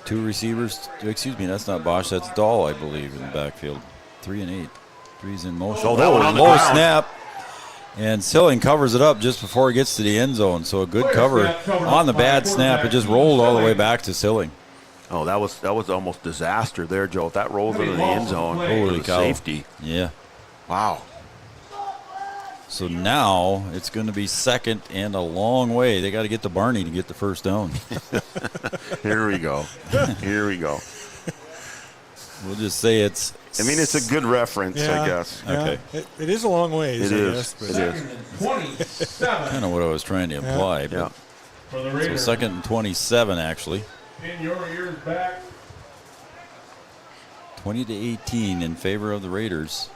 2 receivers. Excuse me, that's not Bosch. That's Dahl, I believe, in the backfield. 3 and 8. 3's in motion. Oh, that one on the low ground. snap. And Silling covers it up just before he gets to the end zone. So a good cover on the bad snap. It just rolled all the way back to Silling. Oh, that was almost disaster there, Joe. If that rolls into the end zone, Holy cow. safety. Yeah. Wow. So now it's going to be 2nd and a long way. They got to get to Barney to get the first down. Here we go. Here we go. We'll just say it's... I mean, it's a good reference, I guess. Yeah. Okay. It is a long ways, It I is. guess. But It is. 27. Kind of what I was trying to imply. Yeah. But For the so Raiders. 2nd and 27, actually. In your ears back. 20-18 in favor of the Raiders.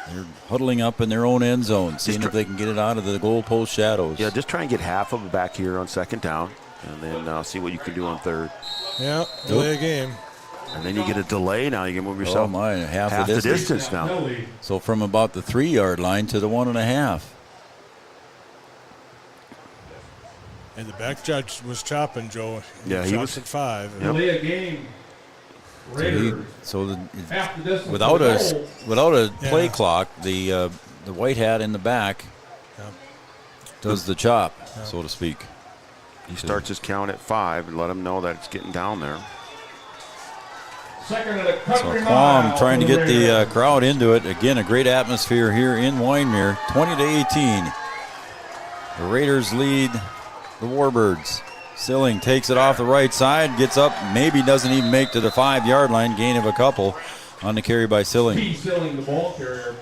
They're huddling up in their own end zone, seeing if they can get it out of the goalpost shadows. Yeah, just try and get half of it back here on 2nd down, and then see what you can do on 3rd. Yeah, delay a game. And then you get a delay. Now you can move yourself half the distance now. So from about the 3-yard line to the 1.5. And the back judge was chopping, Joe. Yeah, he was at 5. Delay a game. Raiders. Without a play clock, the white hat in the back does the chop, so to speak. He starts his count at 5 and let him know that it's getting down there. So Quam trying to get the crowd into it. Again, a great atmosphere here in Wyndmere. 20-18. The Raiders lead the Warbirds. Silling takes it off the right side, gets up, maybe doesn't even make to the 5-yard line, gain of a couple on the carry by Silling. Silling, the ball carrier.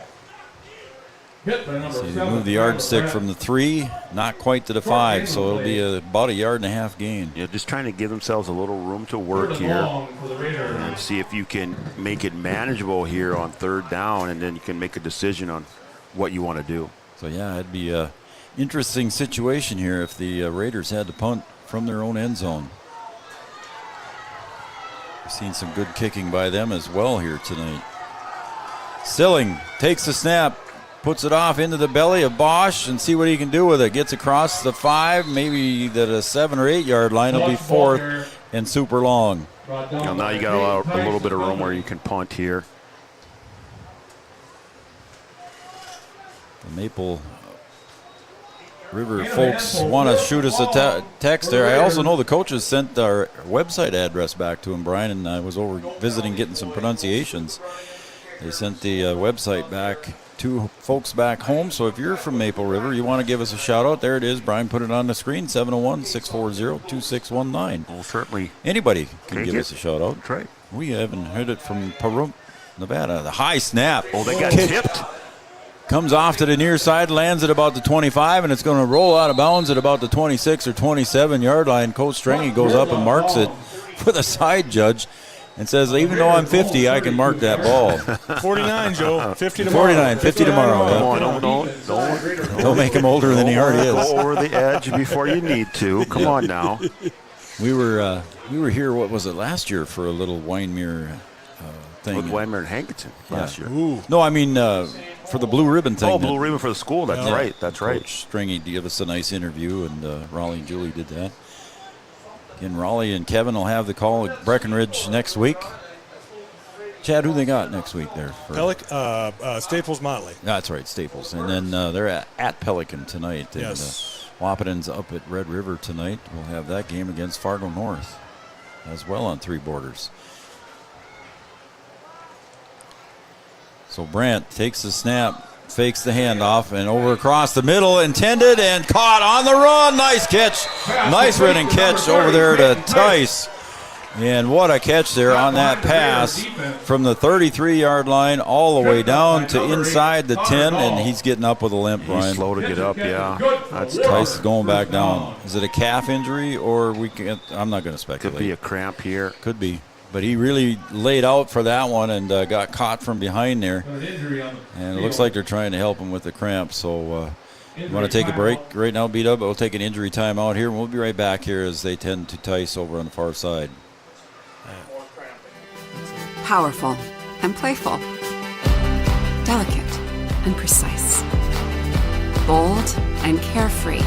So they move the yardstick from the 3, not quite to the 5, so it'll be about a 1.5 yard gain. Yeah, just trying to give themselves a little room to work here and see if you can make it manageable here on 3rd down, and then you can make a decision on what you want to do. So yeah, it'd be a interesting situation here if the Raiders had to punt from their own end zone. We've seen some good kicking by them as well here tonight. Silling takes the snap, puts it off into the belly of Bosch and see what he can do with it. Gets across the 5, maybe the 7 or 8 yard line. Will be 4th and super long. Now you got a little bit of room where you can punt here. The Maple River folks want to shoot us a text there. I also know the coaches sent our website address back to him, Brian, and I was over visiting getting some pronunciations. They sent the website back to folks back home. So if you're from Maple River, you want to give us a shout out, there it is. Brian put it on the screen, 701-640-2619. Well, certainly. Anybody can give us a shout out. That's right. We haven't heard it from Pahrump, Nevada. The high snap. Oh, they got tipped. Comes off to the near side, lands at about the 25, and it's going to roll out of bounds at about the 26 or 27 yard line. Coach Strange goes up and marks it for the side judge and says, even though I'm 50, I can mark that ball. 49, Joe. 50 tomorrow. 49, 50 tomorrow. Come on, don't make him older than he already is. Go over the edge before you need to. Come on now. We were here, what was it, last year for a little Wyndmere thing. With Wyndmere and Hankinson last year. Ooh. No, I mean for the blue ribbon thing. Oh, blue ribbon for the school. That's right. That's right. Coach Stringy gave us a nice interview, and Raleigh and Julie did that. Again, Raleigh and Kevin will have the call at Breckenridge next week. Chad, who they got next week there? Staples Motley. That's right, Staples. And then they're at Pelican tonight. Yes. And Wapaton's up at Red River tonight. We'll have that game against Fargo North as well on Three Borders. So Brandt takes the snap, fakes the handoff, and over across the middle, intended and caught on the run. Nice catch. Nice running catch over there to Tice. And what a catch there on that pass from the 33-yard line all the way down to inside the 10, and he's getting up with a limp, Brian. He's slow to get up, yeah. That's Tice is going back down. Is it a calf injury, or I'm not going to speculate. Could be a cramp here. Could be. But he really laid out for that one and got caught from behind there. And it looks like they're trying to help him with the cramp. So you want to take a break right now, B-Dub? We'll take an injury time out here, and we'll be right back here as they tend to Tice over on the far side. Powerful and playful. Delicate and precise. Bold and carefree.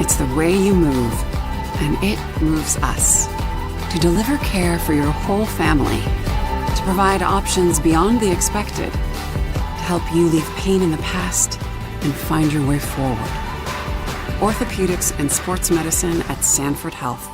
It's the way you move, and it moves us. To deliver care for your whole family, to provide options beyond the expected, to help you leave pain in the past and find your way forward. Orthopedics and sports medicine at Sanford Health.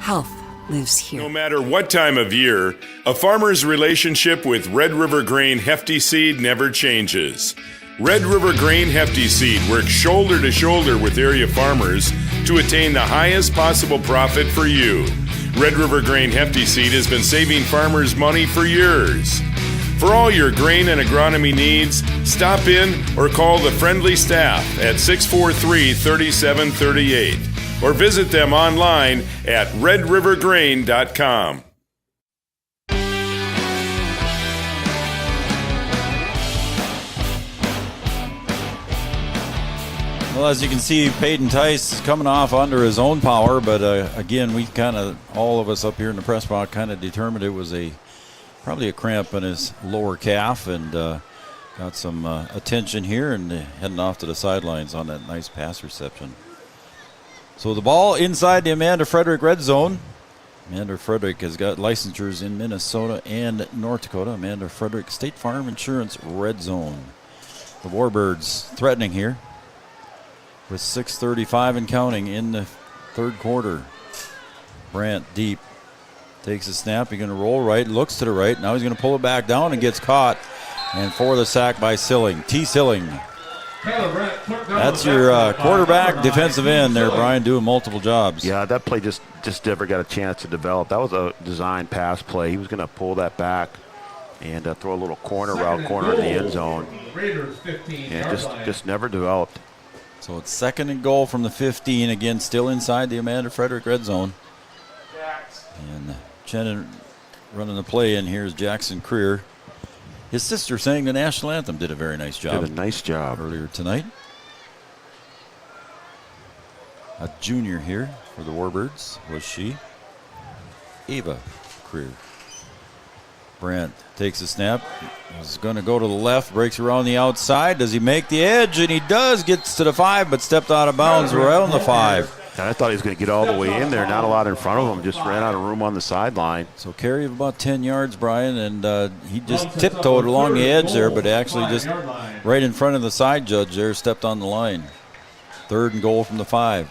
Health lives here. No matter what time of year, a farmer's relationship with Red River Grain Hefty Seed never changes. Red River Grain Hefty Seed works shoulder to shoulder with area farmers to attain the highest possible profit for you. Red River Grain Hefty Seed has been saving farmers money for years. For all your grain and agronomy needs, stop in or call the friendly staff at 643-3738 or visit them online at redrivergrain.com. Well, as you can see, Peyton Tice is coming off under his own power, but again, we kind of, all of us up here in the press box, kind of determined it was probably a cramp in his lower calf, and got some attention here and heading off to the sidelines on that nice pass reception. So the ball inside the Amanda Frederick red zone. Amanda Frederick has got licensures in Minnesota and North Dakota. Amanda Frederick State Farm Insurance red zone. The Warbirds threatening here with 6:35 and counting in the third quarter. Brandt deep. Takes a snap. He's going to roll right. Looks to the right. Now he's going to pull it back down and gets caught. And for the sack by Silling. T. Silling. That's your quarterback, defensive end there, Brian, doing multiple jobs. Yeah, that play just never got a chance to develop. That was a design pass play. He was going to pull that back and throw a little corner route, corner in the end zone. And just never developed. So it's 2nd and goal from the 15. Again, still inside the Amanda Frederick red zone. And Shannon running the play in here is Jackson Creer. His sister sang the national anthem, did a very nice job. Did a nice job. Earlier tonight. A junior here for the Warbirds was she, Ava Creer. Brandt takes a snap. He's going to go to the left, breaks around the outside. Does he make the edge? And he does. Gets to the 5, but stepped out of bounds right on the 5. And I thought he was going to get all the way in there. Not a lot in front of him. Just ran out of room on the sideline. So carry of about 10 yards, Brian, and he just tiptoed along the edge there, but actually just right in front of the side judge there, stepped on the line. 3rd and goal from the 5.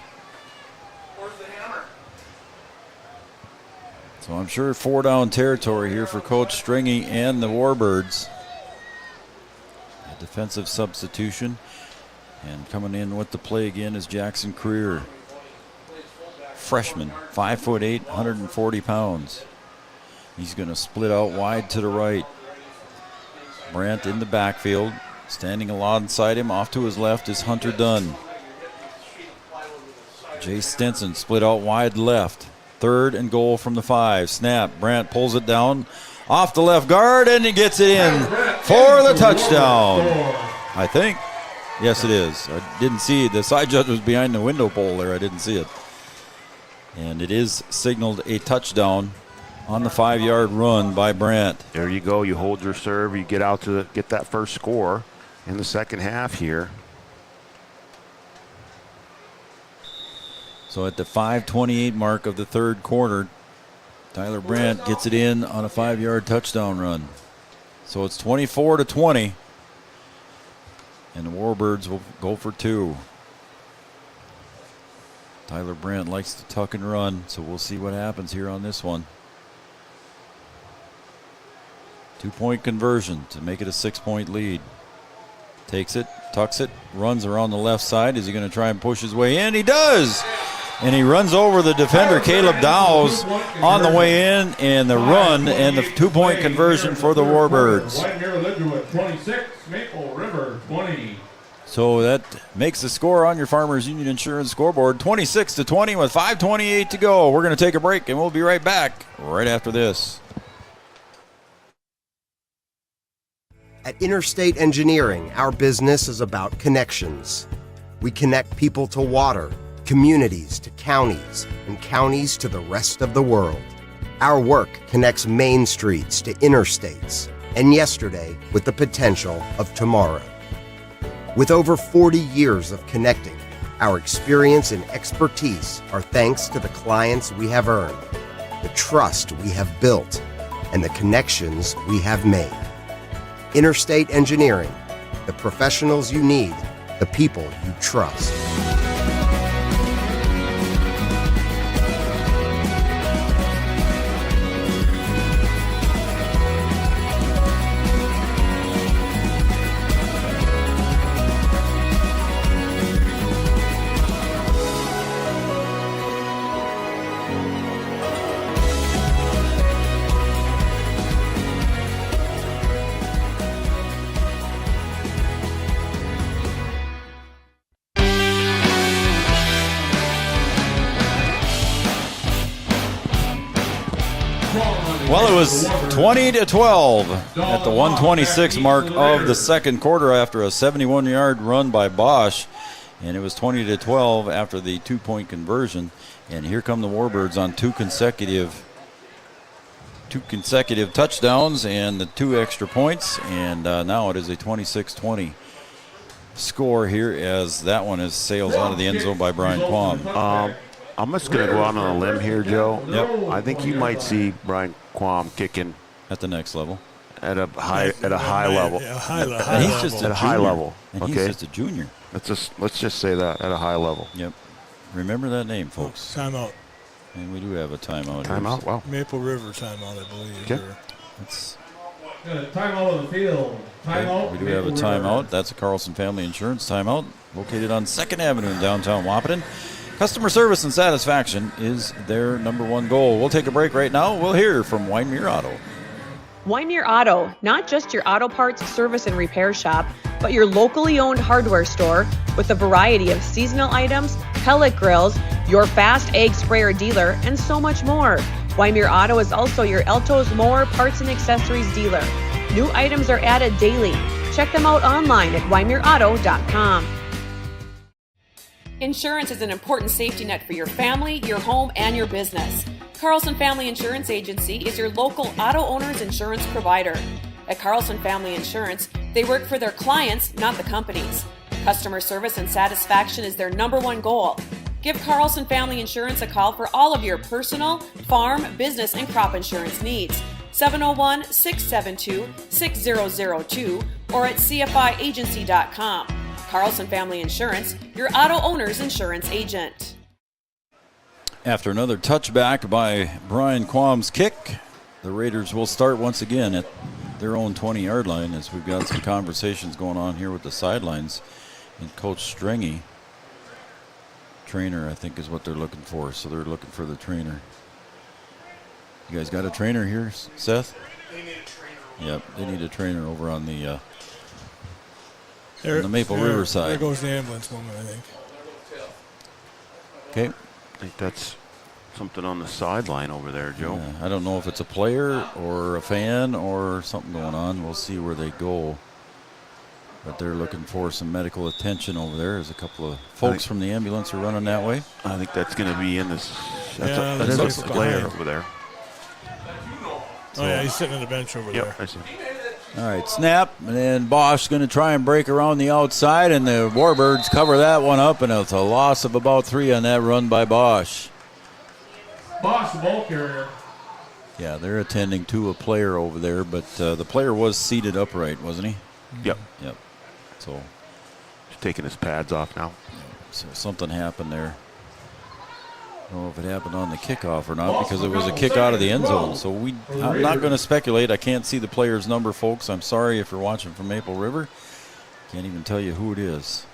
So I'm sure 4-down territory here for Coach Stringy and the Warbirds. A defensive substitution. And coming in with the play again is Jackson Creer. Freshman, 5'8", 140 pounds. He's going to split out wide to the right. Brandt in the backfield. Standing alongside him, off to his left is Hunter Dunn. Jay Stinson split out wide left. 3rd and goal from the 5. Snap. Brandt pulls it down off the left guard, and he gets it in for the touchdown. I think. Yes, it is. I didn't see it. The side judge was behind the window pole there. I didn't see it. And it is signaled a touchdown on the 5-yard run by Brandt. There you go. You hold your serve. You get out to get that first score in the second half here. So at the 5:28 mark of the third quarter, Tyler Brandt gets it in on a 5-yard touchdown run. So it's 24-20. And the Warbirds will go for 2. Tyler Brandt likes to tuck and run, so we'll see what happens here on this one. 2-point conversion to make it a 6-point lead. Takes it, tucks it, runs around the left side. Is he going to try and push his way in? He does! And he runs over the defender, Caleb Dowes, on the way in, and the run and the 2-point conversion for the Warbirds. Lidgerwood 26, Maple River 20. So that makes the score on your Farmers Union Insurance scoreboard 26-20 with 5:28 to go. We're going to take a break, and we'll be right back right after this. At Interstate Engineering, our business is about connections. We connect people to water, communities to counties, and counties to the rest of the world. Our work connects main streets to interstates, and yesterday with the potential of tomorrow. With over 40 years of connecting, our experience and expertise are thanks to the clients we have earned, the trust we have built, and the connections we have made. Interstate Engineering, the professionals you need, the people you trust. Well, it was 20-12 at the 126 mark of the second quarter after a 71-yard run by Bosch. And it was 20-12 after the 2-point conversion. And here come the Warbirds on two consecutive touchdowns and the 2 extra points. And now it is a 26-20 score here, as that one is sails out of the end zone by Brian Quam. I'm just going to go out on a limb here, Joe. Yep. I think you might see Brian Quam kicking at the next level, at a high level. Yeah, high level. And he's just at a high level. And okay, he's just a junior. Let's just say that, at a high level. Yep. Remember that name, folks. Timeout. And we do have a timeout. Timeout. Wow. Maple River timeout, I believe. Okay. It's Timeout of the field. Timeout. We do have a timeout. That's a Carlson Family Insurance timeout, located on 2nd Avenue in downtown Wahpeton. Customer service and satisfaction is their number one goal. We'll take a break right now. We'll hear from Wyndmere Auto. Wyndmere Auto, not just your auto parts, service, and repair shop, but your locally owned hardware store with a variety of seasonal items, pellet grills, your fast egg sprayer dealer, and so much more. Wyndmere Auto is also your Elto's Mower parts and accessories dealer. New items are added daily. Check them out online at wyndmereauto.com. Insurance is an important safety net for your family, your home, and your business. Carlson Family Insurance Agency is your local auto owner's insurance provider. At Carlson Family Insurance, they work for their clients, not the companies. Customer service and satisfaction is their number one goal. Give Carlson Family Insurance a call for all of your personal, farm, business, and crop insurance needs. 701-672-6002 or at cfiagency.com. Carlson Family Insurance, your auto owner's insurance agent. After another touchback by Brian Quam's kick, the Raiders will start once again at their own 20-yard line, as we've got some conversations going on here with the sidelines. And Coach Strengy, trainer, I think is what they're looking for. So they're looking for the trainer. You guys got a trainer here, Seth? They need a trainer. Yep, they need a trainer over on the Maple there, River side. There goes the ambulance woman, I think. Okay. I think that's something on the sideline over there, Joe. Yeah, I don't know if it's a player or a fan or something going on. We'll see where they go. But they're looking for some medical attention over there. There's a couple of folks from the ambulance are running that way. I think that's going to be in this. Yeah, that's a player over there. Oh, yeah, he's sitting on the bench over there. Yep, I see. All right, snap, and then Bosch going to try and break around the outside, and the Warbirds cover that one up, and it's a loss of about 3 on that run by Bosch. Bosch, the ball carrier. Yeah, they're attending to a player over there, but the player was seated upright, wasn't he? Yep. Yep. So he's taking his pads off now. So something happened there. I don't know if it happened on the kickoff or not, because it was a kick out of the end zone. So I'm not going to speculate. I can't see the player's number, folks. I'm sorry if you're watching from Maple River. Can't even tell you who it is.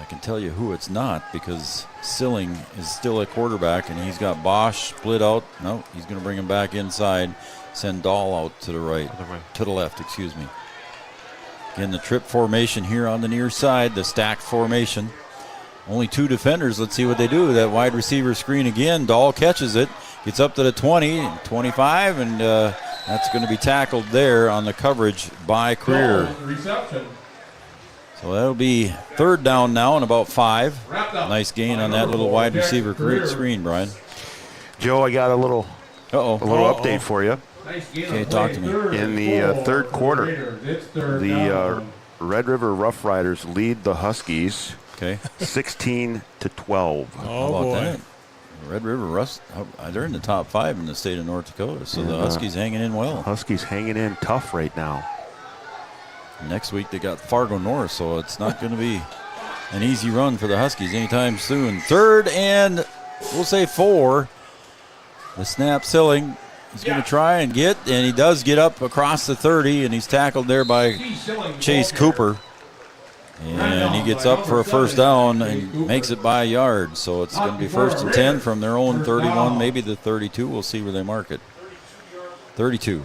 I can tell you who it's not, because Silling is still at quarterback, and he's got Bosch split out. No, he's going to bring him back inside. Send Dahl out to the right, to the left, excuse me. Again, the trip formation here on the near side, the stacked formation. Only 2 defenders. Let's see what they do. That wide receiver screen again. Dahl catches it, gets up to the 20, 25, and that's going to be tackled there on the coverage by Creer. Reception. So that'll be 3rd down now and about 5. Nice gain on that little wide receiver screen, Brian. Joe, I got a little update for you. Okay, talk to me. In the third quarter, the Red River Rough Riders lead the Huskies 16-12. How about that? Red River Roughs, they're in the top 5 in the state of North Dakota, so the Huskies hanging in well. Huskies hanging in tough right now. Next week they got Fargo North, so it's not going to be an easy run for the Huskies anytime soon. 3rd and we'll say 4. The snap Silling. He's going to try and he does get up across the 30, and he's tackled there by Chase Cooper. And he gets up for a 1st down and makes it by a yard. So it's going to be 1st and 10 from their own 31, maybe the 32. We'll see where they mark it. 32.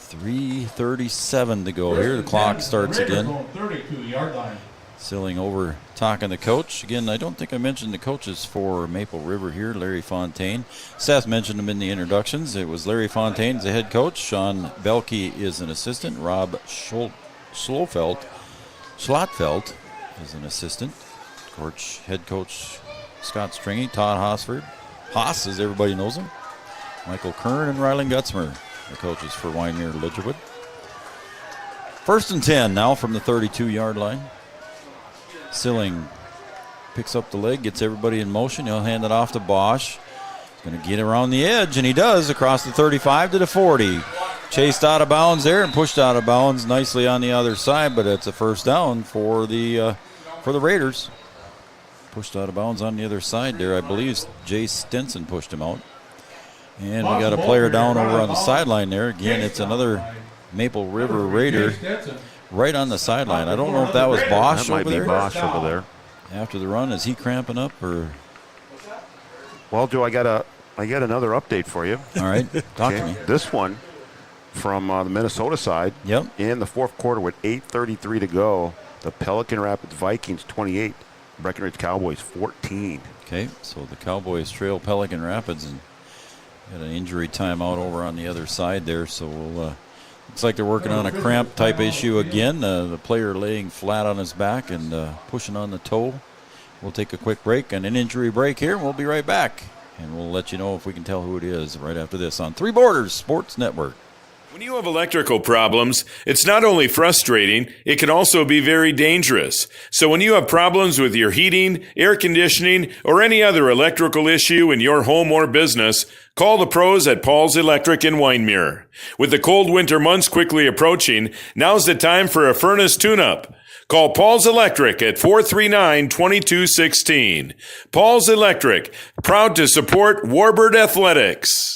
3:37 to go here. The clock starts again. 32-yard line. Silling over talking the coach. Again, I don't think I mentioned the coaches for Maple River here. Larry Fontaine. Seth mentioned him in the introductions. It was Larry Fontaine as the head coach. Sean Belke is an assistant. Rob Schlotfeld is an assistant. Coach, head coach Scott Stringy. Todd Hossford. Haas, as everybody knows him. Michael Kern and Rylan Gutzmer, the coaches for Wyndmere Lidgerwood. First and 10 now from the 32-yard line. Silling picks up the leg, gets everybody in motion. He'll hand it off to Bosch. He's going to get around the edge, and he does, across the 35 to the 40. Chased out of bounds there and pushed out of bounds nicely on the other side, but it's a first down for the Raiders. Pushed out of bounds on the other side there. I believe Jay Stinson pushed him out. And we got a player down over on the sideline there. Again, it's another Maple River Raider right on the sideline. I don't know if that was Bosch that might over be there. Bosch over there. After the run, is he cramping up or? Well, Joe, I got another update for you. All right, talk to me. This one from the Minnesota side. Yep. In the fourth quarter with 8:33 to go, the Pelican Rapids Vikings 28, Breckenridge Cowboys 14. Okay, so the Cowboys trail Pelican Rapids and got an injury timeout over on the other side there. So we'll, looks like they're working on a cramp type issue again. The player laying flat on his back and pushing on the toe. We'll take a quick break and an injury break here, and we'll be right back. And we'll let you know if we can tell who it is right after this on Three Borders Sports Network. When you have electrical problems, it's not only frustrating, it can also be very dangerous. So when you have problems with your heating, air conditioning, or any other electrical issue in your home or business, call the pros at Paul's Electric in Wyndmere. With the cold winter months quickly approaching, now's the time for a furnace tune-up. Call Paul's Electric at 439-2216. Paul's Electric, proud to support Warbird Athletics.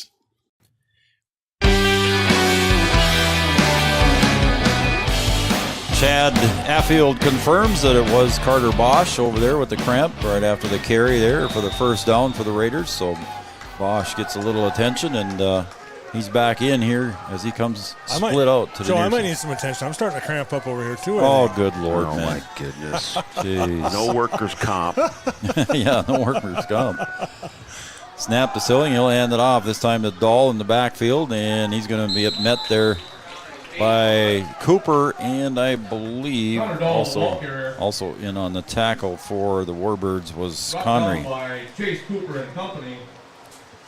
Chad Affield confirms that it was Carter Bosch over there with the cramp right after the carry there for the first down for the Raiders. So Bosch gets a little attention, and he's back in here as he comes split out to the Joe, near I might side. need some attention. I'm starting to cramp up over here, too. Oh, good Lord, oh, man. my goodness. Jeez. No workers' comp. Yeah, no workers' comp. Snap to Silling. He'll hand it off. This time to Dahl in the backfield, and he's going to be met there by Cooper, and I believe also in on the tackle for the Warbirds was Connery. By Chase Cooper and company.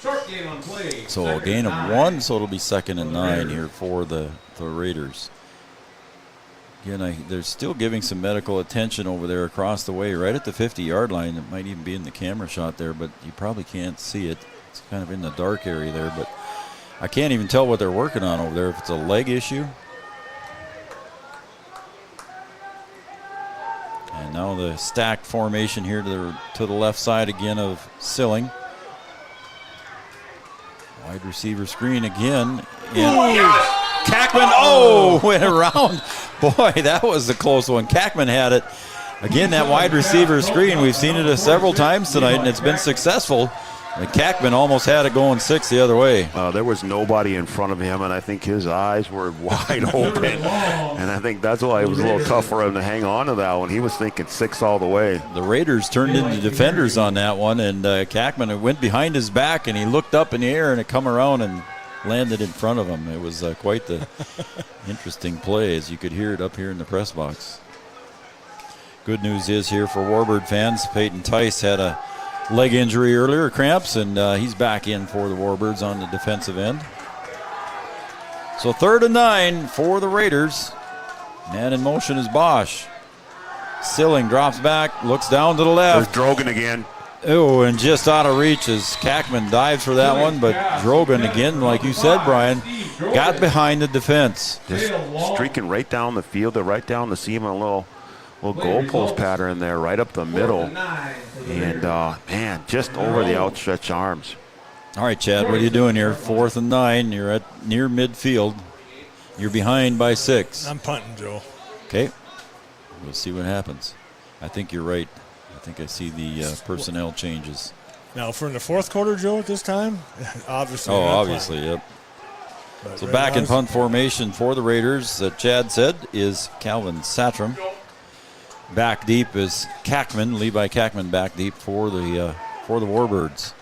Short gain on play. So a gain of 1, so it'll be 2nd and 9 here for the Raiders. Again, they're still giving some medical attention over there across the way, right at the 50-yard line. It might even be in the camera shot there, but you probably can't see it. It's kind of in the dark area there, but I can't even tell what they're working on over there, if it's a leg issue. And now the stacked formation here to the left side again of Silling. Wide receiver screen again. Kackman, went around. Boy, that was the close one. Kackman had it. Again, that wide receiver screen, we've seen it several times tonight, and it's been successful. And Kackman almost had it going 6 the other way. There was nobody in front of him, and I think his eyes were wide open. And I think that's why it was a little tough for him to hang on to that one. He was thinking 6 all the way. The Raiders turned into defenders on that one, and Kackman went behind his back, and he looked up in the air, and it come around and landed in front of him. It was quite the interesting play, as you could hear it up here in the press box. Good news is here for Warbird fans, Peyton Tice had a leg injury earlier, cramps, and he's back in for the Warbirds on the defensive end. So 3rd and 9 for the Raiders. Man in motion is Bosch. Silling drops back, looks down to the left. There's Drogan again. Oh, and just out of reach as Kackman dives for that one, but Drogan again, like you said, Brian, got behind the defense. Just streaking right down the field, right down the seam, a little goalpost pattern there, right up the middle. And, man, just over the outstretched arms. All right, Chad, what are you doing here? 4th and 9. You're at near midfield. You're behind by 6. I'm punting, Joe. Okay. We'll see what happens. I think you're right. I think I see the personnel changes. Now, for in the fourth quarter, Joe, at this time? Obviously. Oh, obviously, yep. But So right back now in punt formation for the Raiders, Chad said, is Calvin Satram. Back deep is Kackman, Levi Kackman back deep for the Warbirds.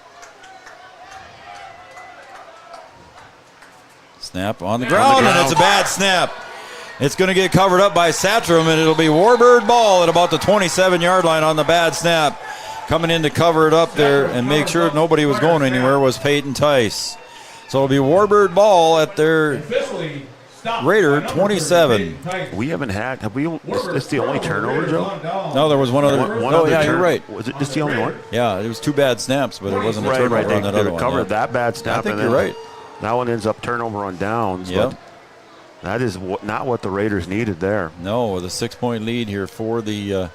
Snap on the ground, and it's a bad snap. It's going to get covered up by Satram, and it'll be Warbird ball at about the 27-yard line on the bad snap. Coming in to cover it up there and make sure nobody was going anywhere was Peyton Tice. So it'll be Warbird ball at their Raider 27. We haven't had. Have we? Is this the only turnover, Joe? No, there was one other. You're right. Was it just the only one? Yeah, it was 2 bad snaps, but it wasn't a turnover on that other one. Covered that bad snap. I think you're right. That one ends up turnover on downs. Yep. But that is not what the Raiders needed there. No, with a 6-point lead here for the.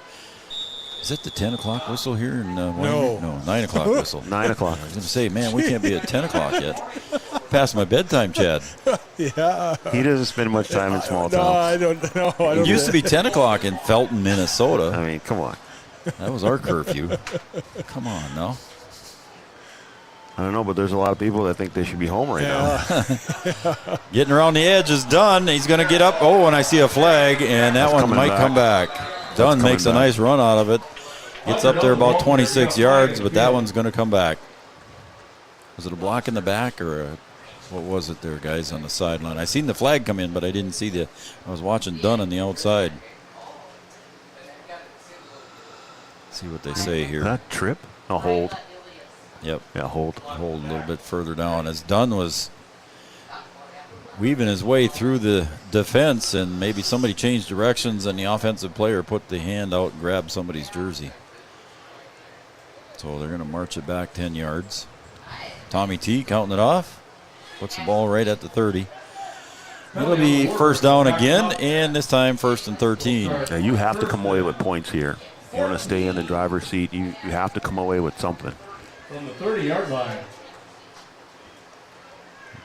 Is it the 10 o'clock whistle here? No, 9 o'clock whistle. 9 o'clock. I was going to say, man, we can't be at 10 o'clock yet. Past my bedtime, Chad. Yeah. He doesn't spend much time in small towns. No, I don't know. It used to be 10 o'clock in Felton, Minnesota. I mean, come on. That was our curfew. Come on, now. I don't know, but there's a lot of people that think they should be home right now. Getting around the edge is done. He's going to get up. Oh, and I see a flag, and that one might come back. Dunn makes a nice run out of it. Gets up there about 26 yards, but that one's going to come back. Was it a block in the back or what was it there, guys, on the sideline? I seen the flag come in, but I didn't see I was watching Dunn on the outside. Let's see what they say here. That trip? A hold. Yep. Yeah, hold. Hold a little bit further down as Dunn was weaving his way through the defense, and maybe somebody changed directions and the offensive player put the hand out and grabbed somebody's jersey. So they're going to march it back 10 yards. Tommy T counting it off. Puts the ball right at the 30. It'll be first down again, and this time 1st and 13. Yeah, you have to come away with points here. You want to stay in the driver's seat, you have to come away with something. From the 30-yard line.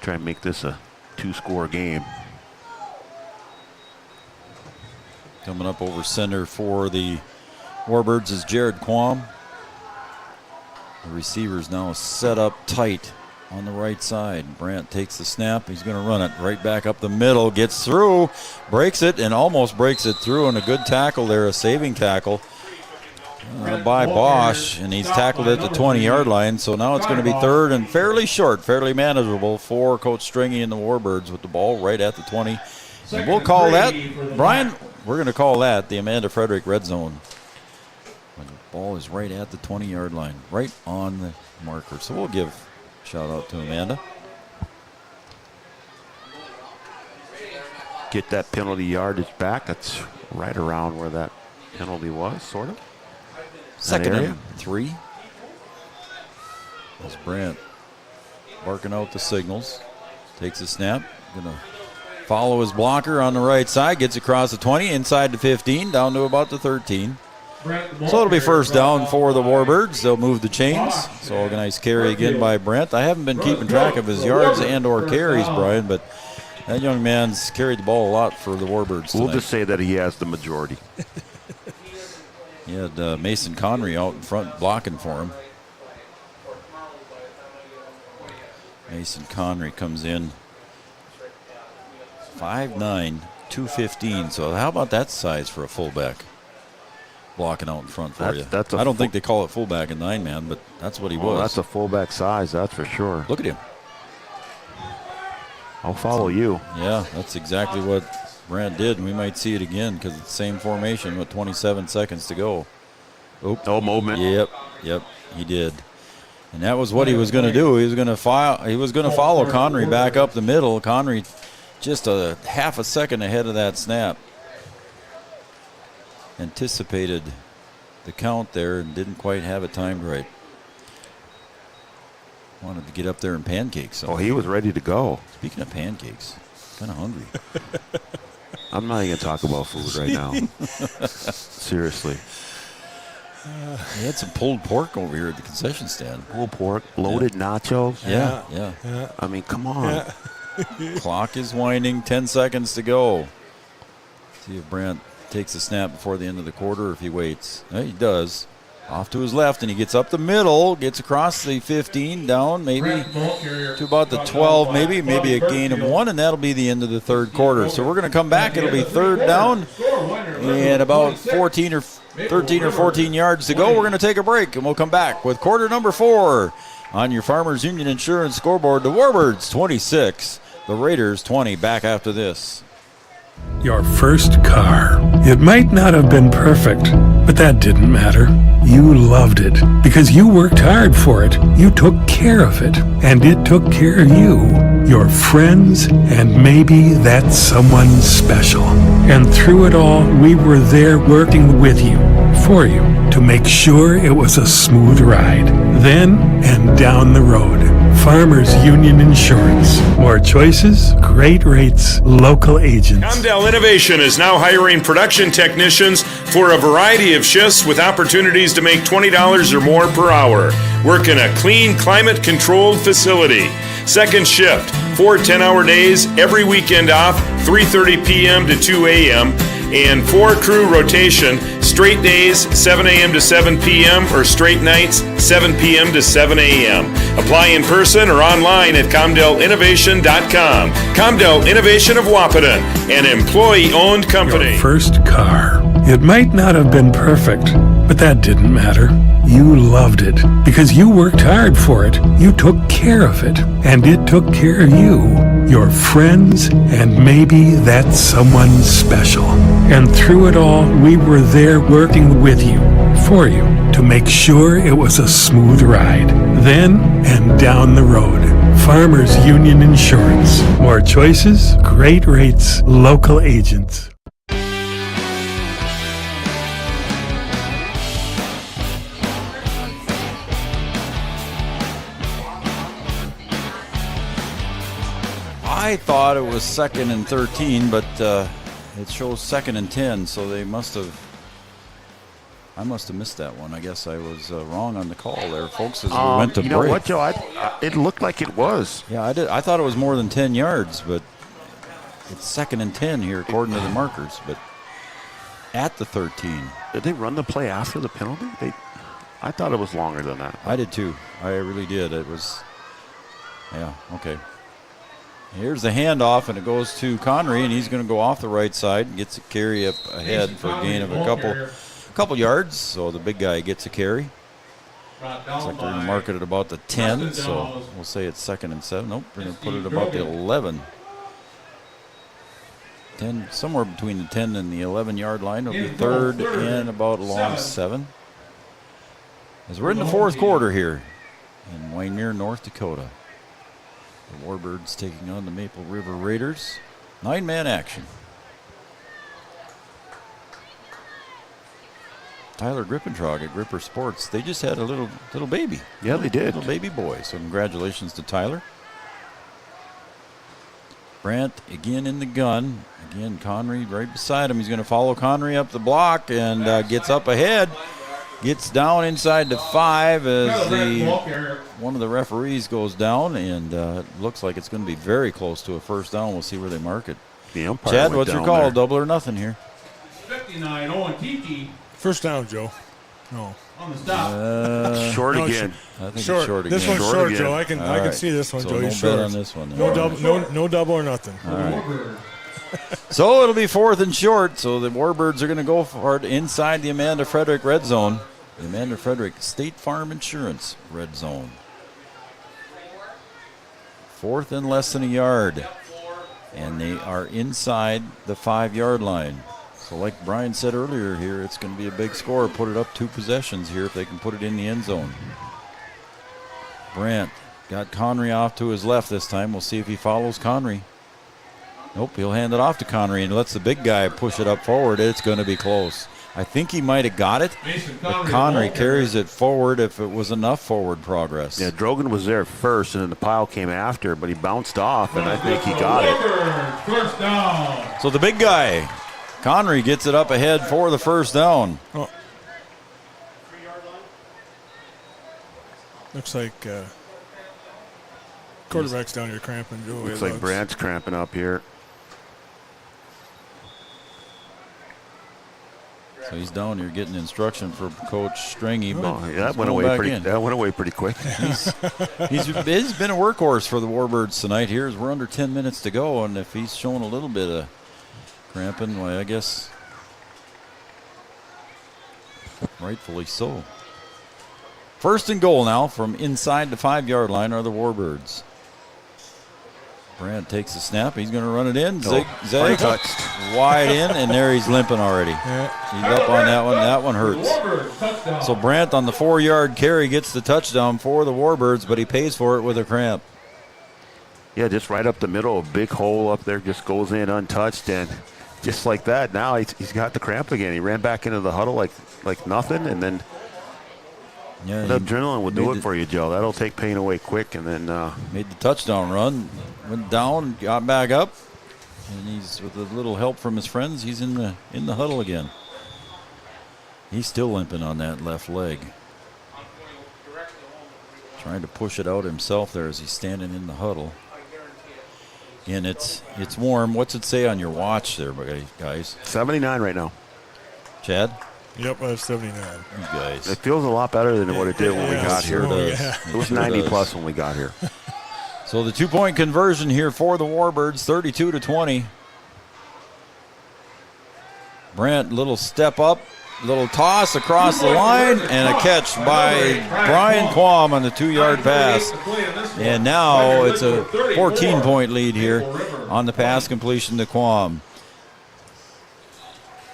Try and make this a 2-score game. Coming up over center for the Warbirds is Jared Quam. The receivers now set up tight on the right side. Brandt takes the snap. He's going to run it right back up the middle. Gets through, breaks it, and almost breaks it through. And a good tackle there, a saving tackle by Bosch. And he's tackled at the 20-yard line. So now it's going to be 3rd and fairly short, fairly manageable for Coach Stringy and the Warbirds with the ball right at the 20. And we'll call that, Brian, we're going to call that the Amanda Frederick red zone. And the ball is right at the 20-yard line, right on the marker. So we'll give a shout out to Amanda. Get that penalty yardage back. That's right around where that penalty was, sort of. 2nd and 3. As Brandt barking out the signals. Takes a snap. Gonna follow his blocker on the right side. Gets across the 20, inside the 15, down to about the 13. So it'll be first down for the Warbirds. They'll move the chains. So a nice carry again by Brent. I haven't been keeping track of his yards and or carries, Brian, but that young man's carried the ball a lot for the Warbirds tonight. We'll just say that he has the majority. He had Mason Connery out in front blocking for him. Mason Connery comes in 5'9", 215. So how about that size for a fullback? Blocking out in front for you. I don't think they call it fullback in 9-man, but that's what he was. That's a fullback size, that's for sure. Look at him. I'll follow you. Yeah, that's exactly what Brandt did, and we might see it again because it's the same formation with 27 seconds to go. Oop. Oh, movement. Yep, he did. And that was what he was going to do. He was going to follow Connery back up the middle. Connery just a half a second ahead of that snap. Anticipated the count there and didn't quite have it timed right. Wanted to get up there and pancake something. Oh, he was ready to go. Speaking of pancakes, kind of hungry. I'm not even going to talk about food right now. Seriously. He had some pulled pork over here at the concession stand. Pulled pork, loaded nachos. Yeah. I mean, come on. Yeah. Clock is winding, 10 seconds to go. See if Brandt takes a snap before the end of the quarter, if he waits. He does. Off to his left, and he gets up the middle, gets across the 15, down maybe to about the 12, maybe a gain of 1, and that'll be the end of the third quarter. So we're going to come back. It'll be third down and about 13 or 14 yards to go. We're going to take a break, and we'll come back with quarter number 4 on your Farmers Union Insurance scoreboard. The Warbirds 26, the Raiders 20. Back after this. Your first car. It might not have been perfect, but that didn't matter. You loved it because you worked hard for it. You took care of it, and it took care of you, your friends, and maybe that someone special. And through it all, we were there working with you, for you, to make sure it was a smooth ride. Then and down the road. Farmers Union Insurance. More choices, great rates, local agents. Comdell Innovation is now hiring production technicians for a variety of shifts with opportunities to make $20 or more per hour. Work in a clean, climate-controlled facility. Second shift, 4 10-hour days, every weekend off, 3:30 p.m. to 2 a.m., and 4-crew rotation, straight days, 7 a.m. to 7 p.m., or straight nights, 7 p.m. to 7 a.m. Apply in person or online at ComdellInnovation.com. Comdell Innovation of Wahpeton, an employee-owned company. Your first car. It might not have been perfect, but that didn't matter. You loved it because you worked hard for it. You took care of it, and it took care of you, your friends, and maybe that someone special. And through it all, we were there working with you, for you, to make sure it was a smooth ride. Then and down the road. Farmers Union Insurance. More choices, great rates, local agents. I thought it was 2nd and 13, but it shows 2nd and 10, so I must have missed that one. I guess I was wrong on the call there, folks, as we went to break. You know what, Joe? It looked like it was. Yeah, I did. I thought it was more than 10 yards, but it's 2nd and 10 here according to the markers, but at the 13. Did they run the play after the penalty? I thought it was longer than that. I did too. I really did. It was, yeah, okay. Here's the handoff, and it goes to Connery, and he's going to go off the right side and gets a carry up ahead for a gain of a couple yards. So the big guy gets a carry. Looks like they're going to mark it at about the 10, so we'll say it's 2nd and 7. Nope, we're going to put it about the 11. 10, somewhere between the 10 and the 11-yard line. It'll be 3rd and about along 7. As we're in the 4th quarter here in Wyndmere, North Dakota. The Warbirds taking on the Maple River Raiders. 9-man action. Tyler Grippentrog at Gripper Sports. They just had a little baby. Yeah, they did. Little baby boy. So congratulations to Tyler. Brandt again in the gun. Again, Connery right beside him. He's going to follow Connery up the block and gets up ahead. Gets down inside the 5 as one of the referees goes down, and it looks like it's going to be very close to a first down. We'll see where they mark it. Chad, what's your call? Double or nothing here? 59, Owen Tiki. First down, Joe. No. On the stop. Short again. I think it's short again. This one's short, Joe. I can see this one, so Joe. No He's short. bet on this one. No double or nothing. All right. So it'll be 4th and short. So the Warbirds are going to go for it inside the Amanda Frederick red zone. The Amanda Frederick State Farm Insurance red zone. 4th and less than a yard. And they are inside the 5-yard line. So like Brian said earlier here, it's going to be a big score. Put it up 2 possessions here if they can put it in the end zone. Brandt got Connery off to his left this time. We'll see if he follows Connery. Nope, he'll hand it off to Connery and lets the big guy push it up forward. It's going to be close. I think he might have got it, but Connery carries it forward if it was enough forward progress. Yeah, Drogan was there first, and then the pile came after, but he bounced off, and I think he got it. First down. So the big guy, Connery, gets it up ahead for the first down. Oh. Looks like quarterback's down here cramping. Joe. Looks like Brandt's cramping up here. So he's down here getting instruction from Coach Stringy. But that went away pretty quick. He's been a workhorse for the Warbirds tonight here as we're under 10 minutes to go, and if he's showing a little bit of cramping, well, I guess rightfully so. 1st and goal now from inside the 5-yard line are the Warbirds. Brandt takes the snap. He's going to run it in. No, Zigzag. untouched. Wide in, and there he's limping already. He's up on that one. That one hurts. So Brandt on the 4-yard carry gets the touchdown for the Warbirds, but he pays for it with a cramp. Yeah, just right up the middle. A big hole up there, just goes in untouched. And just like that, now he's got the cramp again. He ran back into the huddle like nothing, and then yeah, the adrenaline will do it for you, Joe. That'll take pain away quick, and then made the touchdown run, went down, got back up, and he's with a little help from his friends. He's in the huddle again. He's still limping on that left leg, trying to push it out himself there as he's standing in the huddle. And it's warm. What's it say on your watch there, guys? 79 right now. Chad? Yep, I have 79. You guys. It feels a lot better than what it did when we got here. Yeah. It was 90 plus when we got here. So the 2-point conversion here for the Warbirds, 32-20. Brandt, little step up, little toss across the line, and a catch by Brian Quam on the 2-yard pass. And now it's a 14-point lead here on the pass completion to Quam.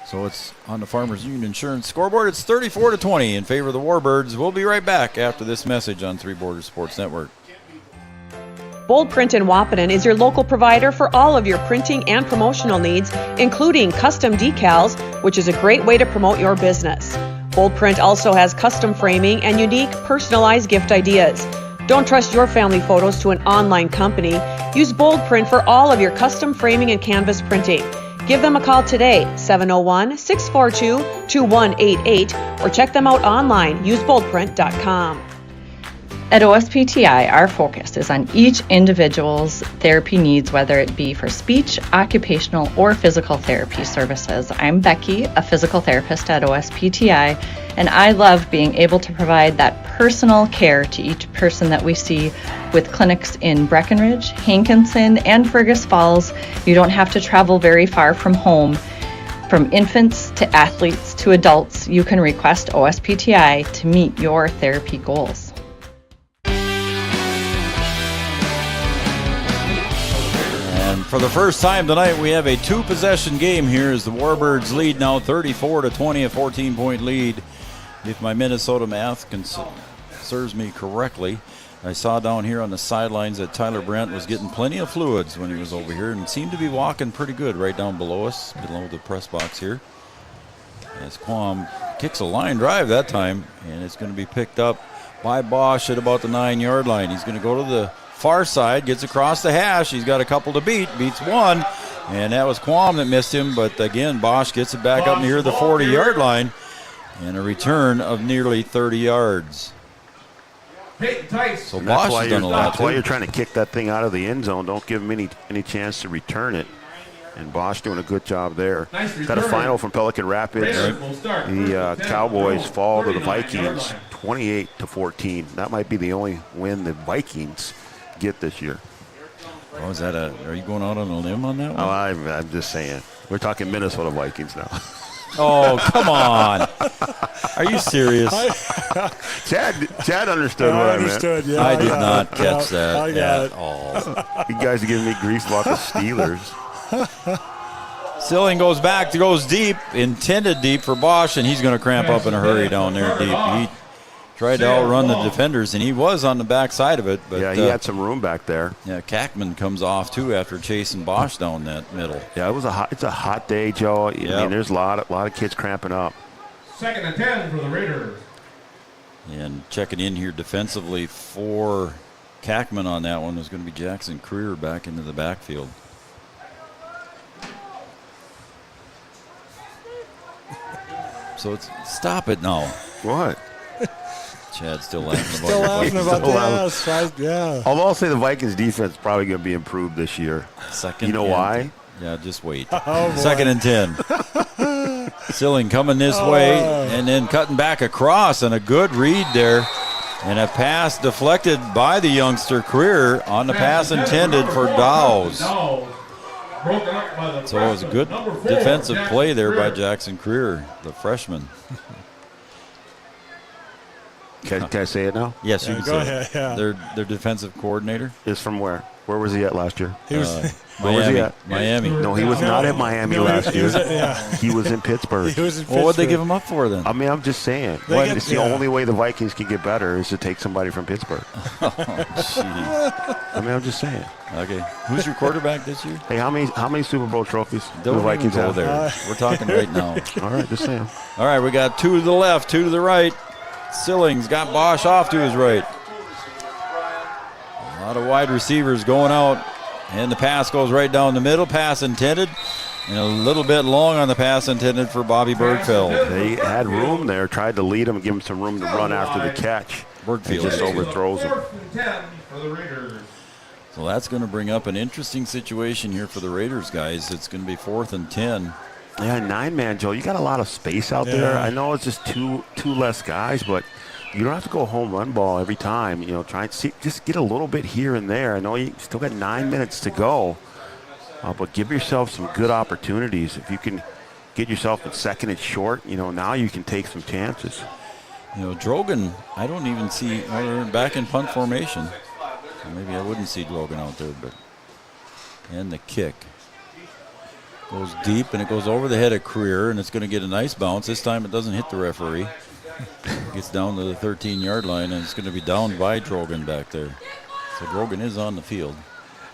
So it's on the Farmers Union Insurance scoreboard. It's 34-20 in favor of the Warbirds. We'll be right back after this message on Three Borders Sports Network. Bold Print in Wahpeton is your local provider for all of your printing and promotional needs, including custom decals, which is a great way to promote your business. Bold Print also has custom framing and unique personalized gift ideas. Don't trust your family photos to an online company. Use Bold Print for all of your custom framing and canvas printing. Give them a call today, 701-642-2188, or check them out online, useboldprint.com. At OSPTI, our focus is on each individual's therapy needs, whether it be for speech, occupational, or physical therapy services. I'm Becky, a physical therapist at OSPTI, and I love being able to provide that personal care to each person that we see with clinics in Breckenridge, Hankinson, and Fergus Falls. You don't have to travel very far from home. From infants to athletes to adults, you can request OSPTI to meet your therapy goals. For the first time tonight, we have a 2-possession game here as the Warbirds lead now 34-20, a 14-point lead. If my Minnesota math serves me correctly, I saw down here on the sidelines that Tyler Brandt was getting plenty of fluids when he was over here and seemed to be walking pretty good right down below us, below the press box here. As Quam kicks a line drive that time, and it's going to be picked up by Bosch at about the 9-yard line. He's going to go to the far side, gets across the hash. He's got a couple to beats one, and that was Quam that missed him. But again, Bosch gets it back up near the 40-yard line, and a return of nearly 30 yards. So Bosch has done a lot. That's why you're trying to kick that thing out of the end zone. Don't give him any chance to return it. And Bosch doing a good job there. Got a final from Pelican Rapids. The Cowboys fall to the Vikings 28-14. That might be the only win the Vikings get this year. Oh, is that are you going out on a limb on that one? Oh, I'm just saying. We're talking Minnesota Vikings now. Oh, come on. Are you serious? Chad understood what I meant. Yeah, I did not catch that at all. You guys are giving me grease about the Steelers. Silling goes back, goes deep, intended deep for Bosch, and he's going to cramp up in a hurry down there deep. He tried to outrun the defenders, and he was on the back side of it. But yeah, he had some room back there. Yeah, Kackman comes off, too, after chasing Bosch down that middle. Yeah, it's a hot day, Joe. Yep. I mean, there's a lot of kids cramping up. 2nd and 10 for the Raiders. And checking in here defensively for Kackman on that one is going to be Jackson Creer back into the backfield. So stop it now. What? Chad's still laughing about Still laughing about that. Yeah. Although I'll say the Vikings defense is probably going to be improved this year. Second. You know why? Yeah, just wait. Oh, 2nd and 10. Silling coming this way and then cutting back across, and a good read there. And a pass deflected by the youngster Creer on the pass intended for Dowes. So it was a good defensive play there by Jackson Creer, the freshman. Can I say it now? Yes, you can say ahead, it. yeah. Their defensive coordinator is from where? Where was he at last year? He was where was he at? Miami. No, he was not at Miami last year. He was in Pittsburgh. He was in Well, what'd they give him up for then? I mean, I'm just saying. It's the only way the Vikings can get better is to take somebody from Pittsburgh. Oh, jeez. I mean, I'm just saying. Okay. Who's your quarterback this year? Hey, how many Super Bowl trophies do the Don't Vikings even go have? there. We're talking right now. All right, just saying. All right, we got 2 to the left, 2 to the right. Sillings got Bosch off to his right. A lot of wide receivers going out, and the pass goes right down the middle. Pass intended, and a little bit long on the pass intended for Bobby Bergfeld. They had room there, tried to lead him, give him some room to run after the catch. Bergfield just overthrows him. So that's going to bring up an interesting situation here for the Raiders, guys. It's going to be 4th and 10. Yeah, 9-man, Joe. You got a lot of space out there. I know it's just two less guys, but you don't have to go home run ball every time. You know, try and see, just get a little bit here and there. I know you still got 9 minutes to go, but give yourself some good opportunities. If you can get yourself in 2nd and short, you know, now you can take some chances. You know, Drogan, I don't even see, they're back in punt formation. So maybe I wouldn't see Drogan out there, but, and the kick. Goes deep, and it goes over the head of Creer, and it's going to get a nice bounce. This time it doesn't hit the referee. Gets down to the 13-yard line, and it's going to be downed by Drogan back there. So Drogan is on the field.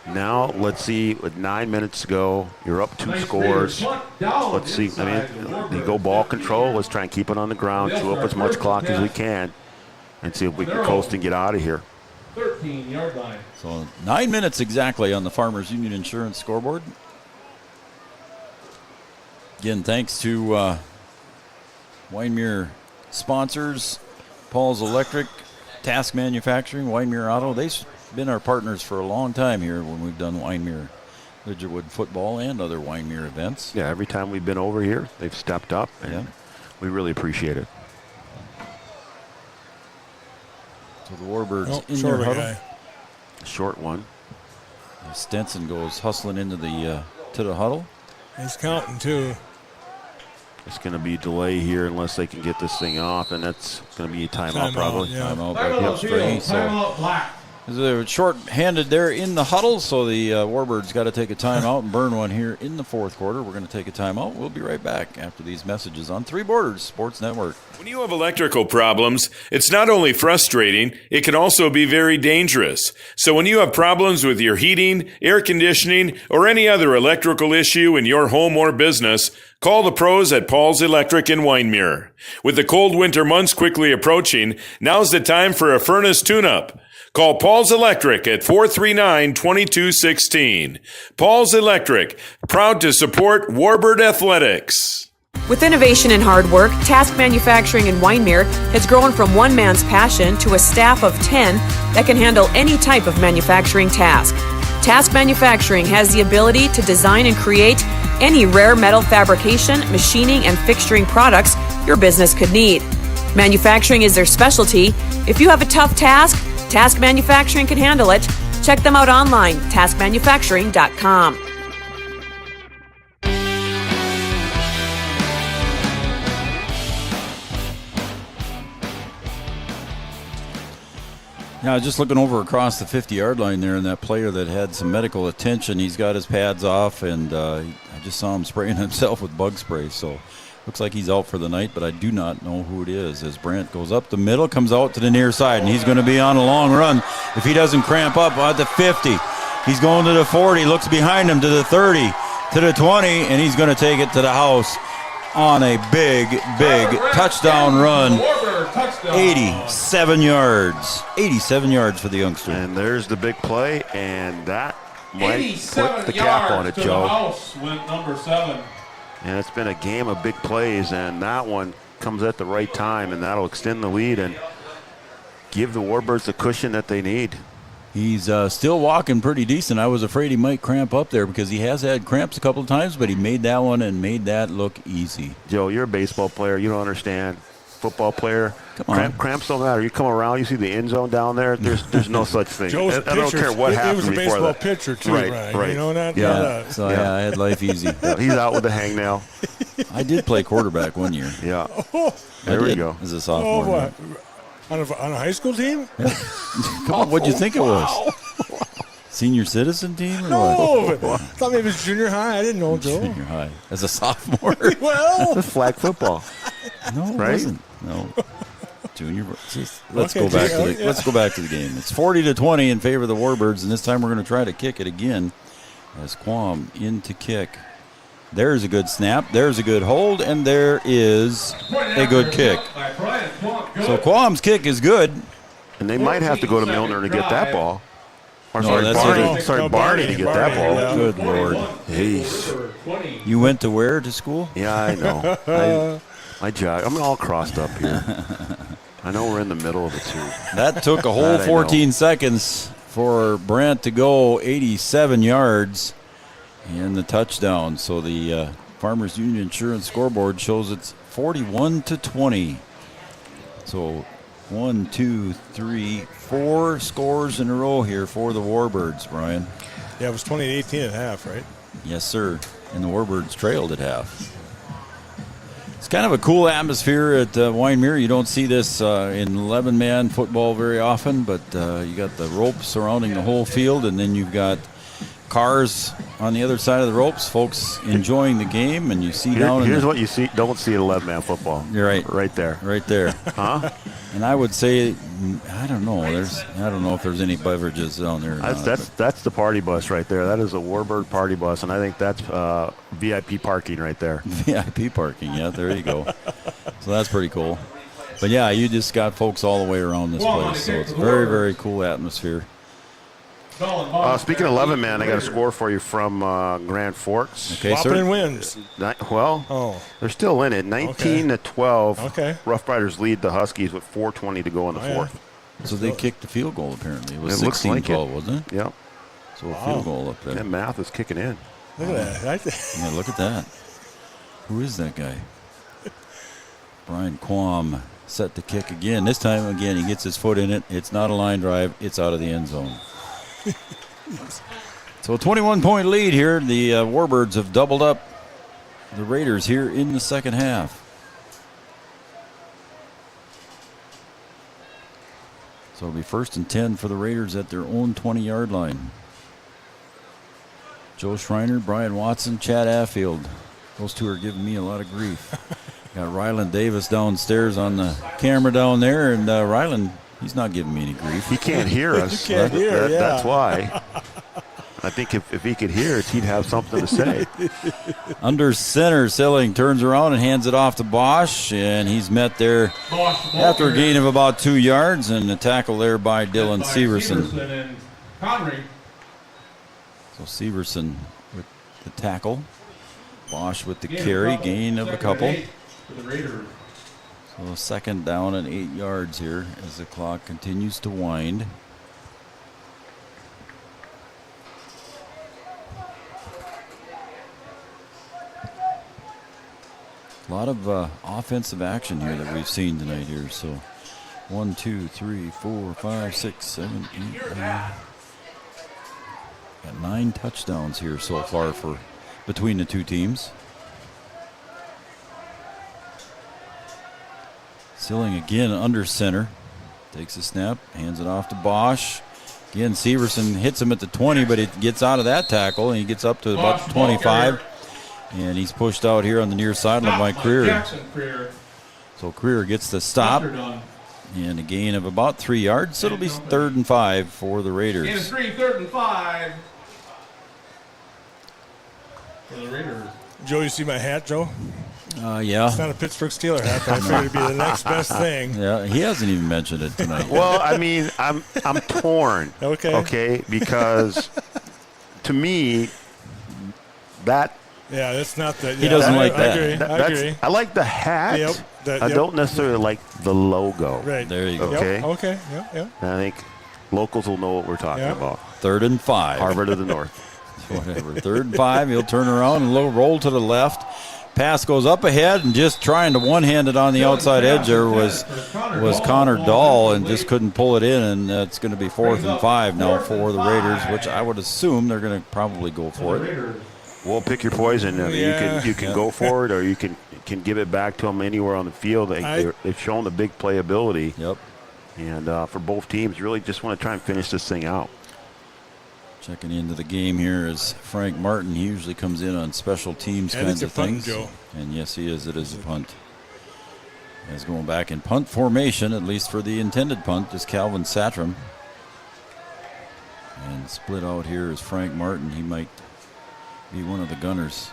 Now, let's see, with 9 minutes to go, you're up 2 scores. Let's see, I mean, you go ball control. Let's try and keep it on the ground, chew up as much clock as we can, and see if we can coast and get out of here. 13-yard line. So 9 minutes exactly on the Farmers Union Insurance scoreboard. Again, thanks to Wyndmere sponsors, Paul's Electric, Task Manufacturing, Wyndmere Auto. They've been our partners for a long time here when we've done Wyndmere, Lidgerwood football, and other Wyndmere events. Yeah, every time we've been over here, they've stepped up, and we really appreciate it. So the Warbirds in their huddle. Short one. Stenson goes hustling into the to the huddle. He's counting too. It's going to be a delay here unless they can get this thing off, and that's going to be a timeout probably. Timeout by Gilstree. So they're short-handed there in the huddle, so the Warbirds got to take a timeout and burn one here in the 4th quarter. We're going to take a timeout. We'll be right back after these messages on Three Borders Sports Network. When you have electrical problems, it's not only frustrating, it can also be very dangerous. So when you have problems with your heating, air conditioning, or any other electrical issue in your home or business, call the pros at Paul's Electric in Wyndmere. With the cold winter months quickly approaching, now's the time for a furnace tune-up. Call Paul's Electric at 439-2216. Paul's Electric, proud to support Warbird Athletics. With innovation and hard work, Task Manufacturing in Wyndmere has grown from one man's passion to a staff of 10 that can handle any type of manufacturing task. Task Manufacturing has the ability to design and create any rare metal fabrication, machining, and fixturing products your business could need. Manufacturing is their specialty. If you have a tough task, Task Manufacturing can handle it. Check them out online, taskmanufacturing.com. Yeah, I was just looking over across the 50-yard line there, and that player that had some medical attention, he's got his pads off, and I just saw him spraying himself with bug spray. So looks like he's out for the night, but I do not know who it is. As Brandt goes up the middle, comes out to the near side, and he's going to be on a long run if he doesn't cramp up at the 50. He's going to the 40, looks behind him to the 30, to the 20, and he's going to take it to the house on a big touchdown run. 87 yards. 87 yards for the youngster. And there's the big play, and that might put the cap on it, Joe. House went number 7. And it's been a game of big plays, and that one comes at the right time, and that'll extend the lead and give the Warbirds the cushion that they need. He's still walking pretty decent. I was afraid he might cramp up there because he has had cramps a couple of times, but he made that one and made that look easy. Joe, you're a baseball player. You don't understand. Football player. Come on. Cramps don't matter. You come around, you see the end zone down there. There's no such thing. Joe's I don't care what happened before that. He was a baseball pitcher too, right? You know that? Yeah. So I had life easy. Yeah, he's out with the hangnail. I did play quarterback one year. Yeah. There we go. As a sophomore. On a high school team? Come on, what'd you think it was? Senior citizen team? Or No, what? I thought maybe it was junior high. I didn't know, Joe. Junior high. As a sophomore? Well, That's flag football. No, it Right? wasn't. No. Junior. Let's go back to the game. It's 40-20 in favor of the Warbirds, and this time we're going to try to kick it again as Quam in to kick. There's a good snap. There's a good hold, and there is a good kick. So Quam's kick is good. And they might have to go to Milner to get that ball. Or No, sorry, that's Barney. it. Sorry, Barney to get that ball. yeah. Good Lord. Jeez. You went to where to school? Yeah, I know. I jog. I'm all crossed up here. I know we're in the middle of it too. That took a whole That I 14 seconds for Brant to go 87 yards and the touchdown. So the Farmers Union Insurance scoreboard shows it's 41-20. So 1, 2, 3, 4 scores in a row here for the Warbirds, Brian. Yeah, it was 20-18 at half, right? Yes, sir. And the Warbirds trailed at half. It's kind of a cool atmosphere at Wyndmere. You don't see this in 11-man football very often, but you got the ropes surrounding the whole field, and then you've got cars on the other side of the ropes, folks enjoying the game, and you see Here's what you see. Don't see at 11-man football. You're right. Right there. Right there. Huh? And I would say, I don't know. I don't know if there's any beverages down there. That's the party bus right there. That is a Warbird party bus, and I think that's VIP parking right there. VIP parking, yeah, there you go. So that's pretty cool. But yeah, you just got folks all the way around this place, so it's very, very cool atmosphere. Speaking of 11-man, I got a score for you from Grand Forks. Okay, sir. Whopping wins. They're still in it. 19-12. Okay. Rough Riders lead the Huskies with 4:20 to go in the fourth. So they kicked the field goal, apparently. It was It looks like 16-12, wasn't it? Yep. So a field goal up there. That math is kicking in. Look at that. Yeah, look at that. Who is that guy? Brian Quam set to kick again. This time, again, he gets his foot in it. It's not a line drive. It's out of the end zone. So a 21-point lead here. The Warbirds have doubled up the Raiders here in the second half. So it'll be 1st and 10 for the Raiders at their own 20-yard line. Joe Schreiner, Brian Watson, Chad Affield. Those two are giving me a lot of grief. Got Ryland Davis downstairs on the camera down there, and Ryland, he's not giving me any grief. He can't hear us. That's why. I think if he could hear us, he'd have something to say. Under center, Silling turns around and hands it off to Bosch, and he's met there after a gain of about 2 yards, and a tackle there by Dylan Severson. So Severson with the tackle. Bosch with the carry, gain of a couple. So 2nd down and 8 yards here as the clock continues to wind. A lot of offensive action here that we've seen tonight here. So 1, 2, 3, 4, 5, 6, 7, 8, 9. Got 9 touchdowns here so far for between the two teams. Silling again under center. Takes a snap, hands it off to Bosch. Again, Severson hits him at the 20, but it gets out of that tackle, and he gets up to about the 25. And he's pushed out here on the near sideline by Creer. So Creer gets the stop. And a gain of about 3 yards. So it'll be 3rd and 5 for the Raiders. Gain of 3, 3rd and 5 for the Raiders. Joe, you see my hat, Joe? Yeah. It's not a Pittsburgh Steeler hat, but I figured it'd be the next best thing. Yeah, he hasn't even mentioned it tonight. Well, I mean, I'm torn. Okay. Because to me, that. Yeah, that's not the. He doesn't like that. I agree. I like the hat. Yep. I don't necessarily like the logo. Right. There you go. Okay. Yep. Okay. Yep. And I think locals will know what we're talking about. 3rd and 5. Harvard of the North. Whatever. 3rd and 5. He'll turn around and roll to the left. Pass goes up ahead, and just trying to one-hand it on the outside edge there was Connor Dahl, and just couldn't pull it in, and it's going to be 4th and 5 now for the Raiders, which I would assume they're going to probably go for it. Well, pick your poison. I mean, you can go for it, or you can give it back to them anywhere on the field. They've shown the big playability. Yep. And for both teams, really just want to try and finish this thing out. Checking into the game here is Frank Martin. He usually comes in on special teams and kinds it's of a punt, things. Joe. And yes, he is. It is a punt. He's going back in punt formation, at least for the intended punt, is Calvin Satram. And split out here is Frank Martin. He might be one of the gunners.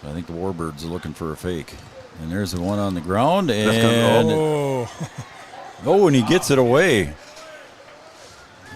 I think the Warbirds are looking for a fake. And there's the one on the ground. And and he gets it away.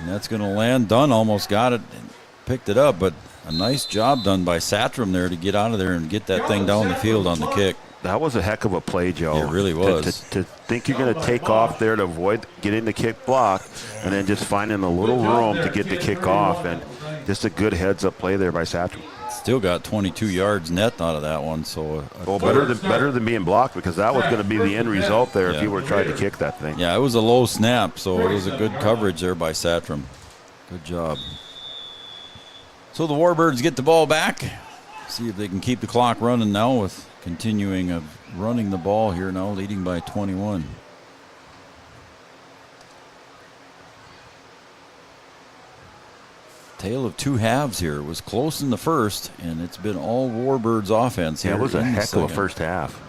And that's going to land. Dunn almost got it and picked it up, but a nice job done by Satram there to get out of there and get that thing down the field on the kick. That was a heck of a play, Joe. It really was. To think you're going to take off there to avoid getting the kick block and then just finding a little room to get the kick off. And just a good heads-up play there by Satram. Still got 22 yards net out of that one. So better than being blocked, because that was going to be the end result there if you were trying to kick that thing. Yeah, it was a low snap, so it was a good coverage there by Satram. Good job. So the Warbirds get the ball back. See if they can keep the clock running now with continuing of running the ball here now, leading by 21. Tale of two halves here. It was close in the first, and it's been all Warbirds offense here. Yeah, it was a heck of a first half.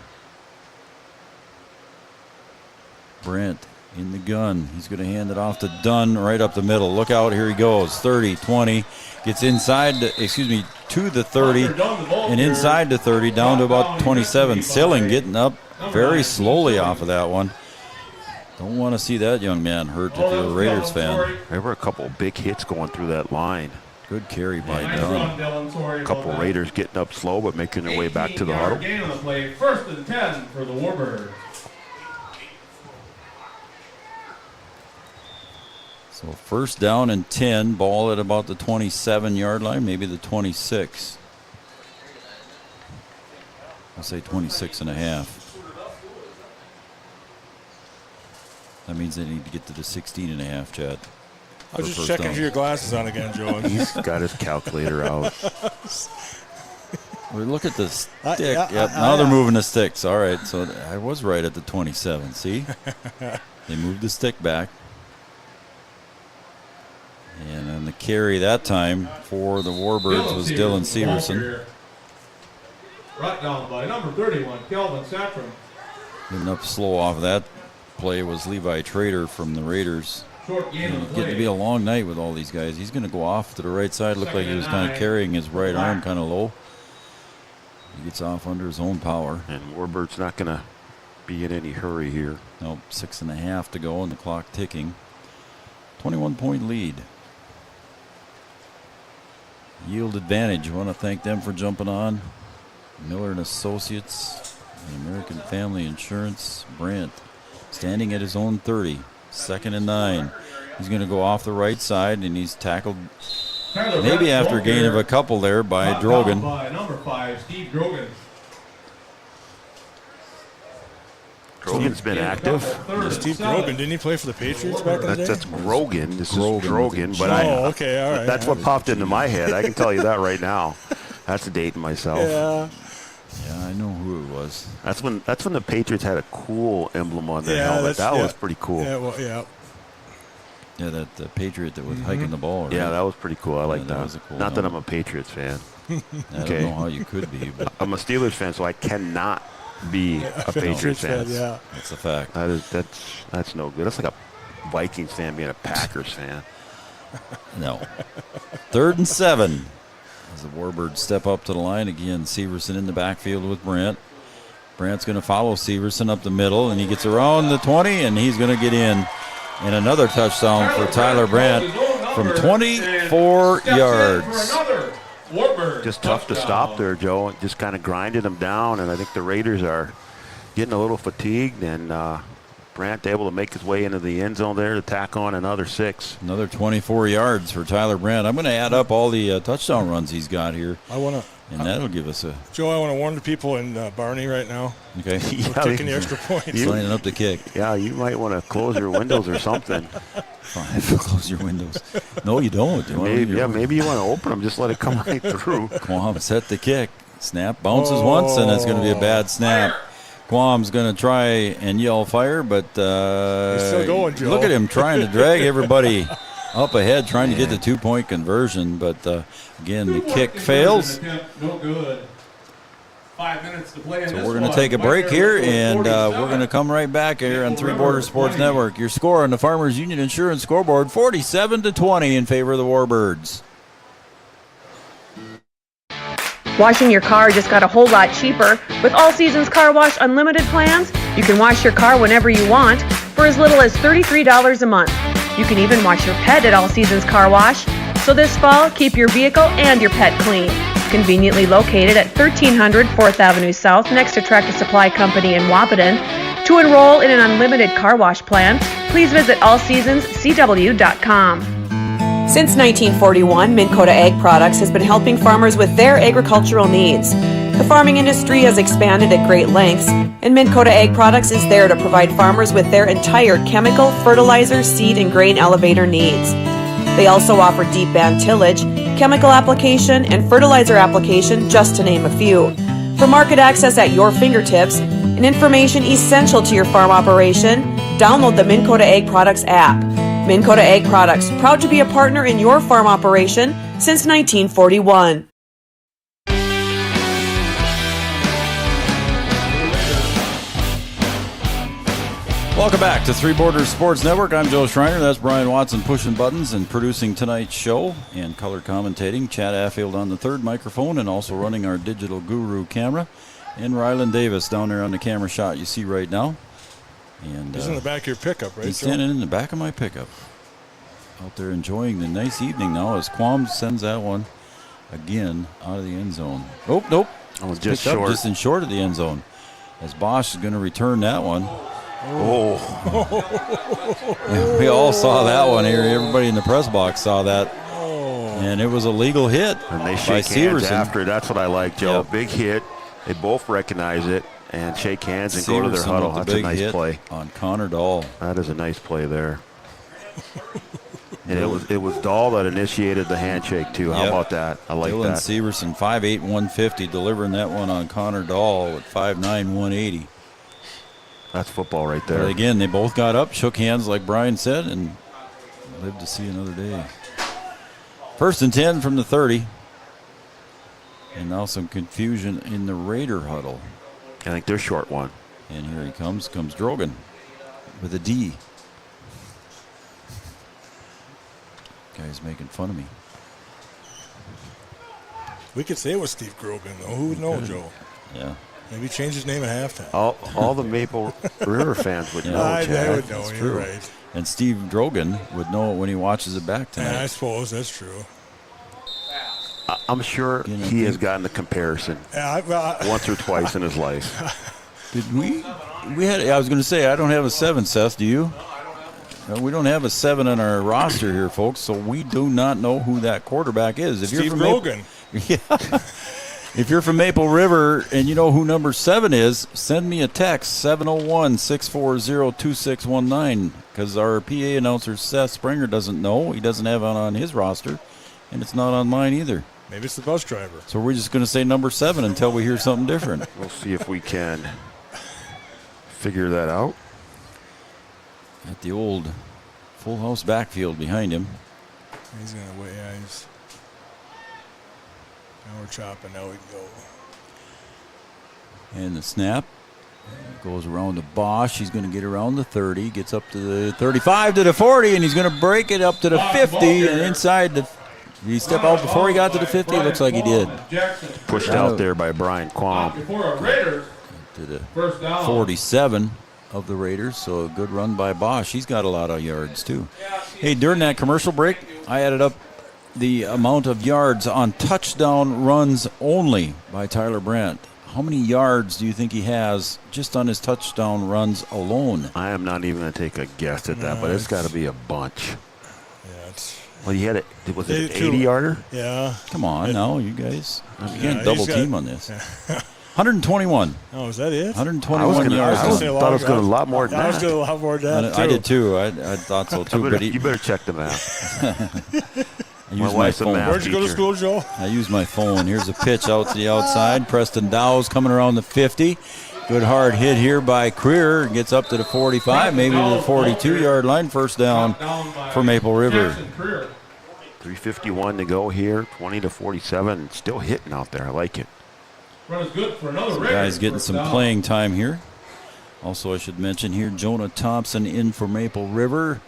Brent in the gun. He's going to hand it off to Dunn right up the middle. Look out, here he goes. 30, 20. Gets inside, to the 30, and inside the 30, down to about 27. Silling getting up very slowly off of that one. Don't want to see that young man hurt if you're a Raiders fan. There were a couple big hits going through that line. Good carry by Dunn. A couple Raiders getting up slow but making their way back to the huddle. Gain on the play, 1st and 10 for the Warbirds. So first down and 10, ball at about the 27-yard line, maybe the 26. I'll say 26 and a half. That means they need to get to the 16 and a half, Chad. I was just checking if your glasses on again, Joe. He's got his calculator out. We look at the stick. Now they're moving the sticks. All right, so I was right at the 27. See? They moved the stick back. And then the carry that time for the Warbirds was Dylan Severson. Brought down by number 31, Kelvin Satram. Getting up slow off of that play was Levi Trader from the Raiders. Short game of the play. Getting to be a long night with all these guys. He's going to go off to the right side. Looked like he was kind of carrying his right arm kind of low. He gets off under his own power. And Warbird's not going to be in any hurry here. Nope, 6.5 to go and the clock ticking. 21-point lead. Yield advantage. Want to thank them for jumping on. Miller and Associates, and American Family Insurance. Brandt standing at his own 30. 2nd and 9. He's going to go off the right side, and he's tackled maybe after a gain of a couple there by Drogan. By number 5, Steve Drogan. Drogan's been active. Steve Grogan, didn't he play for the Patriots back in the day? That's Grogan. This is Drogan. But okay, all right. That's what popped into my head. I can tell you that right now. That's dating myself. Yeah, I know who it was. That's when the Patriots had a cool emblem on their helmet. That was pretty cool. Yeah, Yeah, that the Patriot that was hiking the ball. Right? Yeah, that was pretty cool. I like that. That was a cool Not that helmet. I'm a Patriots fan. I don't know how you could be, but I'm a Steelers fan, so I cannot be a Patriots fan. Yeah, that's a fact. That's no good. That's like a Vikings fan being a Packers fan. No. 3rd and 7. As the Warbirds step up to the line again, Severson in the backfield with Brandt. Brandt's going to follow Severson up the middle, and he gets around the 20, and he's going to get in. And another touchdown for Tyler Brandt from 24 yards. Just tough to stop there, Joe. Just kind of grinded them down, and I think the Raiders are getting a little fatigued, and Brandt able to make his way into the end zone there to tack on another 6. Another 24 yards for Tyler Brandt. I'm going to add up all the touchdown runs he's got here. And that'll give us a... Joe, I want to warn the people in Barney right now. Okay. We're kicking the extra points. He's lining up the kick. Yeah, you might want to close your windows or something. Fine, close your windows. No, you don't. Maybe you want to open them. Just let it come right through. Quam set the kick. Snap bounces once, and it's going to be a bad snap. Quam's going to try and yell fire, but He's still going, Joe. Look at him trying to drag everybody up ahead, trying to get the 2-point conversion. But again, the kick fails. No good. 5 minutes to play. So we're going to take a break here, and we're going to come right back here on Three Borders Sports Network. Your score on the Farmers Union Insurance scoreboard, 47-20 in favor of the Warbirds. Washing your car just got a whole lot cheaper. With All Seasons Car Wash Unlimited plans, you can wash your car whenever you want for as little as $33 a month. You can even wash your pet at All Seasons Car Wash. So this fall, keep your vehicle and your pet clean. Conveniently located at 1300 4th Avenue South next to Tractor Supply Company in Wahpeton. To enroll in an unlimited car wash plan, please visit allseasonscw.com. Since 1941, Minn Kota Ag Products has been helping farmers with their agricultural needs. The farming industry has expanded at great lengths, and Minn Kota Ag Products is there to provide farmers with their entire chemical, fertilizer, seed, and grain elevator needs. They also offer deep band tillage, chemical application, and fertilizer application, just to name a few. For market access at your fingertips and information essential to your farm operation, download the Minn Kota Ag Products app. Minn Kota Ag Products, proud to be a partner in your farm operation since 1941. Welcome back to Three Borders Sports Network. I'm Joe Schreiner. That's Brian Watson pushing buttons and producing tonight's show and color commentating. Chad Affield on the third microphone and also running our digital guru camera. And Rylan Davis down there on the camera shot you see right now. And he's in the back of your pickup, right? He's standing in the back of my pickup. Out there enjoying the nice evening now as Quam sends that one again out of the end zone. Oh, nope. Oh, just short. Just in short of the end zone. As Bosch is going to return that one. Oh. Yeah, we all saw that one here. Everybody in the press box saw that. And it was a legal hit. And they by shake hands Severson. after. That's what I like, Joe. Yep. Big hit. They both recognize it and shake hands and go to their Severson huddle. with the That's a big nice hit play. On Connor Dahl. That is a nice play there. And it was Dahl that initiated the handshake, too. How about that? I like Dylan that. Severson, 5'8", 150, delivering that one on Connor Dahl with 5'9", 180. That's football right there. But again, they both got up, shook hands like Brian said, and lived to see another day. 1st and 10 from the 30. And now some confusion in the Raider huddle. I think they're short one. And here he comes Drogan with a D. Guy's making fun of me. We could say it was Steve Grogan, though. Who would know, Joe? Yeah. Maybe change his name at halftime. All the Maple River fans would know, I Chad. would know. That's You're true. right. And Steve Drogan would know it when he watches it back tonight. Yeah, I suppose that's true. I'm sure he has gotten the comparison once or twice in his life. Did we had? I was going to say, I don't have a 7, Seth. Do you? We don't have a 7 on our roster here, folks, so we do not know who that quarterback is. If Steve you're from Grogan. If you're from Maple River and you know who number 7 is, send me a text, 701-640-2619, because our PA announcer, Seth Springer, doesn't know. He doesn't have it on his roster, and it's not on mine either. Maybe it's the bus driver. So we're just going to say number 7 until we hear something different. We'll see if we can figure that out. At the old full house backfield behind him. He's going to wait. Yeah, now we're chopping. Now we can go. And the snap goes around to Bosch. He's going to get around the 30. Gets up to the 35 to the 40, and he's going to break it up to the 50. And inside the, did he step out before he got to the 50? It looks like he did. Pushed out there by Brian Quam. To the 47 of the Raiders, so a good run by Bosch. He's got a lot of yards, too. Hey, during that commercial break, I added up the amount of yards on touchdown runs only by Tyler Brandt. How many yards do you think he has just on his touchdown runs alone? I am not even going to take a guess at that, but it's got to be a bunch. Yeah, well, he had it. Was it an 80-yarder? Yeah. Come on now, you guys. You can't he's double got- team on this. 121. Oh, is that it? 121 yards. I thought it was going to a lot more than I was that. going to a lot more than that, I too. did too. I thought so too. You better check the math. I used my phone. Where'd you go to school, Joe? I used my phone. Here's a pitch out to the outside. Preston Dow's coming around the 50. Good hard hit here by Creer. Gets up to the 45, maybe to the 42-yard line. First down for Maple River. 3:51 to go here. 20-47. Still hitting out there. I like it. Run is good for another Some Raiders guys getting first some down. playing time here. Also, I should mention here, Jonah Thompson in for Maple River.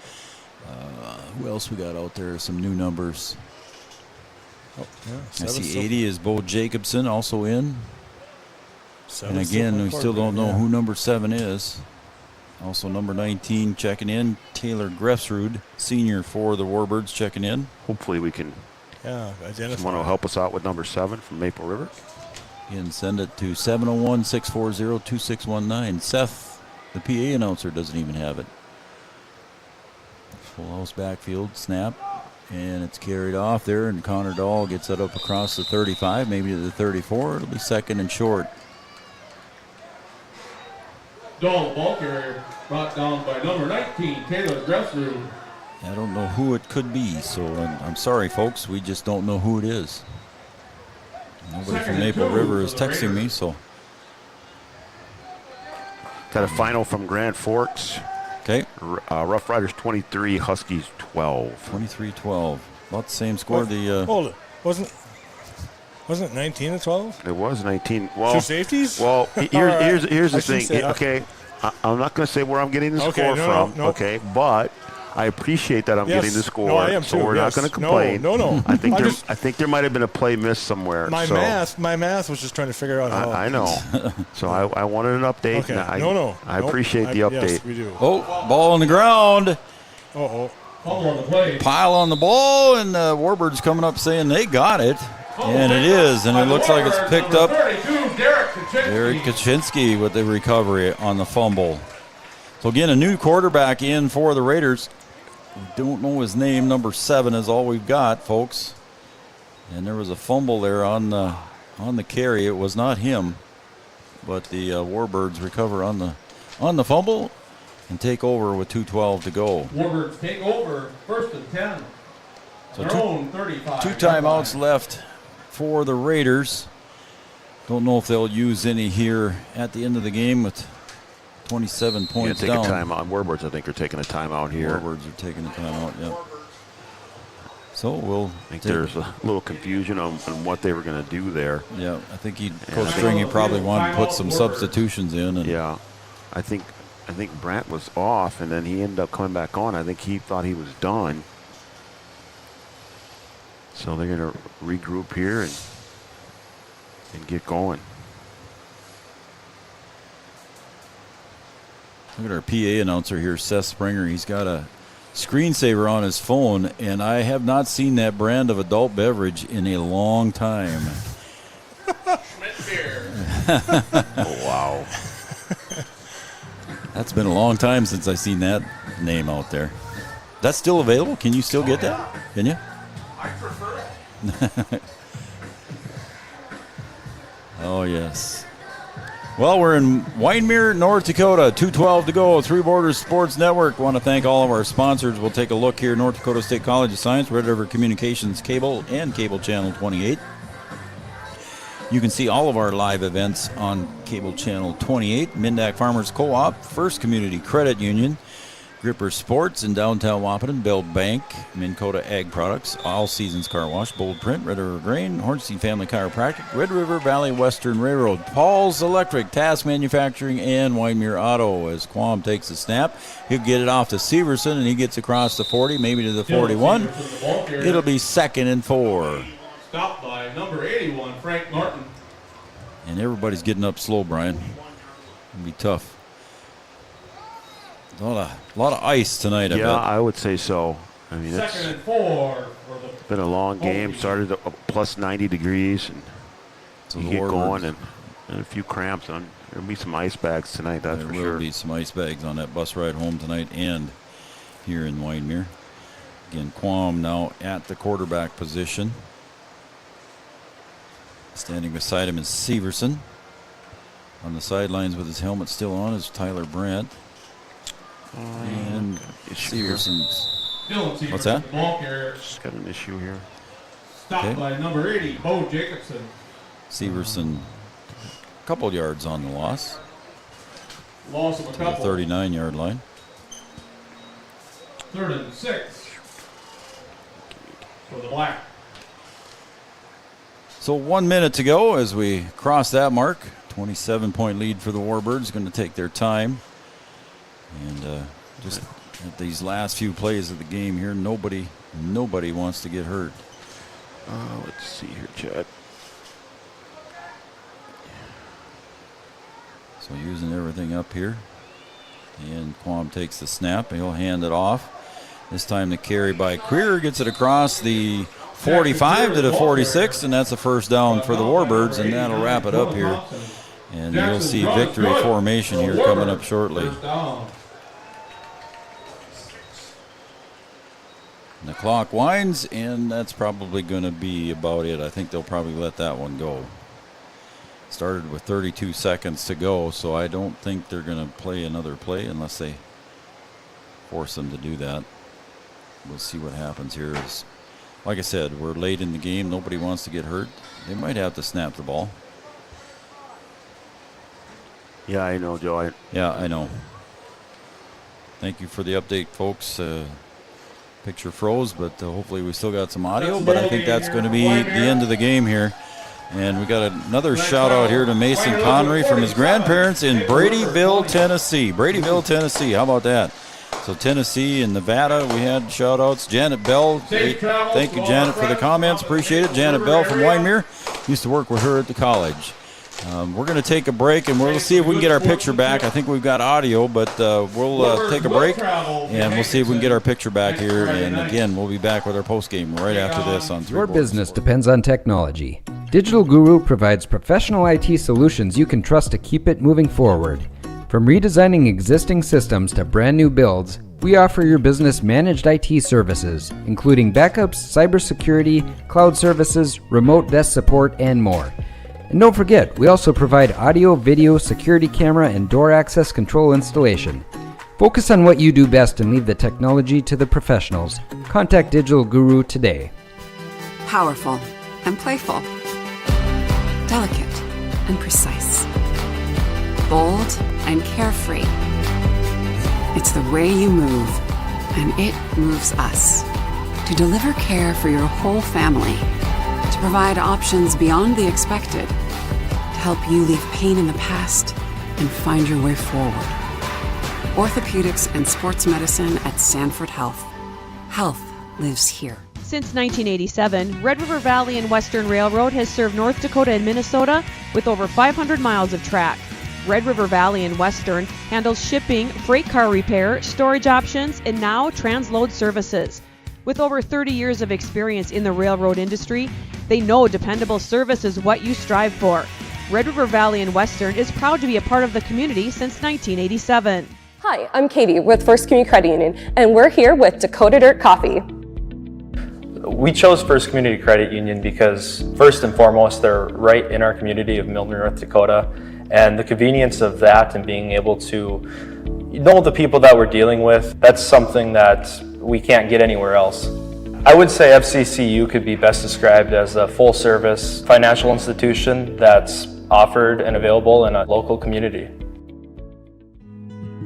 Who else we got out there? Some new numbers. I see 80 is Bo Jacobson also in. And again, we still don't know who number 7 is. Also number 19 checking in, Taylor Grefsrud, senior for the Warbirds, checking in. Hopefully we can. Identify. Someone will help us out with number 7 from Maple River. Again, send it to 701-640-2619. Seth, the PA announcer, doesn't even have it. Full house backfield, snap, and it's carried off there, and Connor Dahl gets that up across the 35, maybe to the 34. It'll be second and short. Dahl, ball carrier, brought down by number 19, Taylor Grefsrud. I don't know who it could be, so I'm sorry, folks. We just don't know who it is. Nobody from Maple River is texting me, so. Got a final from Grand Forks. Okay. Rough Riders 23, Huskies 12. 23-12. About the same score. Hold it. Wasn't it 19-12? It was 19. Well, 2 safeties? Well, here's the thing. say that. Okay, I'm not going to say where I'm getting the Okay, score no, from. no. Okay, but I appreciate that I'm Yes. getting the score. No, I am so too, we're not yes. going to complain. No. I think there might have been a play missed somewhere. My math was just trying to figure out how. I know. So I wanted an update. Okay. And I appreciate the update. Yes, we do. Oh, ball on the ground. Uh-oh. Ball on the play. Pile on the ball, and the Warbirds coming up saying they got it. And it is, and it looks like it's picked up. 32, Derek Kaczynski with the recovery on the fumble. So again, a new quarterback in for the Raiders. We don't know his name. Number 7 is all we've got, folks. And there was a fumble there on the carry. It was not him, but the Warbirds recover on the fumble and take over with 2:12 to go. Warbirds take over, 1st and 10. So Their own 35. 2 timeouts left for the Raiders. Don't know if they'll use any here at the end of the game with 27 points take down. a timeout. Warbirds, I think, are taking a timeout here. Warbirds are taking a timeout, yep. So we'll. I think there's a little confusion on what they were going to do there. Yeah, I think Coach Stringy probably wanted to put some substitutions in. And yeah, I think Brandt was off, and then he ended up coming back on. I think he thought he was done. So they're going to regroup here and get going. Look at our PA announcer here, Seth Springer. He's got a screensaver on his phone, and I have not seen that brand of adult beverage in a long time. Oh, wow. That's been a long time since I've seen that name out there. That's still available? Can you still get that? Can you? I prefer it. Oh, yes. Well, we're in Wyndmere, North Dakota. 2:12 to go. Three Borders Sports Network. Want to thank all of our sponsors. We'll take a look here. North Dakota State College of Science, Red River Communications Cable, and Cable Channel 28. You can see all of our live events on Cable Channel 28. Mindak Farmers Co-op, First Community Credit Union, Gripper Sports in downtown Wahpeton, Bell Bank, Minn Kota Ag Products, All Seasons Car Wash, Bold Print, Red River Grain, Hornstein Family Chiropractic, Red River Valley Western Railroad, Paul's Electric, Task Manufacturing, and Wyndmere Auto. As Quam takes the snap, he'll get it off to Severson, and he gets across the 40, maybe to the 41. It'll be 2nd and 4. Stopped by number 81, Frank Martin. And everybody's getting up slow, Brian. It'll be tough. A lot of ice tonight, I bet. Yeah, I would say so. I mean, it's 2nd and 4 for the been a long game. Started at plus 90 degrees, and So you the get Warbirds- going, and a few cramps. And there'll be some ice bags tonight, that's There for will sure. be some ice bags on that bus ride home tonight and here in Wyndmere. Again, Quam now at the quarterback position. Standing beside him is Severson. On the sidelines with his helmet still on is Tyler Brandt. And Severson's. Dylan Severson, What's that? the ball carrier. Just got an issue here. Stopped Okay. by number 80, Bo Jacobson. Severson, a couple yards on the loss. Loss of a to the couple. 39-yard line. 3rd and 6 for the Black. So 1 minute to go as we cross that mark. 27-point lead for the Warbirds. Going to take their time. And just at these last few plays of the game here, nobody wants to get hurt. Let's see here, Chad. So using everything up here. And Quam takes the snap. He'll hand it off. This time the carry by Creer gets it across the 45 to the 46, and that's a first down for the Warbirds, and that'll wrap it up here. And you'll see victory formation here coming up shortly. And the clock winds, and that's probably going to be about it. I think they'll probably let that one go. Started with 32 seconds to go, so I don't think they're going to play another play unless they force them to do that. We'll see what happens here. Like I said, we're late in the game. Nobody wants to get hurt. They might have to snap the ball. Yeah, I know, Joe. Yeah, I know. Thank you for the update, folks. Picture froze, but hopefully we still got some audio. But I think that's going to be the end of the game here. And we got another shout out here to Mason Connery from his grandparents in Bradyville, Tennessee. Bradyville, Tennessee. How about that? So Tennessee and Nevada, we had shout outs. Janet Bell, thank you, Janet, for the comments. Appreciate it. Janet Bell from Wyndmere. Used to work with her at the college. We're going to take a break, and we'll see if we can get our picture back. I think we've got audio, but we'll take a break, and we'll see if we can get our picture back here. And again, we'll be back with our postgame right after this on 3 Your business depends on technology. Digital Guru provides professional IT solutions you can trust to keep it moving forward. From redesigning existing systems to brand new builds, we offer your business managed IT services, including backups, cybersecurity, cloud services, remote desk support, and more. And don't forget, we also provide audio, video, security camera, and door access control installation. Focus on what you do best and leave the technology to the professionals. Contact Digital Guru today. Powerful and playful. Delicate and precise. Bold and carefree. It's the way you move, and it moves us. To deliver care for your whole family. To provide options beyond the expected. To help you leave pain in the past and find your way forward. Orthopedics and sports medicine at Sanford Health. Health lives here. Since 1987, Red River Valley and Western Railroad has served North Dakota and Minnesota with over 500 miles of track. Red River Valley and Western handles shipping, freight car repair, storage options, and now transload services. With over 30 years of experience in the railroad industry, they know dependable service is what you strive for. Red River Valley and Western is proud to be a part of the community since 1987. Hi, I'm Katie with First Community Credit Union, and we're here with Dakota Dirt Coffee. We chose First Community Credit Union because, first and foremost, they're right in our community of Milner, North Dakota, and the convenience of that and being able to know the people that we're dealing with, that's something that we can't get anywhere else. I would say FCCU could be best described as a full-service financial institution that's offered and available in a local community.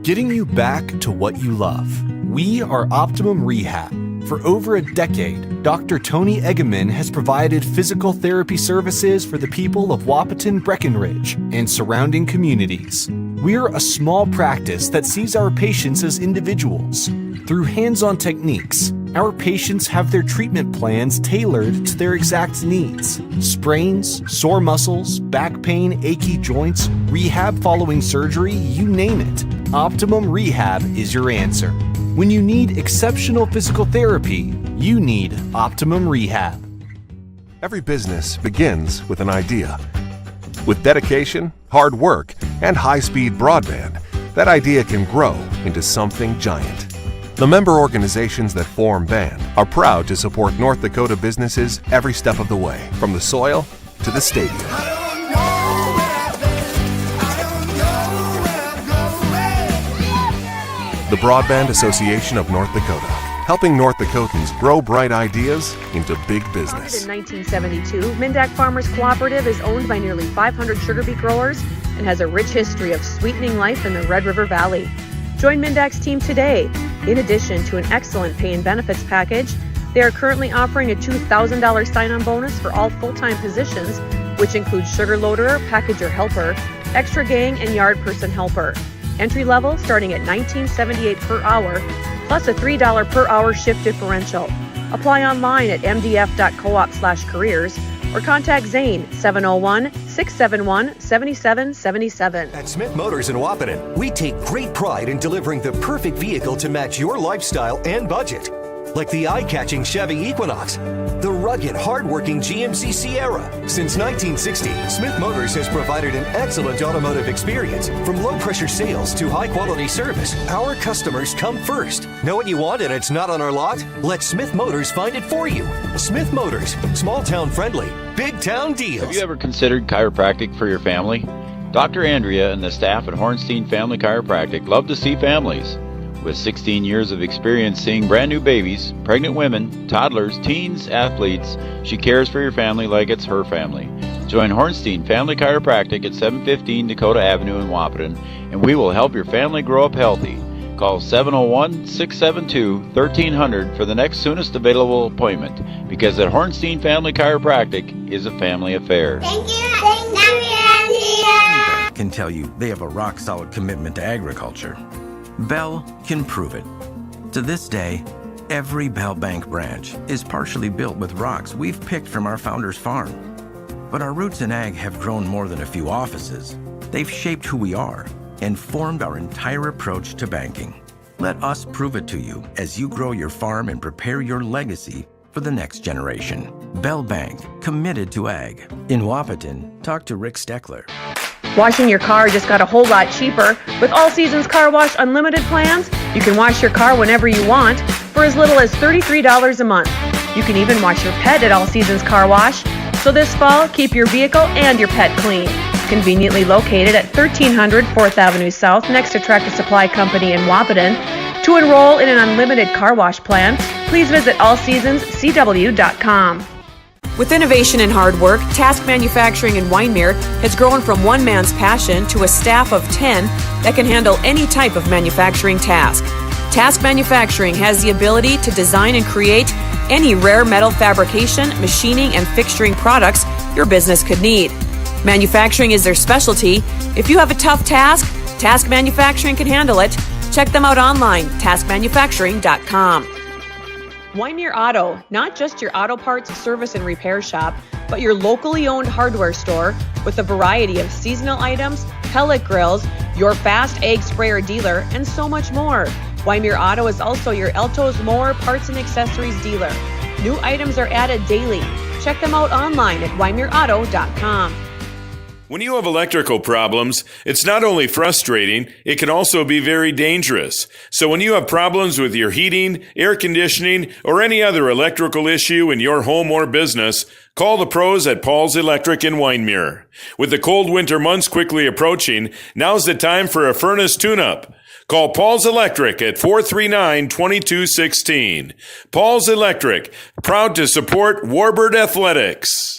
Getting you back to what you love. We are Optimum Rehab. For over a decade, Dr. Tony Eggeman has provided physical therapy services for the people of Wahpeton, Breckenridge, and surrounding communities. We're a small practice that sees our patients as individuals. Through hands-on techniques, our patients have their treatment plans tailored to their exact needs. Sprains, sore muscles, back pain, achy joints, rehab following surgery, you name it. Optimum Rehab is your answer. When you need exceptional physical therapy, you need Optimum Rehab. Every business begins with an idea. With dedication, hard work, and high-speed broadband, that idea can grow into something giant. The member organizations that form BAND are proud to support North Dakota businesses every step of the way, from the soil to the stadium. The Broadband Association of North Dakota, helping North Dakotans grow bright ideas into big business. Founded in 1972, Mindak Farmers Cooperative is owned by nearly 500 sugar beet growers and has a rich history of sweetening life in the Red River Valley. Join Mindak's team today. In addition to an excellent pay and benefits package, they are currently offering a $2,000 sign-on bonus for all full-time positions, which includes sugar loader, packager helper, extra gang, and yard person helper. Entry level starting at $19.78 per hour, plus a $3 per hour shift differential. Apply online at mdf.coop/careers or contact Zane 701-671-7777. At Smith Motors in Wahpeton, we take great pride in delivering the perfect vehicle to match your lifestyle and budget. Like the eye-catching Chevy Equinox, the rugged, hard-working GMC Sierra. Since 1960, Smith Motors has provided an excellent automotive experience. From low-pressure sales to high-quality service, our customers come first. Know what you want and it's not on our lot? Let Smith Motors find it for you. Smith Motors, small-town friendly, big-town deals. Have you ever considered chiropractic for your family? Dr. Andrea and the staff at Hornstein Family Chiropractic love to see families. With 16 years of experience seeing brand new babies, pregnant women, toddlers, teens, athletes, she cares for your family like it's her family. Join Hornstein Family Chiropractic at 715 Dakota Avenue in Wahpeton, and we will help your family grow up healthy. Call 701-672-1300 for the next soonest available appointment, because at Hornstein Family Chiropractic is a family affair. Thank you, Andrea. Can tell you they have a rock-solid commitment to agriculture. Bell can prove it. To this day, every Bell Bank branch is partially built with rocks we've picked from our founder's farm. But our roots in ag have grown more than a few offices. They've shaped who we are and formed our entire approach to banking. Let us prove it to you as you grow your farm and prepare your legacy for the next generation. Bell Bank, committed to ag. In Wahpeton, talk to Rick Steckler. Washing your car just got a whole lot cheaper. With All Seasons Car Wash Unlimited plans, you can wash your car whenever you want for as little as $33 a month. You can even wash your pet at All Seasons Car Wash. So this fall, keep your vehicle and your pet clean. Conveniently located at 1300 4th Avenue South next to Tractor Supply Company in Wahpeton. To enroll in an unlimited car wash plan, please visit allseasonscw.com. With innovation and hard work, Task Manufacturing in Wyndmere has grown from one man's passion to a staff of 10 that can handle any type of manufacturing task. Task Manufacturing has the ability to design and create any rare metal fabrication, machining, and fixturing products your business could need. Manufacturing is their specialty. If you have a tough task, Task Manufacturing can handle it. Check them out online, taskmanufacturing.com. Wyndmere Auto, not just your auto parts, service, and repair shop, but your locally owned hardware store with a variety of seasonal items, pellet grills, your fast egg sprayer dealer, and so much more. Wyndmere Auto is also your Elto's Mower parts and accessories dealer. New items are added daily. Check them out online at wyndmereauto.com. When you have electrical problems, it's not only frustrating, it can also be very dangerous. So when you have problems with your heating, air conditioning, or any other electrical issue in your home or business, call the pros at Paul's Electric in Wyndmere. With the cold winter months quickly approaching, now's the time for a furnace tune-up. Call Paul's Electric at 439-2216. Paul's Electric, proud to support Warbird Athletics.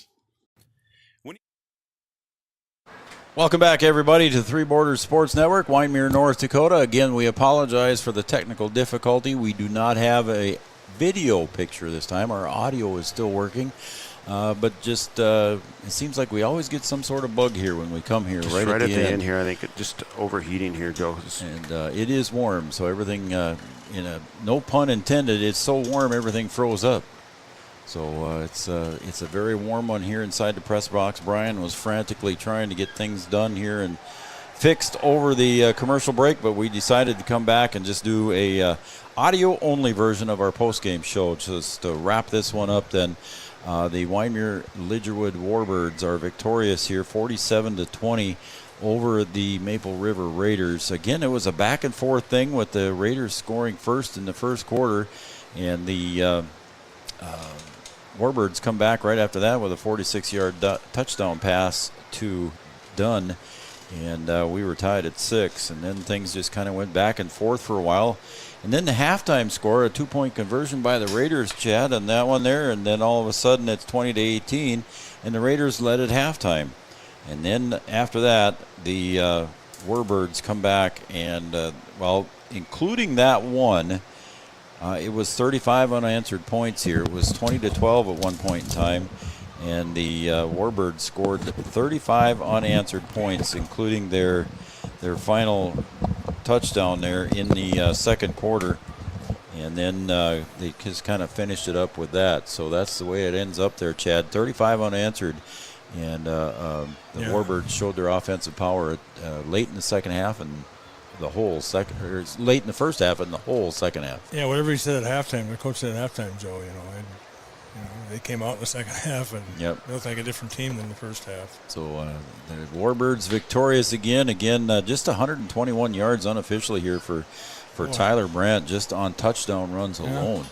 Welcome back, everybody, to Three Borders Sports Network, Wyndmere, North Dakota. Again, we apologize for the technical difficulty. We do not have a video picture this time. Our audio is still working. But just it seems like we always get some sort of bug here when we come here. Just right at the end here, I think it just overheating here, Joe. And it is warm, so everything, no pun intended, it's so warm everything froze up. So it's a very warm one here inside the press box. Brian was frantically trying to get things done here and fixed over the commercial break, but we decided to come back and just do a audio-only version of our postgame show just to wrap this one up. Then the Wyndmere Lidgerwood Warbirds are victorious here, 47-20 over the Maple River Raiders. Again, it was a back-and-forth thing with the Raiders scoring first in the first quarter, and the Warbirds come back right after that with a 46-yard touchdown pass to Dunn, and we were tied at 6, and then things just kind of went back and forth for a while. And then the halftime score, a 2-point conversion by the Raiders, Chad, on that one there, and then all of a sudden it's 20-18, and the Raiders led at halftime. And then after that, the Warbirds come back and, including that one, it was 35 unanswered points here. It was 20-12 at one point in time. And the Warbirds scored 35 unanswered points, including their final touchdown there in the second quarter. And then they just kind of finished it up with that. So that's the way it ends up there, Chad. 35 unanswered. And the Warbirds showed their offensive power late in the second half and the whole second, or late in the first half and the whole second half. Yeah, whatever he said at halftime, the coach said at halftime, Joe, they came out in the second half and they looked like a different team than the first half. So the Warbirds victorious again, just 121 yards unofficially here for Tyler Brandt, just on touchdown runs alone.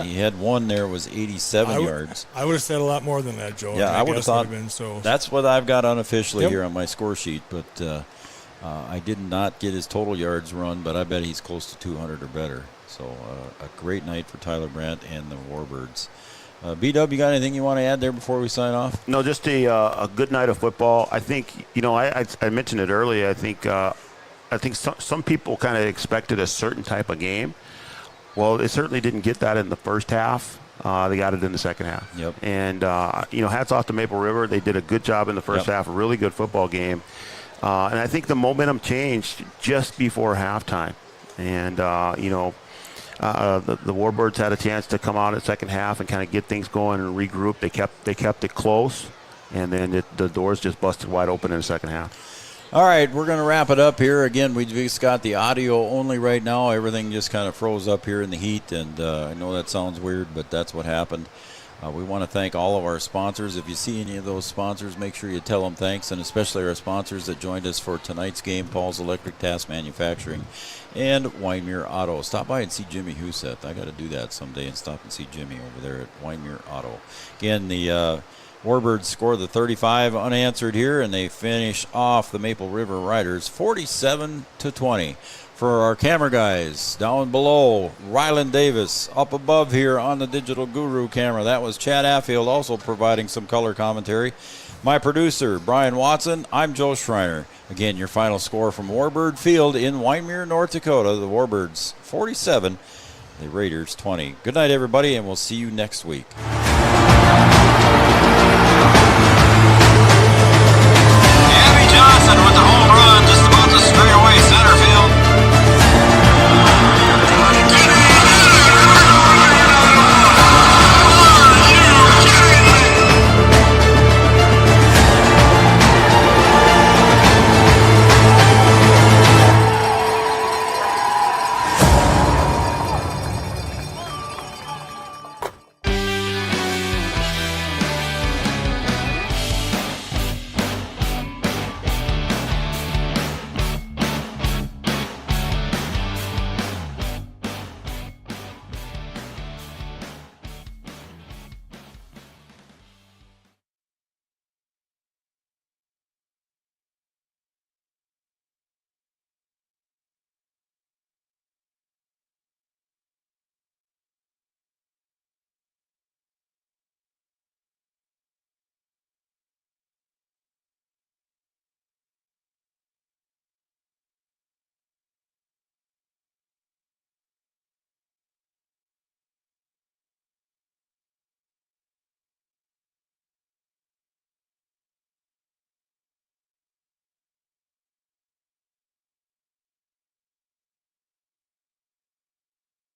He had one there, was 87 yards. I would have said a lot more than that, Joe. Yeah, I would have thought that's what I've got unofficially here on my score sheet, but I did not get his total yards run, but I bet he's close to 200 or better. So a great night for Tyler Brandt and the Warbirds. B-Dub, you got anything you want to add there before we sign off? No, just a good night of football. I think, I mentioned it earlier. I think some people kind of expected a certain type of game. Well, they certainly didn't get that in the first half. They got it in the second half. Yep. And, hats off to Maple River. They did a good job in the first half, a really good football game. And I think the momentum changed just before halftime. And, the Warbirds had a chance to come out in the second half and kind of get things going and regroup. They kept it close, and then the doors just busted wide open in the second half. All right, we're going to wrap it up here. Again, we just got the audio only right now. Everything just kind of froze up here in the heat, and I know that sounds weird, but that's what happened. We want to thank all of our sponsors. If you see any of those sponsors, make sure you tell them thanks, and especially our sponsors that joined us for tonight's game, Paul's Electric Task Manufacturing and Wyndmere Auto. Stop by and see Jimmy Huseth. I got to do that someday and stop and see Jimmy over there at Wyndmere Auto. Again, the Warbirds score the 35 unanswered here, and they finish off the Maple River Riders 47-20. For our camera guys, down below, Ryland Davis. Up above here on the Digital Guru camera, that was Chad Affield, also providing some color commentary. My producer, Brian Watson. I'm Joe Schreiner. Again, your final score from Warbird Field in Wyndmere, North Dakota. The Warbirds 47, the Raiders 20. Good night, everybody, and we'll see you next week.